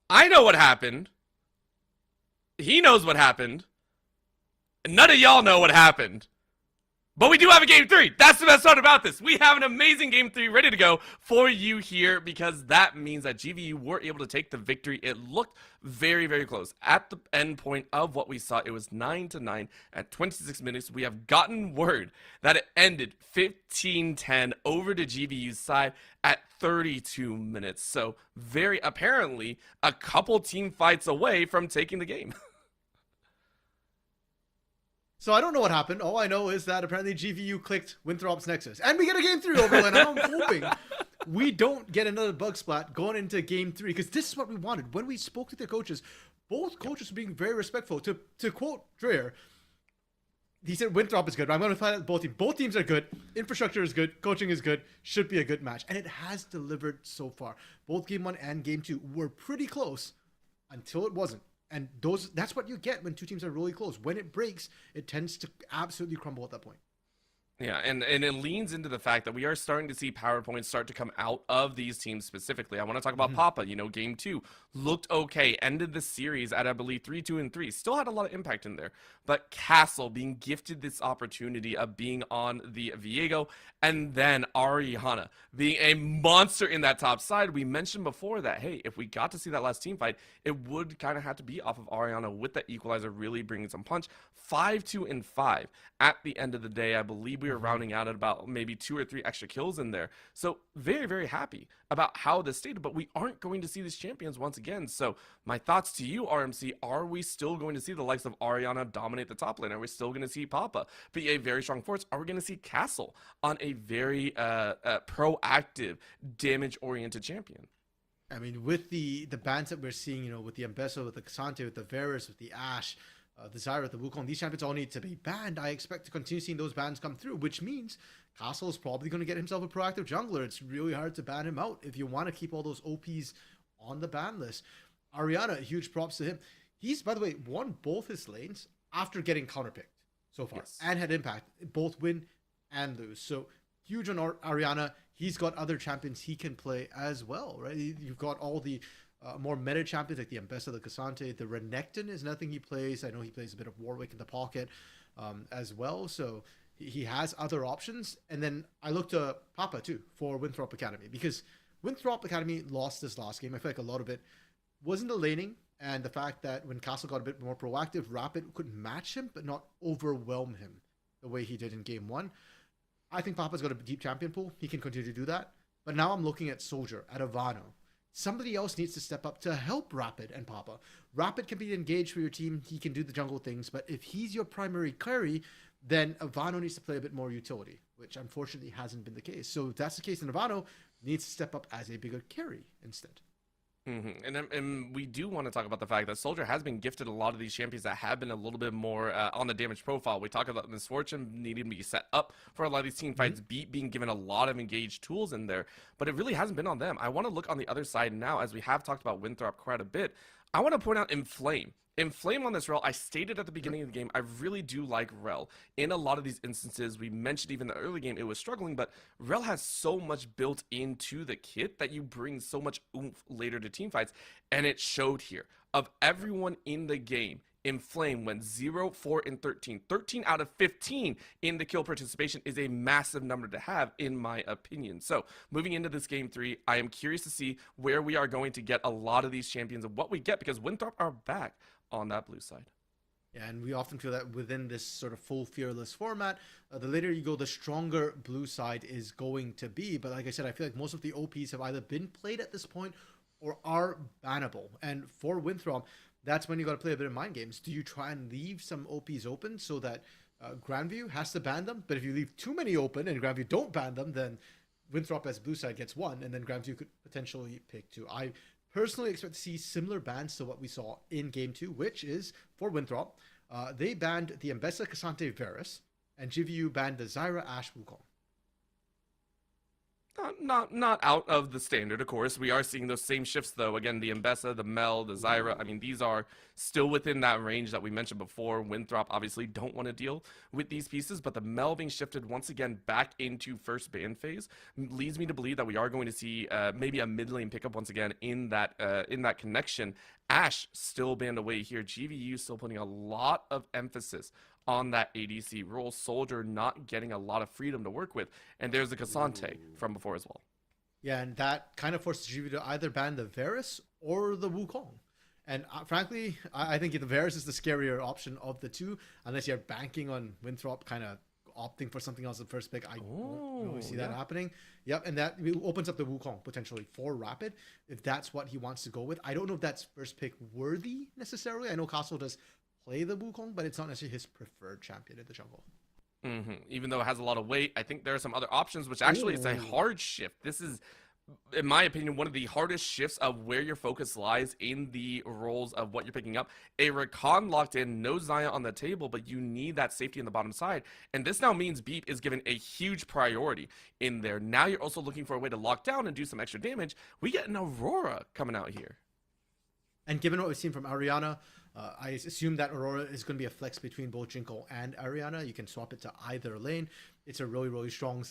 I know what happened. He knows what happened. And none of y'all know what happened. But we do have a game 3. That's the best part about this. We have an amazing game 3 ready to go for you here, because that means that GVU were able to take the victory. It looked very, very close. At the end point of what we saw, it was 9-9 at 26 minutes. We have gotten word that it ended 15-10 over to GVU's side at 32 minutes. So very apparently a couple team fights away from taking the game. So I don't know what happened. All I know is that apparently GVU clicked Winthrop's Nexus. And we get a game 3 overland. I'm hoping we don't get another bug splat going into game 3, because this is what we wanted. When we spoke to the coaches, both coaches were being very respectful. To quote Dreyer, he said Winthrop is good. I'm going to find out both teams. Both teams are good. Infrastructure is good. Coaching is good. Should be a good match. And it has delivered so far. Both game 1 and game 2 were pretty close until it wasn't. And that's what you get when two teams are really close. When it breaks, it tends to absolutely crumble at that point. Yeah, and it leans into the fact that we are starting to see PowerPoints start to come out of these teams specifically. I want to talk about Papa. Game 2 looked okay, ended the series at, I believe, 3-2-3. Still had a lot of impact in there. But Castle being gifted this opportunity of being on the Viego, and then Ariana being a monster in that top side. We mentioned before that, hey, if we got to see that last team fight, it would kind of have to be off of Ariana with that equalizer really bringing some punch. 5-2-5 at the end of the day. I believe we were rounding out at about maybe 2 or 3 extra kills in there. So very, very happy about how this stayed, but we aren't going to see these champions once again. So my thoughts to you, RMC, are we still going to see the likes of Ariana dominate the top lane? Are we still going to see Papa be a very strong force? Are we going to see Castle on a very proactive, damage-oriented champion? I mean, with the bans that we're seeing, with the Ambessa, with the Cassante, with the Varus, with the Ashe, the Zyra, the Wukong, these champions all need to be banned. I expect to continue seeing those bans come through, which means Castle is probably going to get himself a proactive jungler. It's really hard to ban him out if you want to keep all those OPs on the ban list. Ariana, huge props to him. He's, by the way, won both his lanes after getting counterpicked so far, and had impact, both win and lose. So huge on Ariana. He's got other champions he can play as well, right? You've got all the more meta champions like the Ambessa, the Cassante, the Renekton is nothing he plays. I know he plays a bit of Warwick in the pocket as well. So he has other options. And then I look to Papa too for Winthrop Academy, because Winthrop Academy lost this last game. I feel like a lot of it wasn't the laning and the fact that when Castle got a bit more proactive, Rapid could match him but not overwhelm him the way he did in game 1. I think Papa's got a deep champion pool. He can continue to do that. But now I'm looking at Soldier, at Ivano. Somebody else needs to step up to help Rapid and Papa. Rapid can be engaged for your team. He can do the jungle things. But if he's your primary carry, then Ivano needs to play a bit more utility, which unfortunately hasn't been the case. So if that's the case, then Ivano needs to step up as a bigger carry instead. And we do want to talk about the fact that Soldier has been gifted a lot of these champions that have been a little bit more on the damage profile. We talk about Misfortune needing to be set up for a lot of these team fights, Beat being given a lot of engaged tools in there, but it really hasn't been on them. I want to look on the other side now, as we have talked about Winthrop quite a bit. I want to point out Inflame. Inflame on this Rel, I stated at the beginning of the game, I really do like Rel. In a lot of these instances, we mentioned even in the early game, it was struggling, but Rel has so much built into the kit that you bring so much oomph later to team fights, and it showed here. Of everyone in the game, Inflame went 0, 4, and 13. 13 out of 15 in the kill participation is a massive number to have, in my opinion. So, moving into this game 3, I am curious to see where we are going to get a lot of these champions and what we get, because Winthrop are back on that blue side. Yeah, and we often feel that within this sort of full fearless format, the later you go, the stronger blue side is going to be. But like I said, I feel like most of the OPs have either been played at this point or are bannable. And for Winthrop, that's when you got to play a bit of mind games. Do you try and leave some OPs open so that Grandview has to ban them? But if you leave too many open and Grandview don't ban them, then Winthrop as blue side gets 1, and then Grandview could potentially pick 2. I personally expect to see similar bans to what we saw in game 2, which is for Winthrop. They banned the Ambessa, Cassante, Varus, and GVU banned the Zyra, Ashe, Wukong. Not out of the standard, of course. We are seeing those same shifts, though. Again, the Ambessa, the Mel, the Zyra, I mean, these are still within that range that we mentioned before. Winthrop obviously don't want to deal with these pieces, but the Mel being shifted once again back into first ban phase leads me to believe that we are going to see maybe a mid lane pickup once again in that connection. Ashe still banned away here. GVU still putting a lot of emphasis on that ADC role. Soldier not getting a lot of freedom to work with. And there's the Cassante from before as well. Yeah, and that kind of forces GVU to either ban the Varus or the Wukong. And frankly, I think the Varus is the scarier option of the two, unless you're banking on Winthrop kind of opting for something else at first pick. I don't really see that happening. Yep, and that opens up the Wukong potentially for Rapid, if that's what he wants to go with. I don't know if that's first pick worthy necessarily. I know Castle does play the Wukong, but it's not necessarily his preferred champion in the jungle. Even though it has a lot of weight, I think there are some other options, which actually is a hard shift. This is, in my opinion, one of the hardest shifts of where your focus lies in the roles of what you're picking up. A Rakan locked in, no Xayah on the table, but you need that safety in the bottom side. And this now means Beep is given a huge priority in there. Now you're also looking for a way to lock down and do some extra damage. We get an Aurora coming out here. And given what we've seen from Ariana, I assume that Aurora is going to be a flex between both Jinko and Ariana. You can swap it to either lane. It's a really, really strong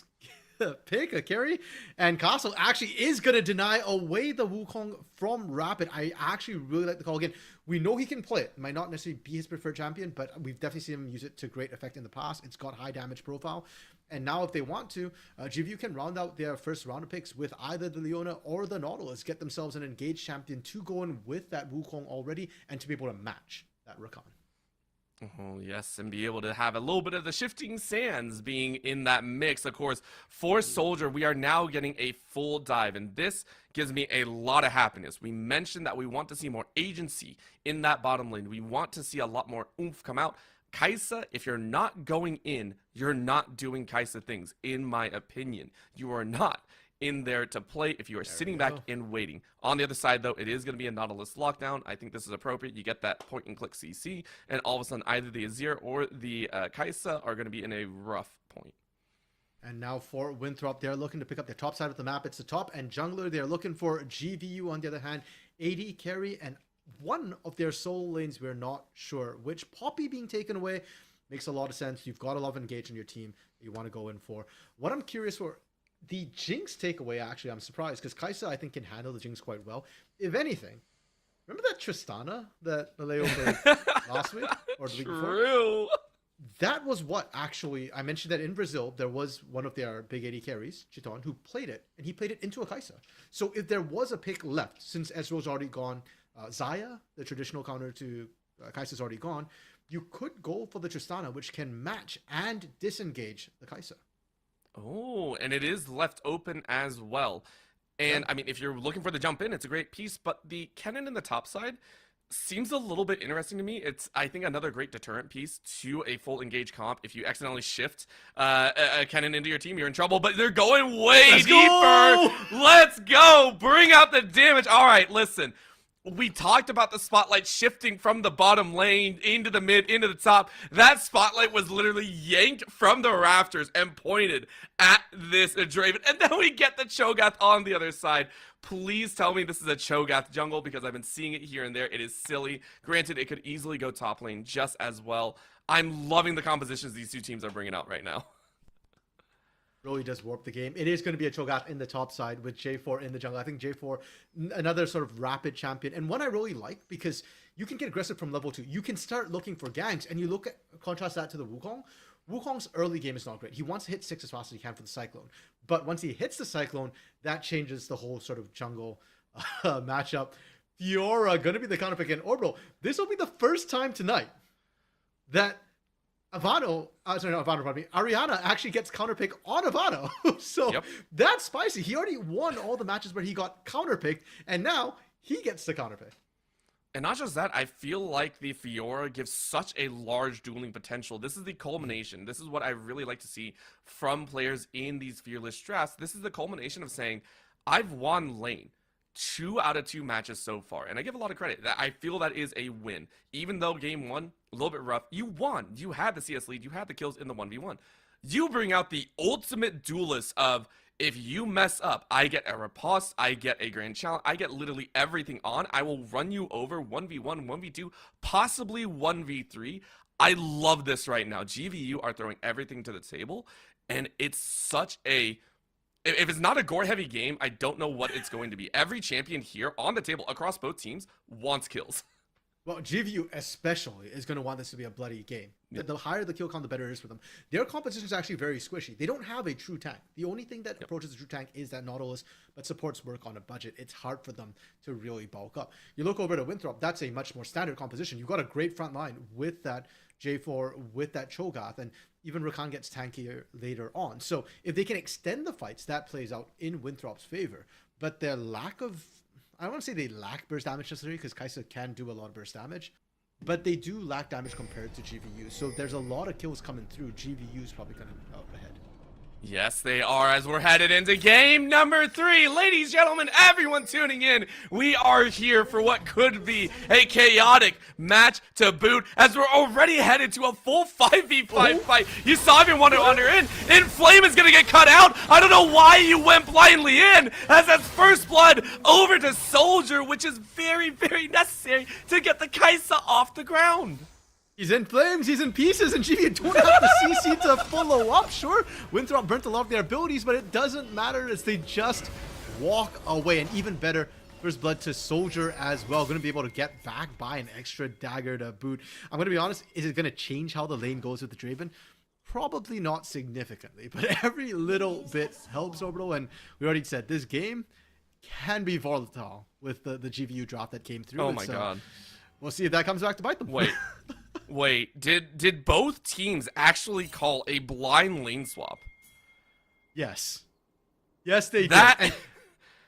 pick, a carry. And Castle actually is going to deny away the Wukong from Rapid. I actually really like the call again. We know he can play it. Might not necessarily be his preferred champion, but we've definitely seen him use it to great effect in the past. It's got high damage profile. And now if they want to, GVU can round out their first round of picks with either the Leona or the Nautilus, get themselves an engaged champion to go in with that Wukong already and to be able to match that Rakan. Oh, yes, and be able to have a little bit of the shifting sands being in that mix. Of course, for Soldier, we are now getting a full dive, and this gives me a lot of happiness. We mentioned that we want to see more agency in that bottom lane. We want to see a lot more oomph come out. Kai'Sa, if you're not going in, you're not doing Kai'Sa things, in my opinion. You are not in there to play if you are sitting back and waiting. On the other side, though, it is going to be a Nautilus lockdown. I think this is appropriate. You get that point-and-click CC, and all of a sudden, either the Azir or the Kai'Sa are going to be in a rough point. And now for Winthrop, they're looking to pick up the top side of the map. It's the top and jungler. They're looking for GVU on the other hand, AD carry, and one of their solo lanes, we're not sure which. Poppy being taken away makes a lot of sense. You've got a lot of engage in your team that you want to go in for. What I'm curious for, the Jinx takeaway, actually, I'm surprised because Kai'Sa, I think, can handle the Jinx quite well. If anything, remember that Tristana that Leo played last week or the week before? True. That was what actually, I mentioned that in Brazil, there was one of their big AD carries, Chiton, who played it, and he played it into a Kai'Sa. So if there was a pick left, since Ezreal's already gone, Xayah, the traditional counter to Kai'Sa's already gone, you could go for the Tristana, which can match and disengage the Kai'Sa. Oh, and it is left open as well. And, I mean, if you're looking for the jump in, it's a great piece, but the cannon in the top side seems a little bit interesting to me. It's, I think, another great deterrent piece to a full engage comp. If you accidentally shift a cannon into your team, you're in trouble, but they're going way deeper. Let's go. Bring out the damage. All right, listen. We talked about the spotlight shifting from the bottom lane into the mid, into the top. That spotlight was literally yanked from the rafters and pointed at this Draven. And then we get the Cho'Gath on the other side. Please tell me this is a Cho'Gath jungle because I've been seeing it here and there. It is silly. Granted, it could easily go top lane just as well. I'm loving the compositions these two teams are bringing out right now. Really does warp the game. It is going to be a Cho'Gath in the top side with J4 in the jungle. I think J4, another sort of rapid champion, and one I really like because you can get aggressive from level 2. You can start looking for ganks, and you look at, contrast that to the Wukong. Wukong's early game is not great. He wants to hit 6 as fast as he can for the Cyclone, but once he hits the Cyclone, that changes the whole sort of jungle matchup. Fiora going to be the counter pick, and Orbital. This will be the first time tonight that Ariana actually gets counterpick on Ivano. So that's spicy. He already won all the matches where he got counterpicked, and now he gets the counterpick. And not just that, I feel like the Fiora gives such a large dueling potential. This is the culmination. This is what I really like to see from players in these fearless drafts. This is the culmination of saying, I've won lane 2 out of 2 matches so far, and I give a lot of credit. I feel that is a win. Even though game 1, a little bit rough, you won. You had the CS lead. You had the kills in the 1v1. You bring out the ultimate duelist of, if you mess up, I get a riposte, I get a grand challenge, I get literally everything on. I will run you over 1v1, 1v2, possibly 1v3. I love this right now. GVU are throwing everything to the table, and it's such a... If it's not a gore-heavy game, I don't know what it's going to be. Every champion here on the table across both teams wants kills. Well, GVU especially is going to want this to be a bloody game. The higher the kill count, the better it is for them. Their composition is actually very squishy. They don't have a true tank. The only thing that approaches a true tank is that Nautilus, but supports work on a budget. It's hard for them to really bulk up. You look over to Winthrop, that's a much more standard composition. You've got a great front line with that J4, with that Cho'Gath, and even Rakan gets tankier later on. So if they can extend the fights, that plays out in Winthrop's favor. But their lack of... I don't want to say they lack burst damage necessarily because Kai'Sa can do a lot of burst damage, but they do lack damage compared to GVU. So there's a lot of kills coming through. GVU is probably going to be out ahead. Yes, they are, as we're headed into game number 3. Ladies, gentlemen, everyone tuning in, we are here for what could be a chaotic match to boot, as we're already headed to a full 5v5 fight. You saw everyone wander in. Inflame is going to get cut out. I don't know why you went blindly in, as that's first blood over to Soldier, which is very, very necessary to get the Kaisa off the ground. He's in flames, he's in pieces, and GV don't have the CC to follow up. Sure, Winthrop burnt a lot of their abilities, but it doesn't matter as they just walk away. And even better, first blood to Soldier as well. Going to be able to get back by an extra dagger to boot. I'm going to be honest, is it going to change how the lane goes with the Draven? Probably not significantly, but every little bit helps, Orbital. And we already said this game can be volatile with the GVU drop that came through. Oh my god. We'll see if that comes back to bite them. Wait, did both teams actually call a blind lane swap? Yes. Yes, they did. And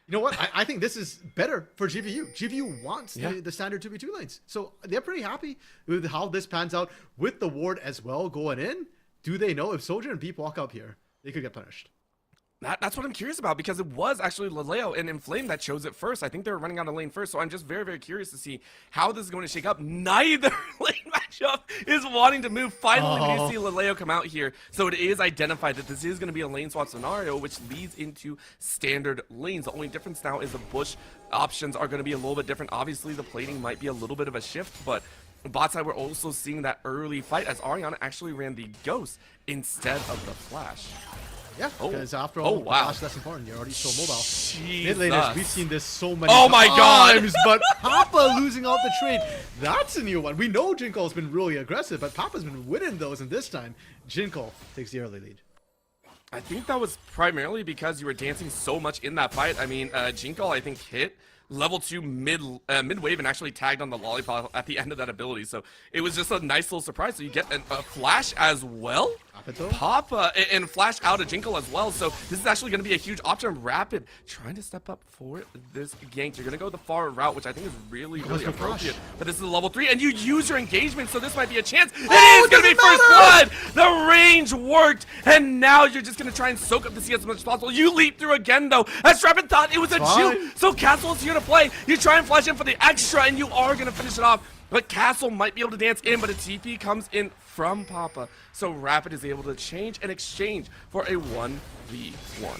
you know what? I think this is better for GVU. GVU wants the standard 2v2 lanes. So they're pretty happy with how this pans out with the ward as well going in. Do they know if Soldier and Beep walk up here, they could get punished? That's what I'm curious about, because it was actually Laleo and Inflame that chose it first. I think they were running out of lane first, so I'm just very, very curious to see how this is going to shake up. Neither lane matchup is wanting to move. Finally, we do see Laleo come out here, so it is identified that this is going to be a lane swap scenario, which leads into standard lanes. The only difference now is the bush options are going to be a little bit different. Obviously, the plating might be a little bit of a shift, but bot side, we're also seeing that early fight as Ariana actually ran the Ghost instead of the Flash. Yeah, because after all, Flash, that's important. You're already so mobile. Mid laners, we've seen this so many times, but Papa losing out the trade. That's a new one. We know Jinko's been really aggressive, but Papa's been winning those, and this time, Jinko takes the early lead. I think that was primarily because you were dancing so much in that fight. I mean, Jinko, I think, hit level 2 mid wave and actually tagged on the lollipop at the end of that ability. So it was just a nice little surprise. So you get a flash as well. Pop and flash out of Jinko as well. So this is actually going to be a huge option. Rapid trying to step up for this gank. You're going to go the far route, which I think is really, really appropriate. But this is a level 3, and you use your engagement, so this might be a chance. It is going to be first blood. The range worked, and now you're just going to try and soak up the CS as much as possible. You leap through again, though, as Rapid thought it was a juke. So Castle is here to play. You try and flash in for the extra, and you are going to finish it off. But Castle might be able to dance in, but a TP comes in from Papa. So Rapid is able to change and exchange for a 1v1.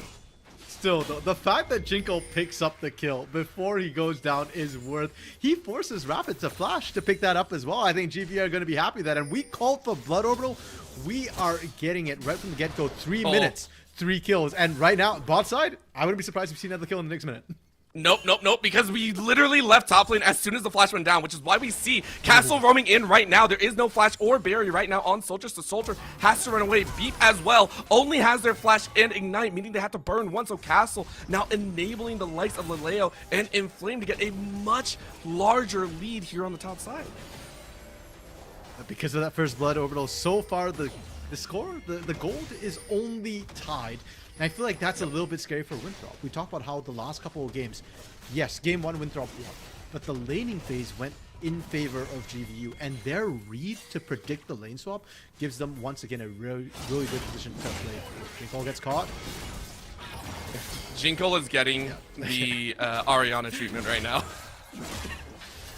Still, though, the fact that Jinko picks up the kill before he goes down is worth. He forces Rapid to flash to pick that up as well. I think GV are going to be happy with that. And we called for Blood Orbital. We are getting it right from the get-go. 3 minutes, 3 kills. And right now, bot side, I wouldn't be surprised if we see another kill in the next minute. Nope, because we literally left top lane as soon as the flash went down, which is why we see Castle roaming in right now. There is no flash or barrier right now on Soldier, so Soldier has to run away. Beep as well only has their flash and ignite, meaning they have to burn one, so Castle now enabling the likes of Laleo and Inflame to get a much larger lead here on the top side. Because of that first blood Orbital, so far the score, the gold is only tied. And I feel like that's a little bit scary for Winthrop. We talked about how the last couple of games, yes, game 1 Winthrop won, but the laning phase went in favor of GVU, and their read to predict the lane swap gives them once again a really, really good position to play. Jinko gets caught. Jinko is getting the Ariana treatment right now.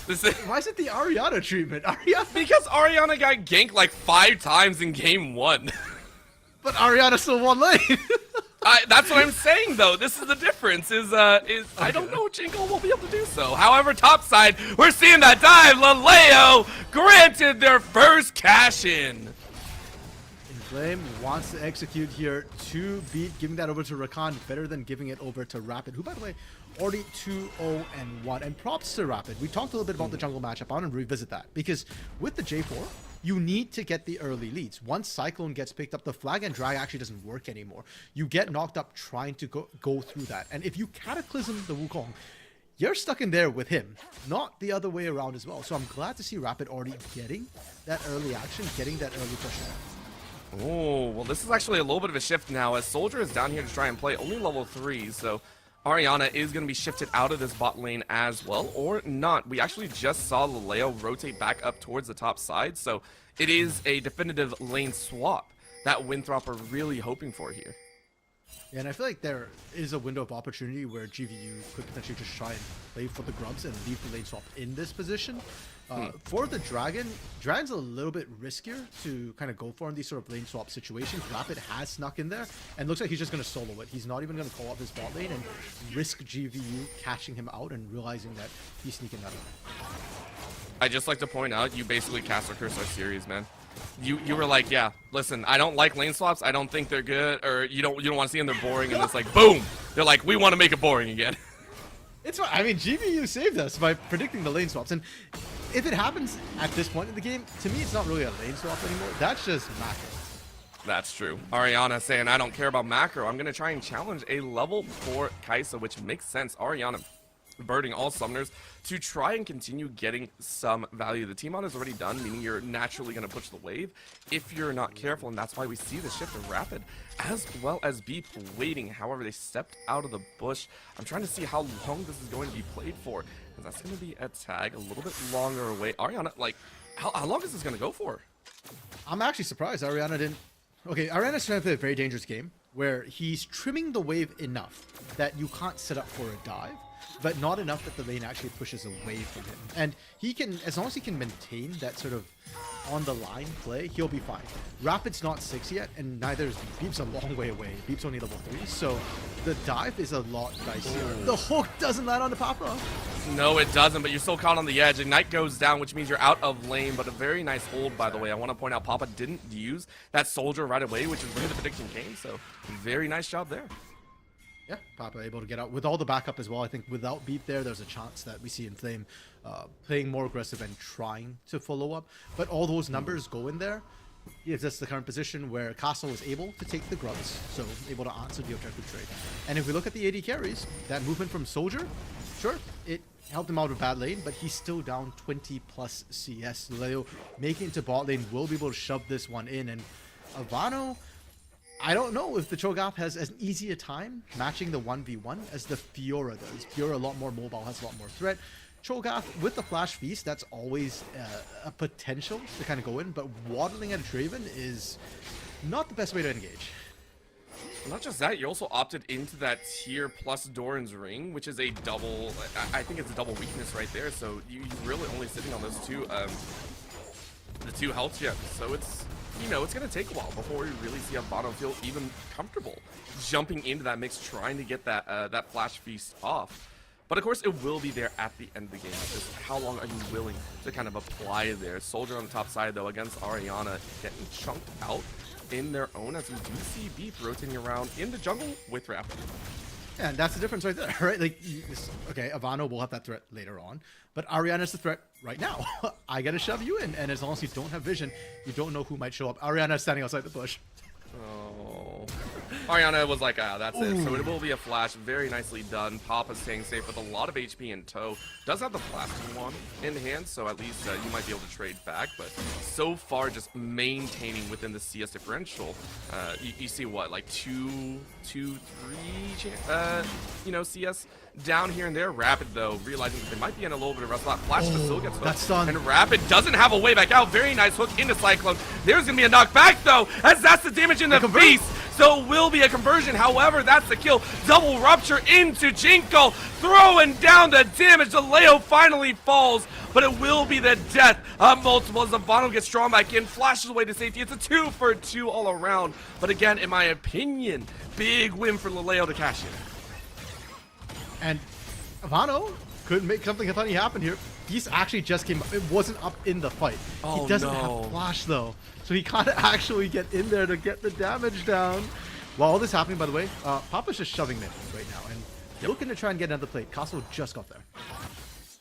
Why is it the Ariana treatment? Because Ariana got ganked like 5 times in game 1. But Ariana still won lane. That's what I'm saying, though. This is the difference. I don't know if Jinko will be able to do so. However, top side, we're seeing that dive. Laleo granted their first cash in. Inflame wants to execute here to beat, giving that over to Rakan, better than giving it over to Rapid, who, by the way, already 2-0-1. And props to Rapid. We talked a little bit about the jungle matchup. I want to revisit that, because with the J4, you need to get the early leads. Once Cyclone gets picked up, the flag and drag actually doesn't work anymore. You get knocked up trying to go through that. And if you Cataclysm the Wukong, you're stuck in there with him, not the other way around as well. So I'm glad to see Rapid already getting that early action, getting that early push. Oh, well, this is actually a little bit of a shift now, as Soldier is down here to try and play only level 3, so Ariana is going to be shifted out of this bot lane as well, or not. We actually just saw Laleo rotate back up towards the top side, so it is a definitive lane swap that Winthrop are really hoping for here. Yeah, and I feel like there is a window of opportunity where GVU could potentially just try and play for the grubs and leave the lane swap in this position. For the Dragon's a little bit riskier to kind of go for in these sort of lane swap situations. Rapid has snuck in there and looks like he's just going to solo it. He's not even going to call up his bot lane and risk GVU catching him out and realizing that he's sneaking out. I just like to point out, you basically cast a curse our series, man. You were like, yeah, listen, I don't like lane swaps. I don't think they're good, or you don't want to see them. They're boring, and it's like, boom, they're like, we want to make it boring again. It's I mean, GVU saved us by predicting the lane swaps, and if it happens at this point in the game, to me, it's not really a lane swap anymore. That's just macro. That's true. Ariana saying, I don't care about macro. I'm gonna try and challenge a level 4 Kaisa, which makes sense. Ariana birding all summoners to try and continue getting some value. The team on is already done, meaning you're naturally going to push the wave if you're not careful, and that's why we see the shift of Rapid as well as Beep waiting. However, they stepped out of the bush. I'm trying to see how long this is going to be played for, because that's going to be a tag a little bit longer away. Ariana, like, how long is this going to go for? I'm actually surprised Ariana didn't. Okay, Ariana's trying to play a very dangerous game where he's trimming the wave enough that you can't set up for a dive, but not enough that the lane actually pushes away from him. And he can, as long as he can maintain that sort of on the line play, he'll be fine. Rapid's not 6 yet, and neither is Beep. Beep's a long way away. Beep's only level 3, so the dive is a lot dicier. The hook doesn't land on the Papa. No, it doesn't, but you're still caught on the edge. Ignite goes down, which means you're out of lane, but a very nice hold, by the way. I want to point out Papa didn't use that soldier right away, which is where the prediction came, so very nice job there. Yeah, Papa able to get out with all the backup as well. I think without Beep there's a chance that we see Inflame playing more aggressive and trying to follow up. But all those numbers go in there. Gives us the current position where Castle was able to take the grubs, so able to answer the objective trade. And if we look at the AD carries, that movement from Soldier, sure, it helped him out of bad lane, but he's still down 20 plus CS. Leo making it to bot lane will be able to shove this one in, and Ivano, I don't know if the Cho'Gath has as easy a time matching the 1v1 as the Fiora does. Fiora a lot more mobile, has a lot more threat. Cho'Gath with the Flash Feast, that's always a potential to kind of go in, but waddling at a Draven is not the best way to engage. Not just that, you also opted into that tier plus Doran's Ring, which is a double, I think it's a double weakness right there, so you're really only sitting on those two, the 2 health gems, so it's, you know, it's going to take a while before we really see Ivano feel even comfortable jumping into that mix, trying to get that that Flash Feast off. But of course, it will be there at the end of the game. It's just how long are you willing to kind of apply there? Soldier on the top side, though, against Ariana, getting chunked out in their own, as we do see Beep rotating around in the jungle with Rapid. And that's the difference right there, right? Like, okay, Ivano will have that threat later on, but Ariana's the threat right now. I gotta shove you in, and as long as you don't have vision, you don't know who might show up. Ariana's standing outside the bush. Oh. Ariana was like, that's it. So it will be a flash. Very nicely done. Papa's staying safe with a lot of HP in tow. Does have the blasting one in hand, so at least you might be able to trade back. But so far, just maintaining within the CS differential. You see what, like 2, 3, you know, CS down here and there. Rapid, though, realizing that they might be in a little bit of rust spot. Flash still gets hooked. That's done. And Rapid doesn't have a way back out. Very nice hook into Cyclone. There's going to be a knockback, though, as that's the damage in the face. So it will be a conversion. However, that's the kill. Double rupture into Jinko, throwing down the damage. The Leo finally falls, but it will be the death of multiple as the Ivano gets drawn back in, flashes away to safety. It's a 2 for 2 all around. But again, in my opinion, big win for Leo to cash in. And Ivano could make something funny happen here. He's actually just came up. It wasn't up in the fight. Oh, he doesn't no. have flash, though. So he can't actually get in there to get the damage down. While all this happening, by the way, Papa's just shoving mid right now and looking to try and get another plate. Castle just got there.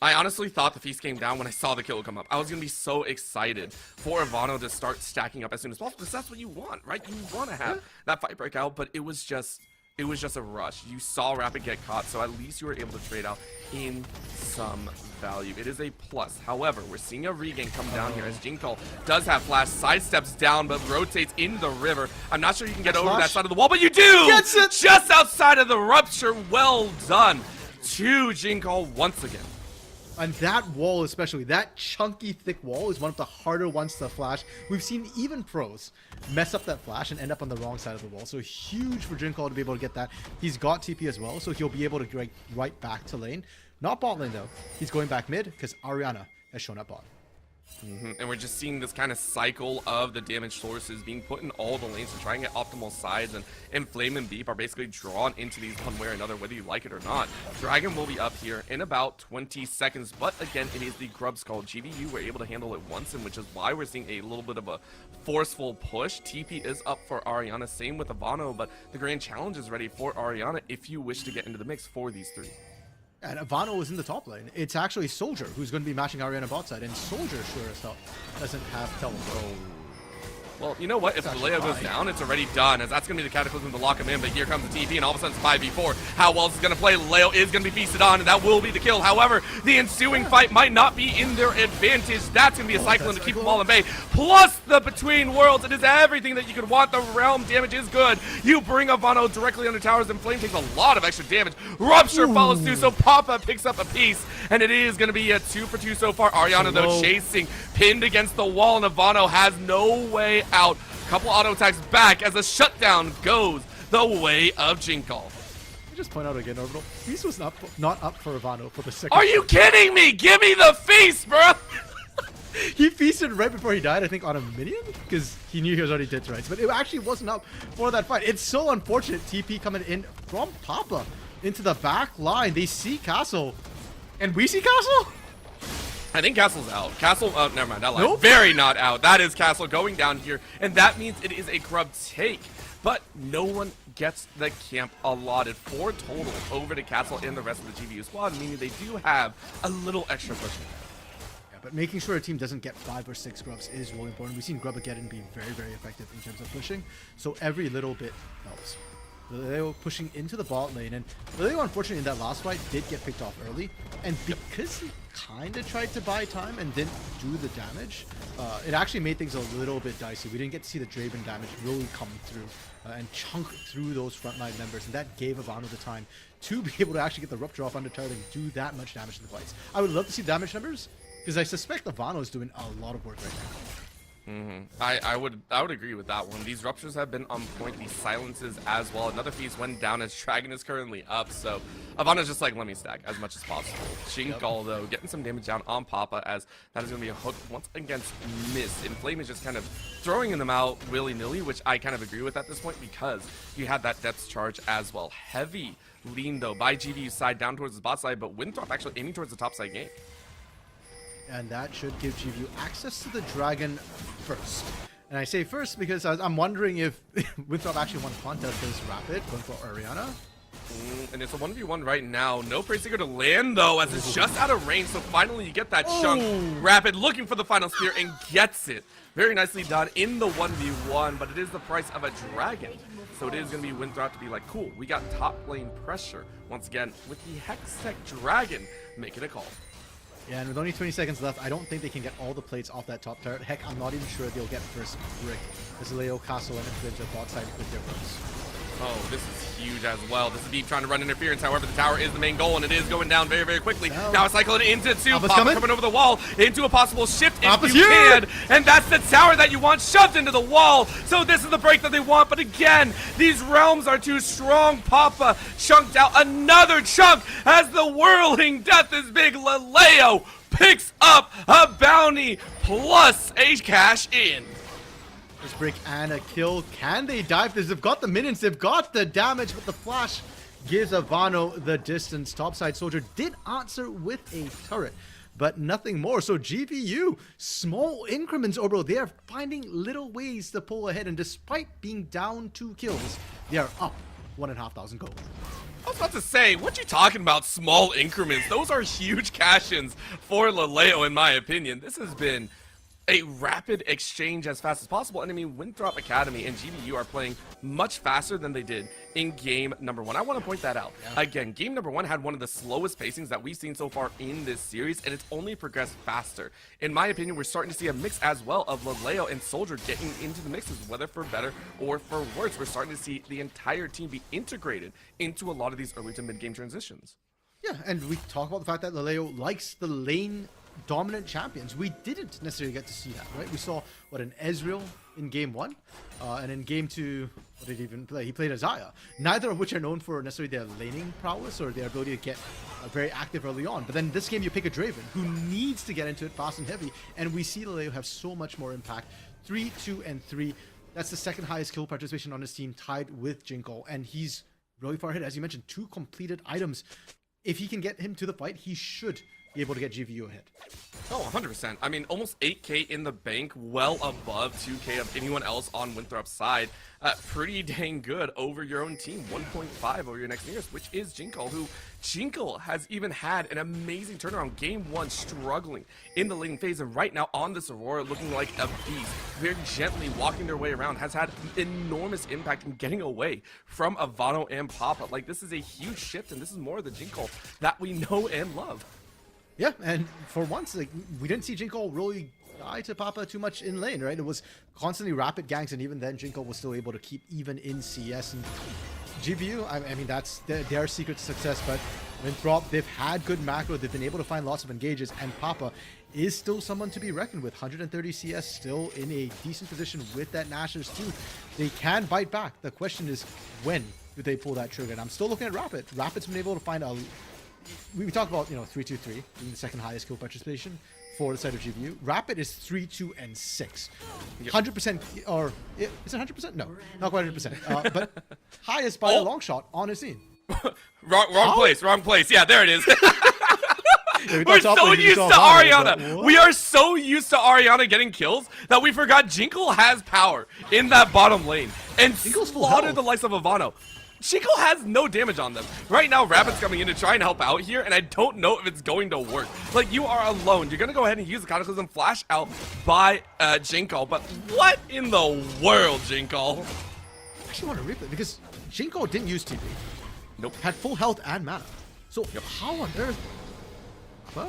I honestly thought the feast came down when I saw the kill come up. I was going to be so excited for Ivano to start stacking up as soon as possible, because that's what you want, right? You want to have that fight break out, but it was just a rush. You saw Rapid get caught, so at least you were able to trade out in some value. It is a plus. However, we're seeing a regain come down here as Jinko does have flash, sidesteps down, but rotates into the river. I'm not sure you can get over that side of the wall, but you do! Gets it! Just outside of the rupture. Well done to Jinko once again. And that wall especially, that chunky, thick wall is one of the harder ones to flash. We've seen even pros mess up that flash and end up on the wrong side of the wall. So huge for Jinkall to be able to get that. He's got TP as well, so he'll be able to get right back to lane. Not bot lane though. He's going back mid because Ariana has shown up bot. And we're just seeing this kind of cycle of the damage sources being put in all the lanes to try and get optimal sides, and Flame and Beep are basically drawn into these one way or another, whether you like it or not. Dragon will be up here in about 20 seconds, but again, it is the Grub's call. GVU were able to handle it once, and which is why we're seeing a little bit of a forceful push. TP is up for Ariana, same with Ivano, but the grand challenge is ready for Ariana if you wish to get into the mix for these three. And Ivano is in the top lane. It's actually Soldier who's going to be matching Ariana bot side, and Soldier sure as hell doesn't have teleport. Well, you know what? If Leo goes down, it's already done, as that's going to be the Cataclysm to lock him in, but here comes the TP, and all of a sudden it's 5v4. How well is it going to play? Leo is going to be feasted on, and that will be the kill. However, the ensuing fight might not be in their advantage. That's going to be a Cyclone to keep them all in bay. Plus the Between Worlds. It is everything that you could want. The Realm damage is good. You bring Ivano directly under towers, and Flame takes a lot of extra damage. Rupture follows through, so Papa picks up a piece, and it is going to be a 2 for 2 so far. Ariana, though, chasing, pinned against the wall, and Ivano has no way out. Couple auto attacks back as a shutdown goes the way of Jinkall. Let me just point out again, Orbital. Feast was not up for Ivano for the second. Are you kidding me? Give me the feast, bro! He feasted right before he died, I think, on a minion, because he knew he was already dead to rights. But it actually wasn't up for that fight. It's so unfortunate. TP coming in from Papa into the back line. They see Castle, and we see Castle. I think Castle's out. Castle, never mind, that line. Nope. Very not out. That is Castle going down here, and that means it is a Grub take. But no one gets the camp allotted. 4 total over to Castle and the rest of the GVU squad, meaning they do have a little extra pushing. Yeah, but making sure a team doesn't get 5 or 6 Grubs is really important. We've seen Grubageddon be very, very effective in terms of pushing, so every little bit helps. They were pushing into the bot lane, and Leo, unfortunately, in that last fight, did get picked off early. And because he kind of tried to buy time and didn't do the damage, it actually made things a little bit dicey. We didn't get to see the Draven damage really come through and chunk through those frontline members, and that gave Ivano the time to be able to actually get the Rupture off under turret and do that much damage in the fights. I would love to see damage numbers, because I suspect Ivano is doing a lot of work right now. I would agree with that one. These ruptures have been on point. These silences as well. Another feast went down as Dragon is currently up. So Ivana's just like, let me stack as much as possible. Jinkall though getting some damage down on Papa, as that is going to be a hook once against Miss. And Flame is just kind of throwing them out willy-nilly, which I kind of agree with at this point, because you had that depth charge as well. Heavy lean though by GVU's side down towards the bot side, but Winthrop actually aiming towards the top side game. And that should give GVU access to the Dragon first. And I say first because I'm wondering if Winthrop actually won contest this rapid, going for Ariana. And it's a 1v1 right now. No Praise Seeker to land though, as it's just out of range. So finally you get that chunk. Rapid looking for the final spear and gets it. Very nicely done in the 1v1, but it is the price of a Dragon. So it is going to be Winthrop to be like, cool, we got top lane pressure. Once again, with the Hextech Dragon making a call. Yeah, and with only 20 seconds left, I don't think they can get all the plates off that top turret. Heck, I'm not even sure they'll get first brick as Leo, Castle, and Influencer bot side with their bursts. Oh, this is huge as well. This is Beep trying to run interference. However, the tower is the main goal, and it is going down very, very quickly. Now it's cycling into 2. Papa coming over the wall into a possible shift if you can. And that's the tower that you want shoved into the wall. So this is the break that they want. But again, these realms are too strong. Papa chunked out another chunk as the whirling death is big. Leo picks up a bounty plus a cash in. There's break and a kill. Can they dive this? They've got the minions, they've got the damage, but the flash gives Ivano the distance. Topside Soldier did answer with a turret, but nothing more. So GVU, small increments, Orbital, they are finding little ways to pull ahead, and despite being down 2 kills, they are up 1,500 gold. I was about to say, what you talking about, small increments? Those are huge cash-ins for Leo, in my opinion. This has been a rapid exchange as fast as possible. And I mean, Winthrop Academy and GVU are playing much faster than they did in game number 1. I want to point that out. Yeah. Again, game number 1 had one of the slowest pacings that we've seen so far in this series, and it's only progressed faster. In my opinion, we're starting to see a mix as well of Leo and Soldier getting into the mixes, whether for better or for worse. We're starting to see the entire team be integrated into a lot of these early to mid-game transitions. Yeah, and we talk about the fact that Laleo likes the lane dominant champions. We didn't necessarily get to see that, right? We saw what an Ezreal in game 1, and in game 2, what did he even play? He played a Xayah. Neither of which are known for necessarily their laning prowess or their ability to get very active early on. But then this game you pick a Draven who needs to get into it fast and heavy, and we see Laleo have so much more impact. 3, 2, and 3. That's the second highest kill participation on his team, tied with Jinko, and he's really far ahead. As you mentioned, 2 completed items. If he can get him to the fight, he should be able to get GVU ahead. Oh, 100%. I mean, almost 8K in the bank, well above 2K of anyone else on Winthrop's side. Pretty dang good over your own team. 1.5 over your next nearest, which is Jinko, who Jinko has even had an amazing turnaround. Game 1 struggling in the laning phase, and right now on this Aurora looking like a beast, very gently walking their way around, has had enormous impact in getting away from Ivano and Papa. Like, this is a huge shift, and this is more of the Jinko that we know and love. Yeah, and for once, like, we didn't see Jinko really die to Papa too much in lane, right? It was constantly rapid ganks, and even then, Jinko was still able to keep even in CS. And GVU, I mean, that's their secret to success, but Winthrop, they've had good macro, they've been able to find lots of engages, and Papa is still someone to be reckoned with. 130 CS, still in a decent position with that Nashor's too. They can bite back. The question is, when do they pull that trigger? And I'm still looking at Rapid. Rapid's been able to find a... We talked about, 3-2-3 being the second highest kill participation for the side of GVU. Rapid is 3, 2, and 6. Yep. 100%, or is it 100%? No, not quite 100%. But highest by a long shot on his team. Wrong place. Yeah, there it is. Yeah, we're so used to Ariana. We are so used to Ariana getting kills that we forgot Jinko has power in that bottom lane and slaughtered the likes of Ivano. Jinko has no damage on them. Right now, Rapid's coming in to try and help out here, and I don't know if it's going to work. Like, you are alone. You're going to go ahead and use the Cataclysm flash out by Jinko, but what in the world, Jinko? I actually want to replay because Jinko didn't use TP. Nope. Had full health and mana. So, how on earth... What?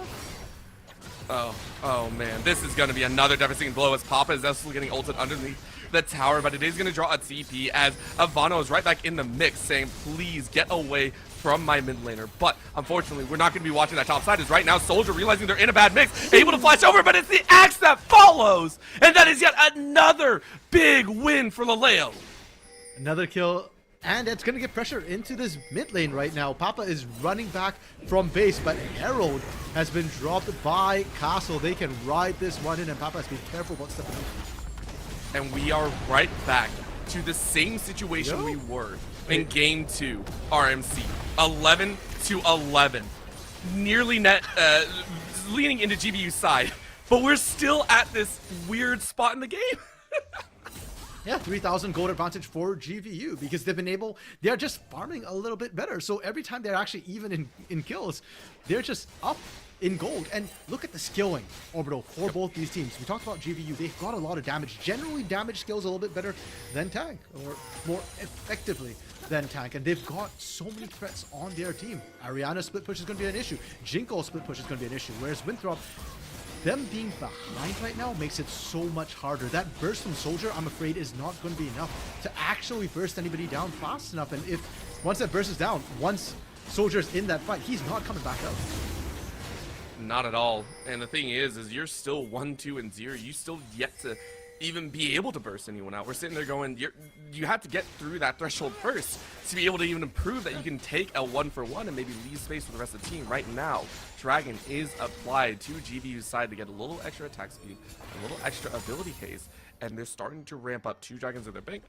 Oh man, this is going to be another devastating blow as Papa is also getting ulted underneath the tower, but it is going to draw a TP as Ivano is right back in the mix saying, please get away from my mid laner. But unfortunately, we're not going to be watching that top side as right now Soldier realizing they're in a bad mix, able to flash over, but it's the axe that follows, and that is yet another big win for Laleo. Another kill. And it's going to get pressure into this mid lane right now. Papa is running back from base, but Herald has been dropped by Castle. They can ride this one in, and Papa has to be careful about stepping in. And we are right back to the same situation we were in Game 2, RMC. 11-11. Nearly net, leaning into GBU's side. But we're still at this weird spot in the game. Yeah, 3,000 gold advantage for GVU because they're just farming a little bit better. So every time they're actually even in kills, they're just up in gold. And look at the skilling, Orbital, for both these teams. We talked about GVU. They've got a lot of damage. Generally, damage skills a little bit better than tank, or more effectively than tank. And they've got so many threats on their team. Ariana's split push is going to be an issue. Jinko's split push is going to be an issue. Whereas Winthrop, them being behind right now makes it so much harder. That burst from Soldier, I'm afraid, is not going to be enough to actually burst anybody down fast enough. And if once that burst is down, once Soldier's in that fight, he's not coming back out. Not at all. And the thing is you're still 1, 2, and 0. You still yet to even be able to burst anyone out. We're sitting there going, you have to get through that threshold first to be able to even prove that you can take a 1-for-1 and maybe leave space for the rest of the team. Right now, Dragon is applied to GVU's side to get a little extra attack speed, a little extra ability haze, and they're starting to ramp up 2 dragons in their bank.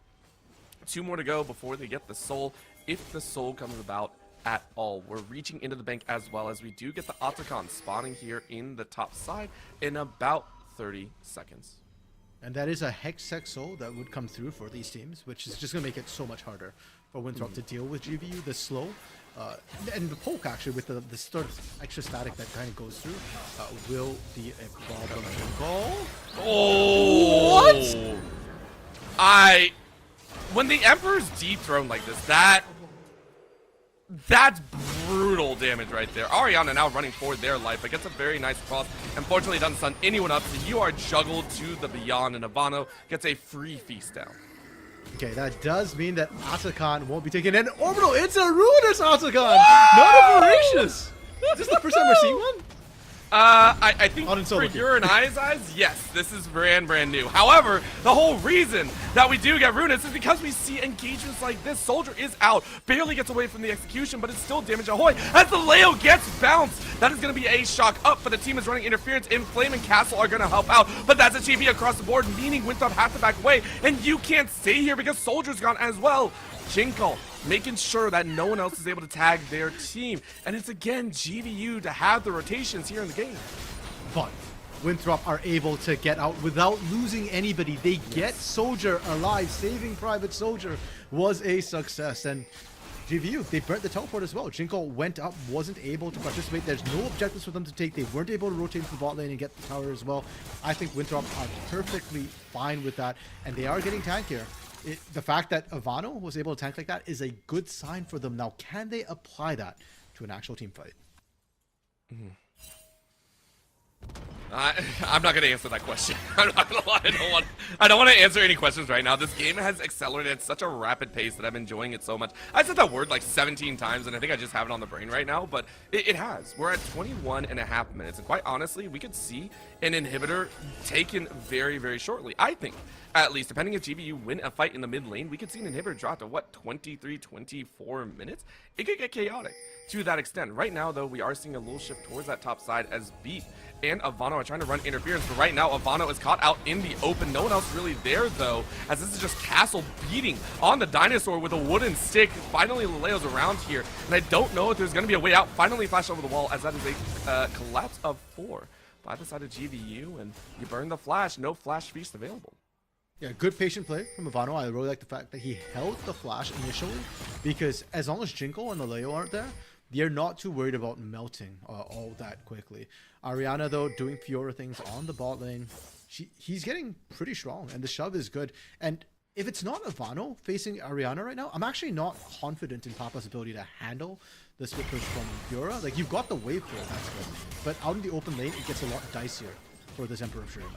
2 more to go before they get the soul, if the soul comes about at all. We're reaching into the bank as well as we do get the Otacon spawning here in the top side in about 30 seconds. And that is a Hextech Soul that would come through for these teams, which is just going to make it so much harder for Winthrop to deal with GVU, the slow. And the poke, actually, with the sort of extra static that kind of goes through, will be a problem. Oh! What? When the Emperor's dethroned like this, that's brutal damage right there. Ariana now running for their life, but gets a very nice cross. Unfortunately, doesn't stun anyone up, so you are juggled to the Beyond, and Ivano gets a free feast down. Okay, that does mean that Atakan won't be taking an orbital. It's a Ruinous Atakan, not a Voracious. Is this the first time we're seeing one? I think Out in for solo your and I's eyes, yes, this is brand new. However, the whole reason that we do get Ruinous is because we see engagements like this. Soldier is out, barely gets away from the execution, but it's still damage ahoy as the Leo gets bounced. That is going to be a shock up, but the team is running interference. Inflame and Castle are going to help out, but that's a TP across the board, meaning Winthrop has to back away, and you can't stay here because Soldier's gone as well. Jinko making sure that no one else is able to tag their team. And it's again GVU to have the rotations here in the game. But Winthrop are able to get out without losing anybody. They get Soldier alive. Saving Private Soldier was a success. And GVU, they burnt the teleport as well. Jinko went up, wasn't able to participate. There's no objectives for them to take. They weren't able to rotate to the bot lane and get the tower as well. I think Winthrop are perfectly fine with that. And they are getting tankier. The fact that Ivano was able to tank like that is a good sign for them. Now, can they apply that to an actual team fight? I'm not going to answer that question. I'm not going to lie. I don't want to answer any questions right now. This game has accelerated at such a rapid pace that I'm enjoying it so much. I said that word like 17 times, and I think I just have it on the brain right now, but it has. We're at 21 and a half minutes, and quite honestly, we could see an inhibitor taken very shortly. I think, at least, depending if GVU win a fight in the mid lane, we could see an inhibitor drop to, what, 23, 24 minutes? It could get chaotic to that extent. Right now, though, we are seeing a little shift towards that top side as Beep and Ivano are trying to run interference, but right now Ivano is caught out in the open. No one else really there, though, as this is just Castle beating on the dinosaur with a wooden stick. Finally, Leleo's around here, and I don't know if there's going to be a way out. Finally flash over the wall, as that is a collapse of 4 by the side of GVU, and you burn the flash. No flash feast available. Yeah, good patient play from Ivano. I really like the fact that he held the flash initially, because as long as Jinko and the Leo aren't there, they're not too worried about melting all that quickly. Ariana, though, doing Fiora things on the bot lane. He's getting pretty strong, and the shove is good. And if it's not Ivano facing Ariana right now, I'm actually not confident in Papa's ability to handle the split push from Fiora. Like, you've got the wave for it, that's good. But out in the open lane, it gets a lot dicier for this Emperor of Shurima.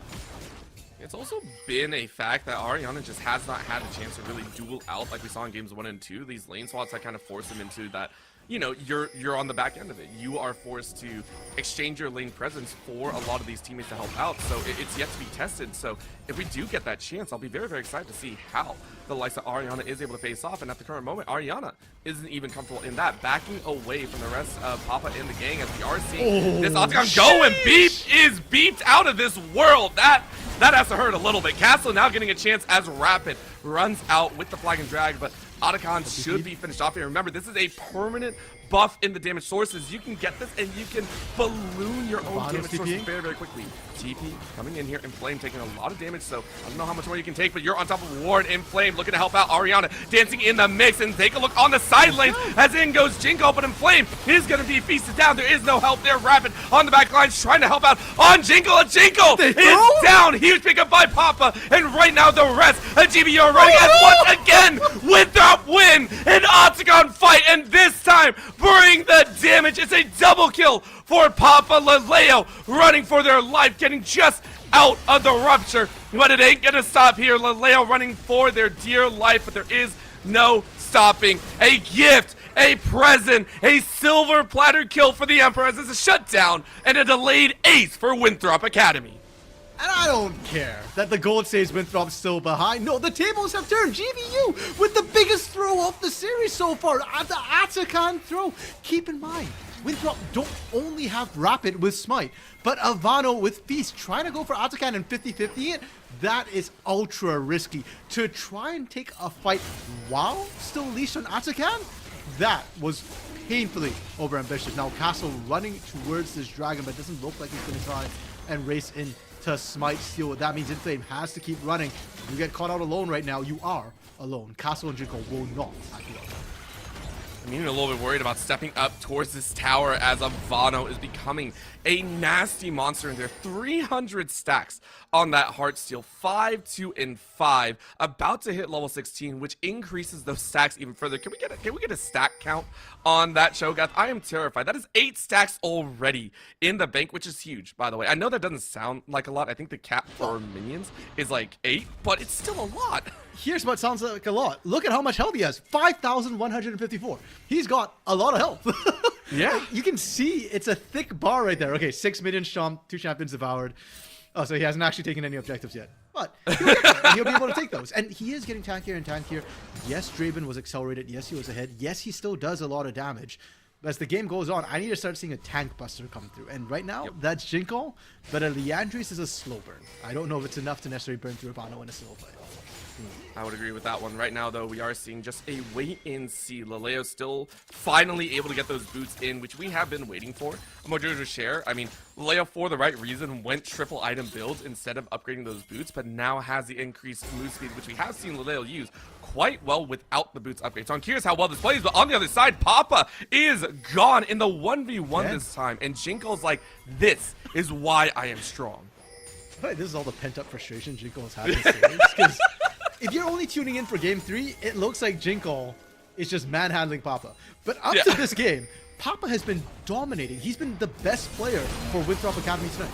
It's also been a fact that Ariana just has not had a chance to really duel out like we saw in games 1 and 2. These lane swaps that kind of force him into that, you know, you're on the back end of it. You are forced to exchange your lane presence for a lot of these teammates to help out. So it's yet to be tested. So if we do get that chance, I'll be very excited to see how the likes of Ariana is able to face off. And at the current moment, Ariana isn't even comfortable in that, backing away from the rest of Papa and the gang, as we are seeing this Octagon go, and Beep is beeped out of this world. That has to hurt a little bit. Castle now getting a chance as Rapid runs out with the flag and drag, but Otacon should be finished off here. Remember, this is a permanent buff in the damage sources. You can get this and you can balloon your own damage sources very quickly. TP coming in here, Inflame taking a lot of damage, so I don't know how much more you can take, but you're on top of Ward. Inflame looking to help out. Ariana dancing in the mix, and take a look on the side lanes as in goes Jinko, but Inflame is going to be feasted down. There is no help there. Rapid on the back lines trying to help out on Jinko, and Jinko is down. Huge pickup by Papa, and right now the rest of GBU are running as once again Winthrop win an Octagon fight, and this time bring the damage. It's a double kill for Papa. Leleo running for their life, getting just out of the rupture, but it ain't gonna stop here. Leleo running for their dear life, but there is no stopping. A gift, a present, a silver platter kill for the Emperor as it's a shutdown and a delayed ace for Winthrop Academy. And I don't care that the gold says Winthrop's still behind. No, the tables have turned. GVU with the biggest throw of the series so far. At the Atakan throw. Keep in mind, Winthrop don't only have Rapid with Smite, but Ivano with Feast. Trying to go for Atakan and 50-50 it, that is ultra risky. To try and take a fight while still leashed on Atakan, that was painfully overambitious. Now Castle running towards this dragon, but it doesn't look like he's going to try and race in to Smite steal. That means Inflame has to keep running. If you get caught out alone right now, you are alone. Castle and Jinko will not back you up. I'm even a little bit worried about stepping up towards this tower as Ivano is becoming a nasty monster in there. 300 stacks on that Heartsteel, 5, 2, and 5, about to hit level 16, which increases those stacks even further. Can we get a stack count on that, Shogath? I am terrified. That is 8 stacks already in the bank, which is huge, by the way. I know that doesn't sound like a lot. I think the cap for minions is like 8, but it's still a lot. here's what sounds like a lot. Look at how much health he has. 5,154. He's got a lot of health. Yeah. You can see it's a thick bar right there. Okay, 6 minions chomped, 2 champions devoured. Oh, so he hasn't actually taken any objectives yet. But he'll get there, and he'll be able to take those. And he is getting tankier and tankier. Yes, Draven was accelerated. Yes, he was ahead. Yes, he still does a lot of damage. But as the game goes on, I need to start seeing a tank buster come through. And right now, that's Jinkle. But a Liandry's is a slow burn. I don't know if it's enough to necessarily burn through Ivano in a slow fight. I would agree with that one. Right now, though, we are seeing just a wait-and-see. Laleo still finally able to get those boots in, which we have been waiting for. Mojojo share. I mean, Laleo, for the right reason, went triple item builds instead of upgrading those boots, but now has the increased move speed, which we have seen Laleo use quite well without the boots upgrade. So I'm curious how well this plays, but on the other side, Papa is gone in the 1v1 this time, and Jinkle's like, this is why I am strong. This is all the pent-up frustration Jinkle has had this series, because if you're only tuning in for Game 3, it looks like Jinkle is just manhandling Papa. But up to this game, Papa has been dominating. He's been the best player for Winthrop Academy tonight.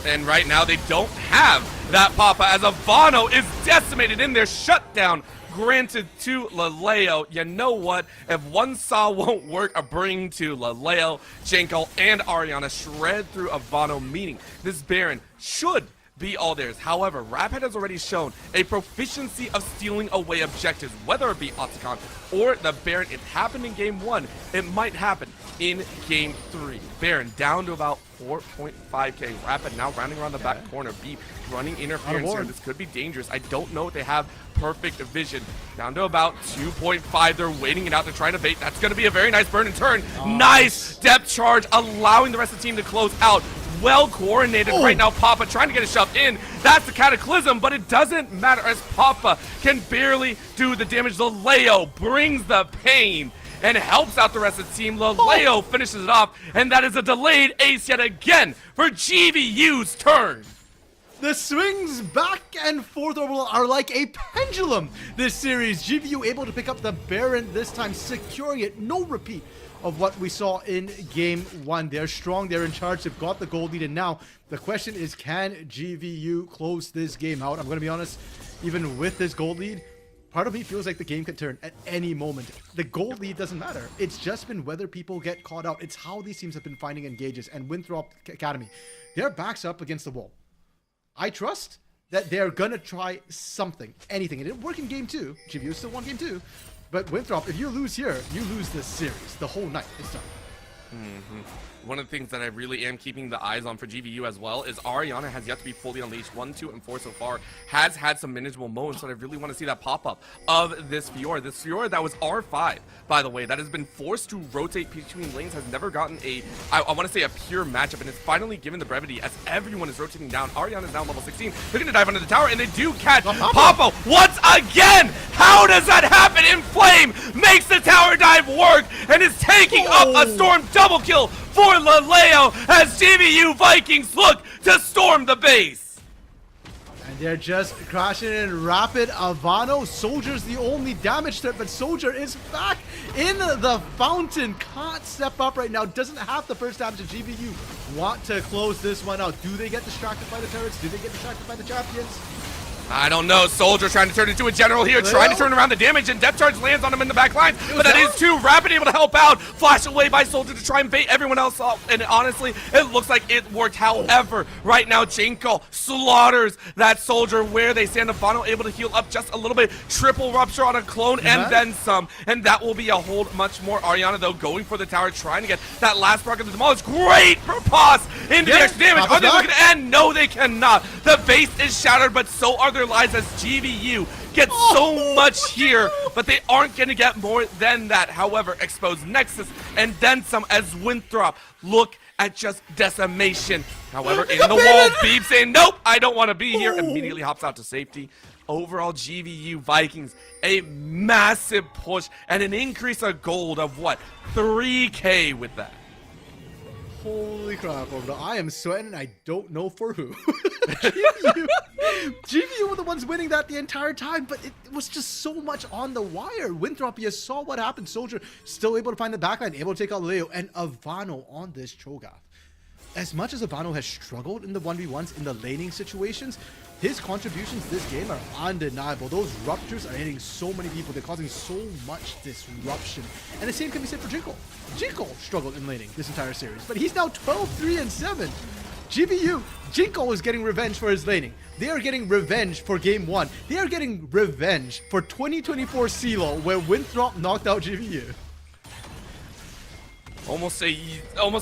And right now, they don't have that Papa, as Ivano is decimated in their shutdown. Granted to Laleo. You know what? If one saw won't work, a bring to Laleo, Jinkle, and Ariana shred through Ivano, meaning this Baron should be all theirs. However, Rapid has already shown a proficiency of stealing away objectives, whether it be Otacon or the Baron. It happened in Game 1. It might happen in Game 3. Baron down to about 4.5k. Rapid now rounding around the back corner. Beep running interference here. This could be dangerous. I don't know if they have perfect vision. Down to about 2.5. They're waiting it out. They're trying to bait. That's going to be a very nice burn and turn. Nice depth charge, allowing the rest of the team to close out. Well coordinated right now. Papa trying to get a shove in. That's the Cataclysm, but it doesn't matter as Papa can barely do the damage. Laleo brings the pain and helps out the rest of the team. Laleo finishes it off, and that is a delayed ace yet again for GVU's turn. The swings back and forth orbital are like a pendulum this series. GVU able to pick up the Baron this time, securing it. No repeat of what we saw in Game 1. They're strong, they're in charge, they've got the gold lead, and now the question is, can GVU close this game out? I'm going to be honest, even with this gold lead, part of me feels like the game could turn at any moment. The gold lead doesn't matter. It's just been whether people get caught out. It's how these teams have been finding engages, and Winthrop Academy, their backs up against the wall. I trust that they're going to try something, anything. It didn't work in Game 2. GVU still won Game 2. But Winthrop, if you lose here, you lose this series. The whole night is done. One of the things that I really am keeping the eyes on for GVU as well is Ariana has yet to be fully unleashed. 1, 2, and 4 so far has had some manageable moments, but I really want to see that pop-up of this Fiora. This Fiora that was R5, by the way, that has been forced to rotate between lanes, has never gotten a, I want to say a pure matchup, and it's finally given the brevity as everyone is rotating down. Ariana is now level 16. They're going to dive under the tower, and they do catch Papa once again. How does that happen? In Flame makes the tower dive work and is taking up a Storm double kill for Laleo as GVU Vikings look to storm the base. And they're just crashing in rapid. Ivano, Soldier's the only damage threat, but Soldier is back in the fountain. Can't step up right now. Doesn't have the first damage of GVU. Want to close this one out. Do they get distracted by the turrets? Do they get distracted by the champions? I don't know. Soldier trying to turn into a general here, trying to turn around the damage, and depth charge lands on him in the back line. But that is too rapid, able to help out. Flash away by Soldier to try and bait everyone else off. And honestly, it looks like it worked. However, right now, Jinkle slaughters that Soldier where they stand. Ivano able to heal up just a little bit. Triple rupture on a clone and then some. And that will be a hold much more. Ariana, though, going for the tower, trying to get that last spark of the demolish. Great for Pos into the extra damage. Are they looking to end? No, they cannot. The base is shattered, but so are their lives as GVU gets so much here, but they aren't going to get more than that. However, exposed Nexus and then some as Winthrop look at just decimation. However, in the wall, Beep saying, nope, I don't want to be here. Immediately hops out to safety. Overall, GVU Vikings, a massive push and an increase of gold of what? 3K with that. Holy crap, Orbital. I am sweating. I don't know for who. GVU were the ones winning that the entire time, but it was just so much on the wire. Winthrop, you saw what happened. Soldier still able to find the backline, able to take out Leo, and Ivano on this Cho'Gath. as much as Ivano has struggled in the 1v1s in the laning situations, his contributions this game are undeniable. Those ruptures are hitting so many people. They're causing so much disruption. And the same can be said for Jinko. Jinko struggled in laning this entire series, but he's now 12-3-7. GBU, Jinko is getting revenge for his laning. They are getting revenge for game 1. They are getting revenge for 2024 CLO, where Winthrop knocked out GBU. Almost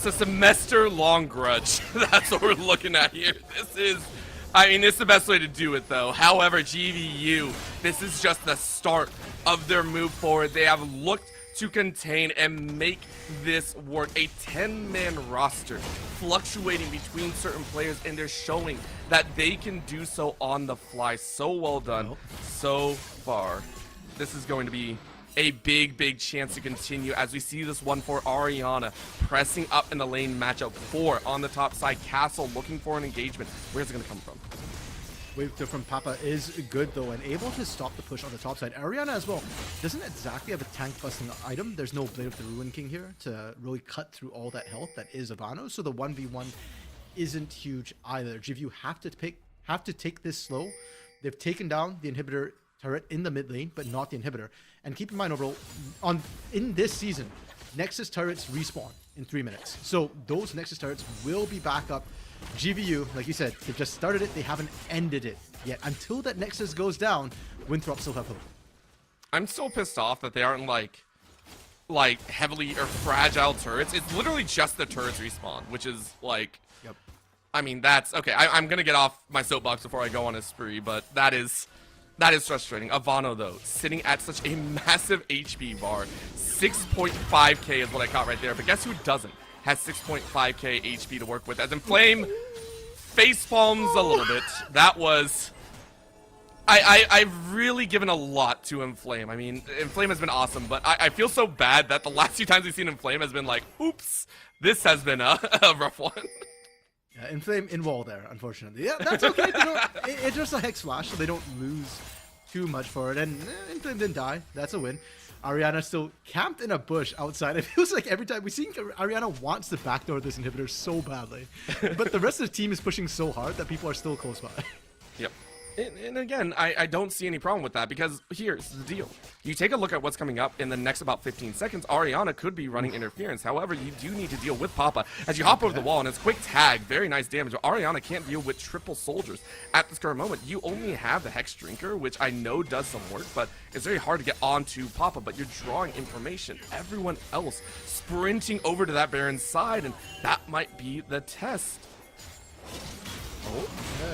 a semester-long grudge. That's what we're looking at here. This is, I mean, it's the best way to do it, though. However, GVU, this is just the start of their move forward. They have looked to contain and make this work. A 10-man roster fluctuating between certain players, and they're showing that they can do so on the fly. So well done so far. This is going to be a big chance to continue as we see this one for Ariana pressing up in the lane matchup. 4 on the top side. Castle looking for an engagement. Where's it going to come from? Wave from Papa is good though, and able to stop the push on the top side. Ariana as well doesn't exactly have a tank busting item. There's no Blade of the Ruin King here to really cut through all that health that is Ivano, so the 1v1 isn't huge either. GVU have to take this slow. They've taken down the inhibitor turret in the mid lane, but not the inhibitor. And keep in mind, overall, in this season, Nexus turrets respawn in 3 minutes. So those Nexus turrets will be back up. GVU, like you said, they've just started it. They haven't ended it yet. Until that Nexus goes down, Winthrop still have hope. I'm so pissed off that they aren't like heavily or fragile turrets. It's literally just the turrets respawn, which is like, Yep. I mean, that's okay. I'm gonna get off my soapbox before I go on a spree, but that is frustrating. Ivano, though, sitting at such a massive HP bar. 6.5k is what I caught right there. But guess who doesn't? Has 6.5k HP to work with. As Inflame face palms a little bit. That was... I've really given a lot to Inflame. I mean, Inflame has been awesome, but I feel so bad that the last few times we've seen Inflame has been like, oops, this has been a rough one. Yeah, Inflame in wall there, unfortunately. Yeah, that's okay. It's just a Hex Flash, so they don't lose too much for it. And Inflame didn't die. That's a win. Ariana still camped in a bush outside. It feels like every time we see Ariana wants to backdoor this inhibitor so badly. But the rest of the team is pushing so hard that people are still close by. Yep. And again, I don't see any problem with that, because here's the deal. You take a look at what's coming up in the next about 15 seconds, Ariana could be running interference. However, you do need to deal with Papa as you hop over the wall, and it's quick tag, very nice damage. Ariana can't deal with triple soldiers at this current moment. You only have the Hex Drinker, which I know does some work, but it's very hard to get onto Papa, but you're drawing information. Everyone else sprinting over to that Baron's side, and that might be the test.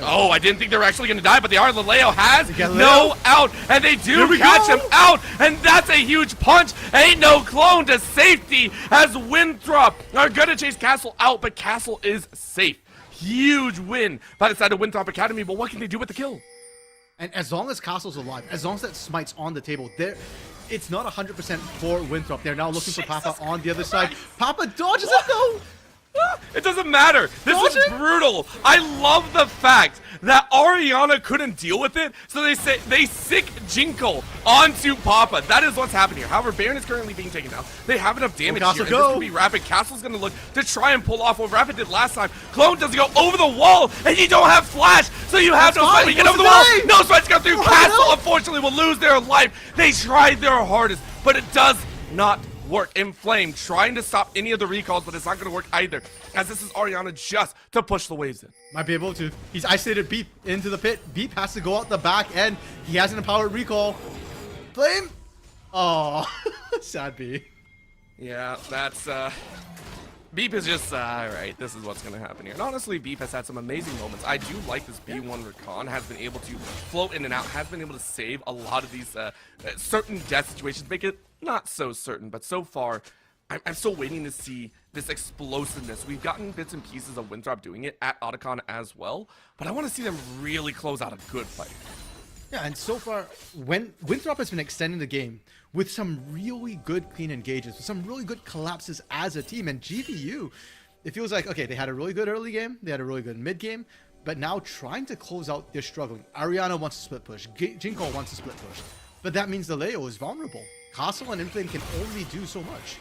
Oh, I didn't think they were actually going to die, but they are. Laleo has no out, and they do catch him out, and that's a huge punch. Ain't no clone to safety as Winthrop are going to chase Castle out, but Castle is safe. Huge win by the side of Winthrop Academy, but what can they do with the kill? And as long as Castle's alive, as long as that smite's on the table, it's not 100% for Winthrop. They're now looking for Papa on the other side. Papa dodges it though! It doesn't matter. This is brutal. I love the fact that Ariana couldn't deal with it, so they sick Jinko onto Papa. That is what's happening here. However, Baron is currently being taken down. They have enough damage here. And this could be Rapid. Castle's going to look to try and pull off what Rapid did last time. Clone doesn't go over the wall, and you don't have Flash, so you have no fight. Get over the wall. No sweats go through. Castle, unfortunately, will lose their life. They tried their hardest, but it does not work. Inflame trying to stop any of the recalls, but it's not going to work either, as this is Ariana just to push the waves in. Might be able to. He's isolated Beep into the pit. Beep has to go out the back end. He has an empowered recall. Flame. Oh, sad Beep. Yeah, that's Beep is just alright, this is what's gonna happen here. And honestly, Beep has had some amazing moments. I do like this B1 Recon, has been able to float in and out, has been able to save a lot of these certain death situations, make it not so certain, but so far, I'm still waiting to see this explosiveness. We've gotten bits and pieces of Winthrop doing it at Otacon as well, but I want to see them really close out a good fight. Yeah, and so far, when Winthrop has been extending the game with some really good clean engages, with some really good collapses as a team, and GVU, it feels like, okay, they had a really good early game, they had a really good mid game, but now trying to close out, they're struggling. Ariana wants to split push, Jinko wants to split push, but that means the Leo is vulnerable. Castle and Inflame can only do so much.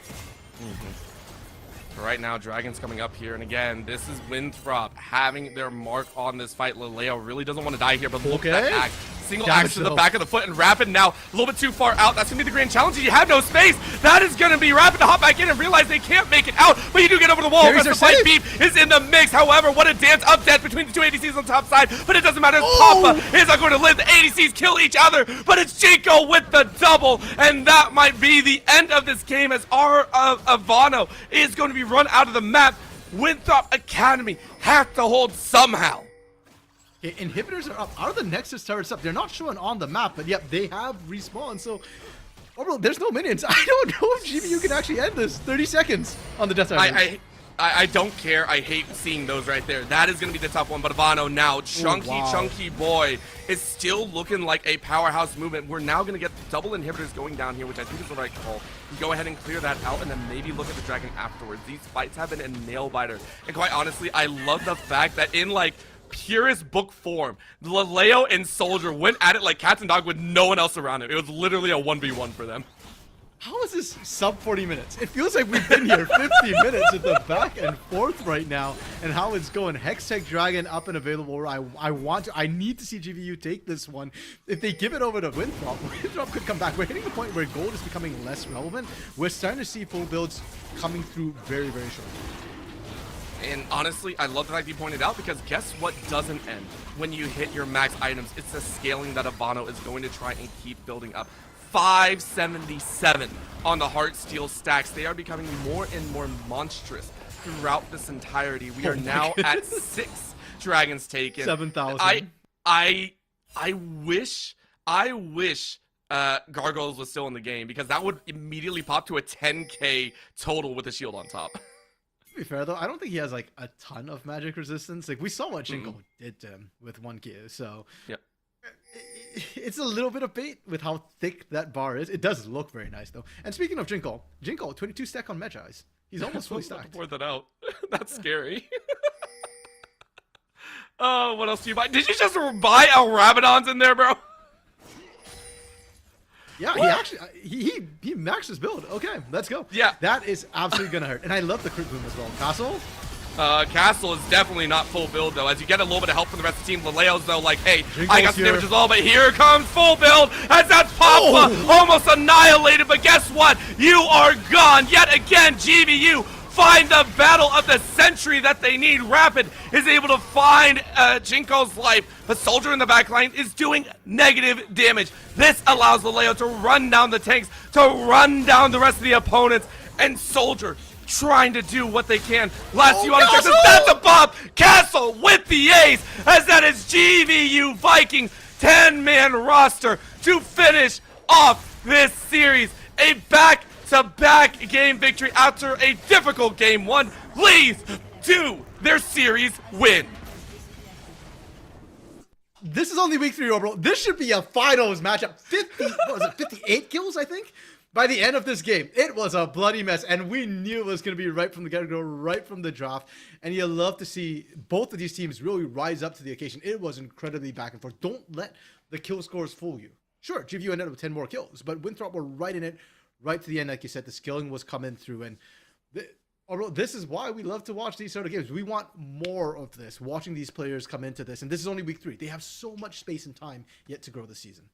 But right now, Dragon's coming up here, and again, this is Winthrop having their mark on this fight. Laleo really doesn't want to die here, but look at that axe. Single axe to the back of the foot, and Rapid now a little bit too far out. That's going to be the grand challenge. You have no space. That is going to be Rapid to hop back in and realize they can't make it out, but you do get over the wall. Carries The fight beep is in the mix. However, what a dance up death between the two ADCs on the top side, but it doesn't matter. Papa is not going to live. The ADCs kill each other, but it's Jinko with the double, and that might be the end of this game as our Ivano is going to be run out of the map. Winthrop Academy have to hold somehow. Okay, inhibitors are up. Are the Nexus turrets up? They're not showing on the map, but yep, they have respawned. So, bro, there's no minions. I don't know if GBU can actually end this. 30 seconds on the death side. I don't care. I hate seeing those right there. That is going to be the tough one. But Ivano now, chunky boy, is still looking like a powerhouse movement. We're now going to get double inhibitors going down here, which I think is the right call. You go ahead and clear that out, and then maybe look at the Dragon afterwards. These fights have been a nail biter. And quite honestly, I love the fact that in like purest book form, Laleo and Soldier went at it like cats and dog with no one else around it. It was literally a 1v1 for them. How is this sub 40 minutes? It feels like we've been here 50 minutes at the back and forth right now, and how it's going. Hextech Dragon up and available. I need to see GVU take this one. If they give it over to Winthrop, Winthrop could come back. We're hitting the point where gold is becoming less relevant. We're starting to see full builds coming through very, very shortly. And honestly, I love the fact you pointed out, because guess what doesn't end when you hit your max items? It's the scaling that Ivano is going to try and keep building up. 577 on the Heartsteel stacks. They are becoming more and more monstrous throughout this entirety. We are now at 6 dragons taken. 7,000. I wish Gargoyles was still in the game, because that would immediately pop to a 10k total with a shield on top. To be fair though, I don't think he has like a ton of magic resistance. Like we saw what Jinko did to him with 1Q, so yeah. It's a little bit of bait with how thick that bar is. It does look very nice though. And speaking of Jinko, 22 stack on Magi's. He's almost fully stacked. Pour that out. That's scary. Oh, what else do you buy? Did you just buy El Rabadons in there, bro? Yeah, what? He actually he maxed his build. Okay, let's go. Yeah, that is absolutely gonna hurt. And I love the crit boom as well. Castle. Castle is definitely not full build though, as you get a little bit of help from the rest of the team. Laleo's though like, hey, Jinko's I got some damage as well, but here comes full build as that's Papa almost annihilated. But guess what? You are gone yet again. GVU find the battle of the century that they need. Rapid is able to find Jinko's life, but Soldier in the backline is doing negative damage. This allows Laleo to run down the tanks, to run down the rest of the opponents, and Soldier trying to do what they can. Last few on Texas, that's a pop. Castle with the ace, as that is GVU Viking 10-man roster to finish off this series. A back-to-back game victory after a difficult game one leads to their series win. This is only week 3, bro. This should be a finals matchup. 58 kills, I think? By the end of this game, it was a bloody mess, and we knew it was going to be right from the get-go, right from the draft. And you love to see both of these teams really rise up to the occasion. It was incredibly back and forth. Don't let the kill scores fool you. Sure, GVU ended up with 10 more kills, but Winthrop were right in it, right to the end. Like you said, the skilling was coming through, and this is why we love to watch these sort of games. We want more of this, watching these players come into this, and this is only week 3. They have so much space and time yet to grow this season.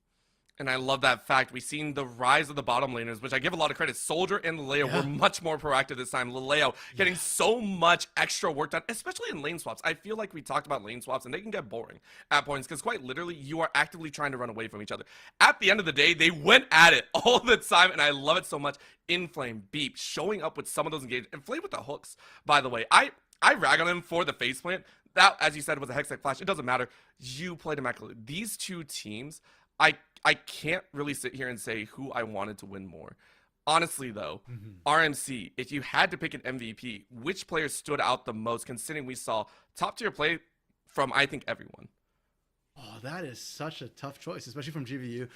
And I love that fact. We've seen the rise of the bottom laners, which I give a lot of credit. Soldier and Laleo were much more proactive this time. Laleo getting so much extra work done, especially in lane swaps. I feel like we talked about lane swaps, and they can get boring at points, because quite literally, you are actively trying to run away from each other. At the end of the day, they went at it all the time, and I love it so much. Inflame, Beep, showing up with some of those engagements. And Flame with the hooks, by the way. I rag on him for the faceplant. That, as you said, was a Hextech Flash. It doesn't matter. You played immaculately. These two teams, I can't really sit here and say who I wanted to win more. Honestly, though, RMC, if you had to pick an MVP, which player stood out the most, considering we saw top-tier play from, I think, everyone? Oh, that is such a tough choice, especially from GVU.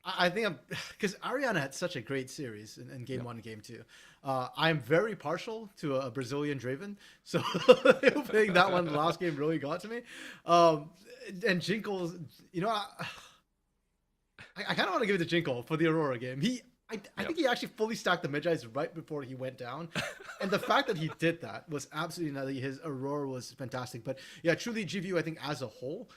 I think because Ariana had such a great series in Game 1 and Game 2. I'm very partial to a Brazilian Draven, so playing that one last game really got to me. And Jinko's, you know, I kind of want to give it to Jinko for the Aurora game. I think he actually fully stacked the Magi's right before he went down. And the fact that he did that was absolutely nutty. His Aurora was fantastic. But yeah, truly GVU, I think as a whole,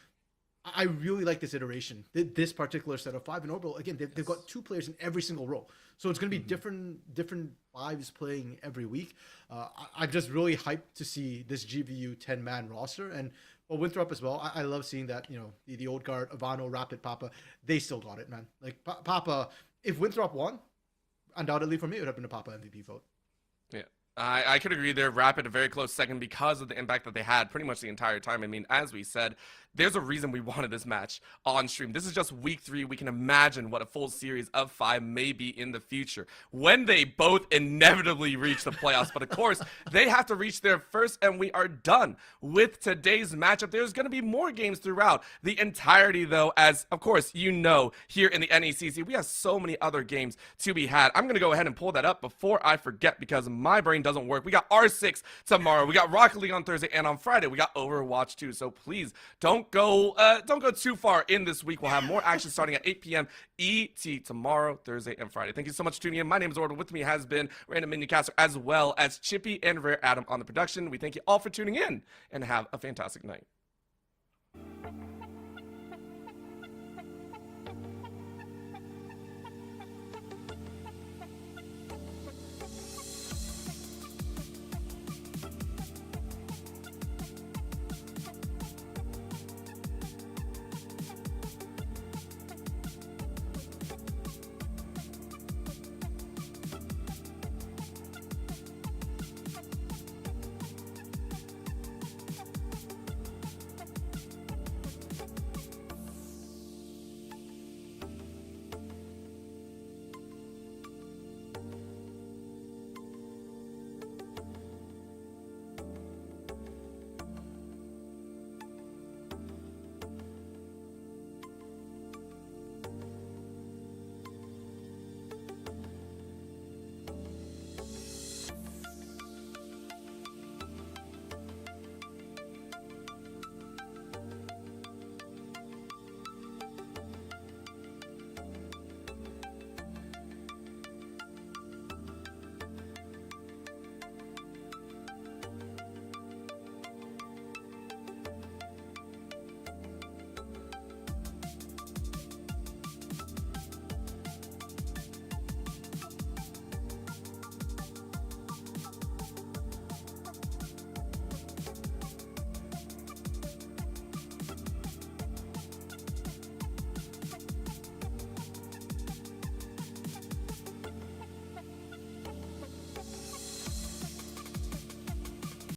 I really like this iteration. This particular set of 5 in Orbital. Again, they've got 2 players in every single role. So it's going to be different 5s playing every week. I'm just really hyped to see this GVU 10-man roster. And well, Winthrop as well. I love seeing that, the old guard, Ivano, Rapid, Papa, they still got it, man. Like, Papa, if Winthrop won, undoubtedly for me, it would have been a Papa MVP vote. Yeah. I could agree there. Rapid a very close second because of the impact that they had pretty much the entire time. I mean, as we said, there's a reason we wanted this match on stream. This is just week 3. We can imagine what a full series of 5 may be in the future when they both inevitably reach the playoffs. But of course, they have to reach there first, and we are done with today's matchup. There's going to be more games throughout the entirety, though, as, of course, here in the NECC, we have so many other games to be had. I'm going to go ahead and pull that up before I forget because my brain doesn't work. We got R6 tomorrow. We got Rocket League on Thursday, and on Friday, we got Overwatch 2. So please don't go too far in this week. We'll have more action starting at 8 p.m. ET tomorrow, Thursday, and Friday. Thank you so much for tuning in. My name is Order. With me has been Random Minicaster as well as Chippy and Rare Adam on the production. We thank you all for tuning in and have a fantastic night.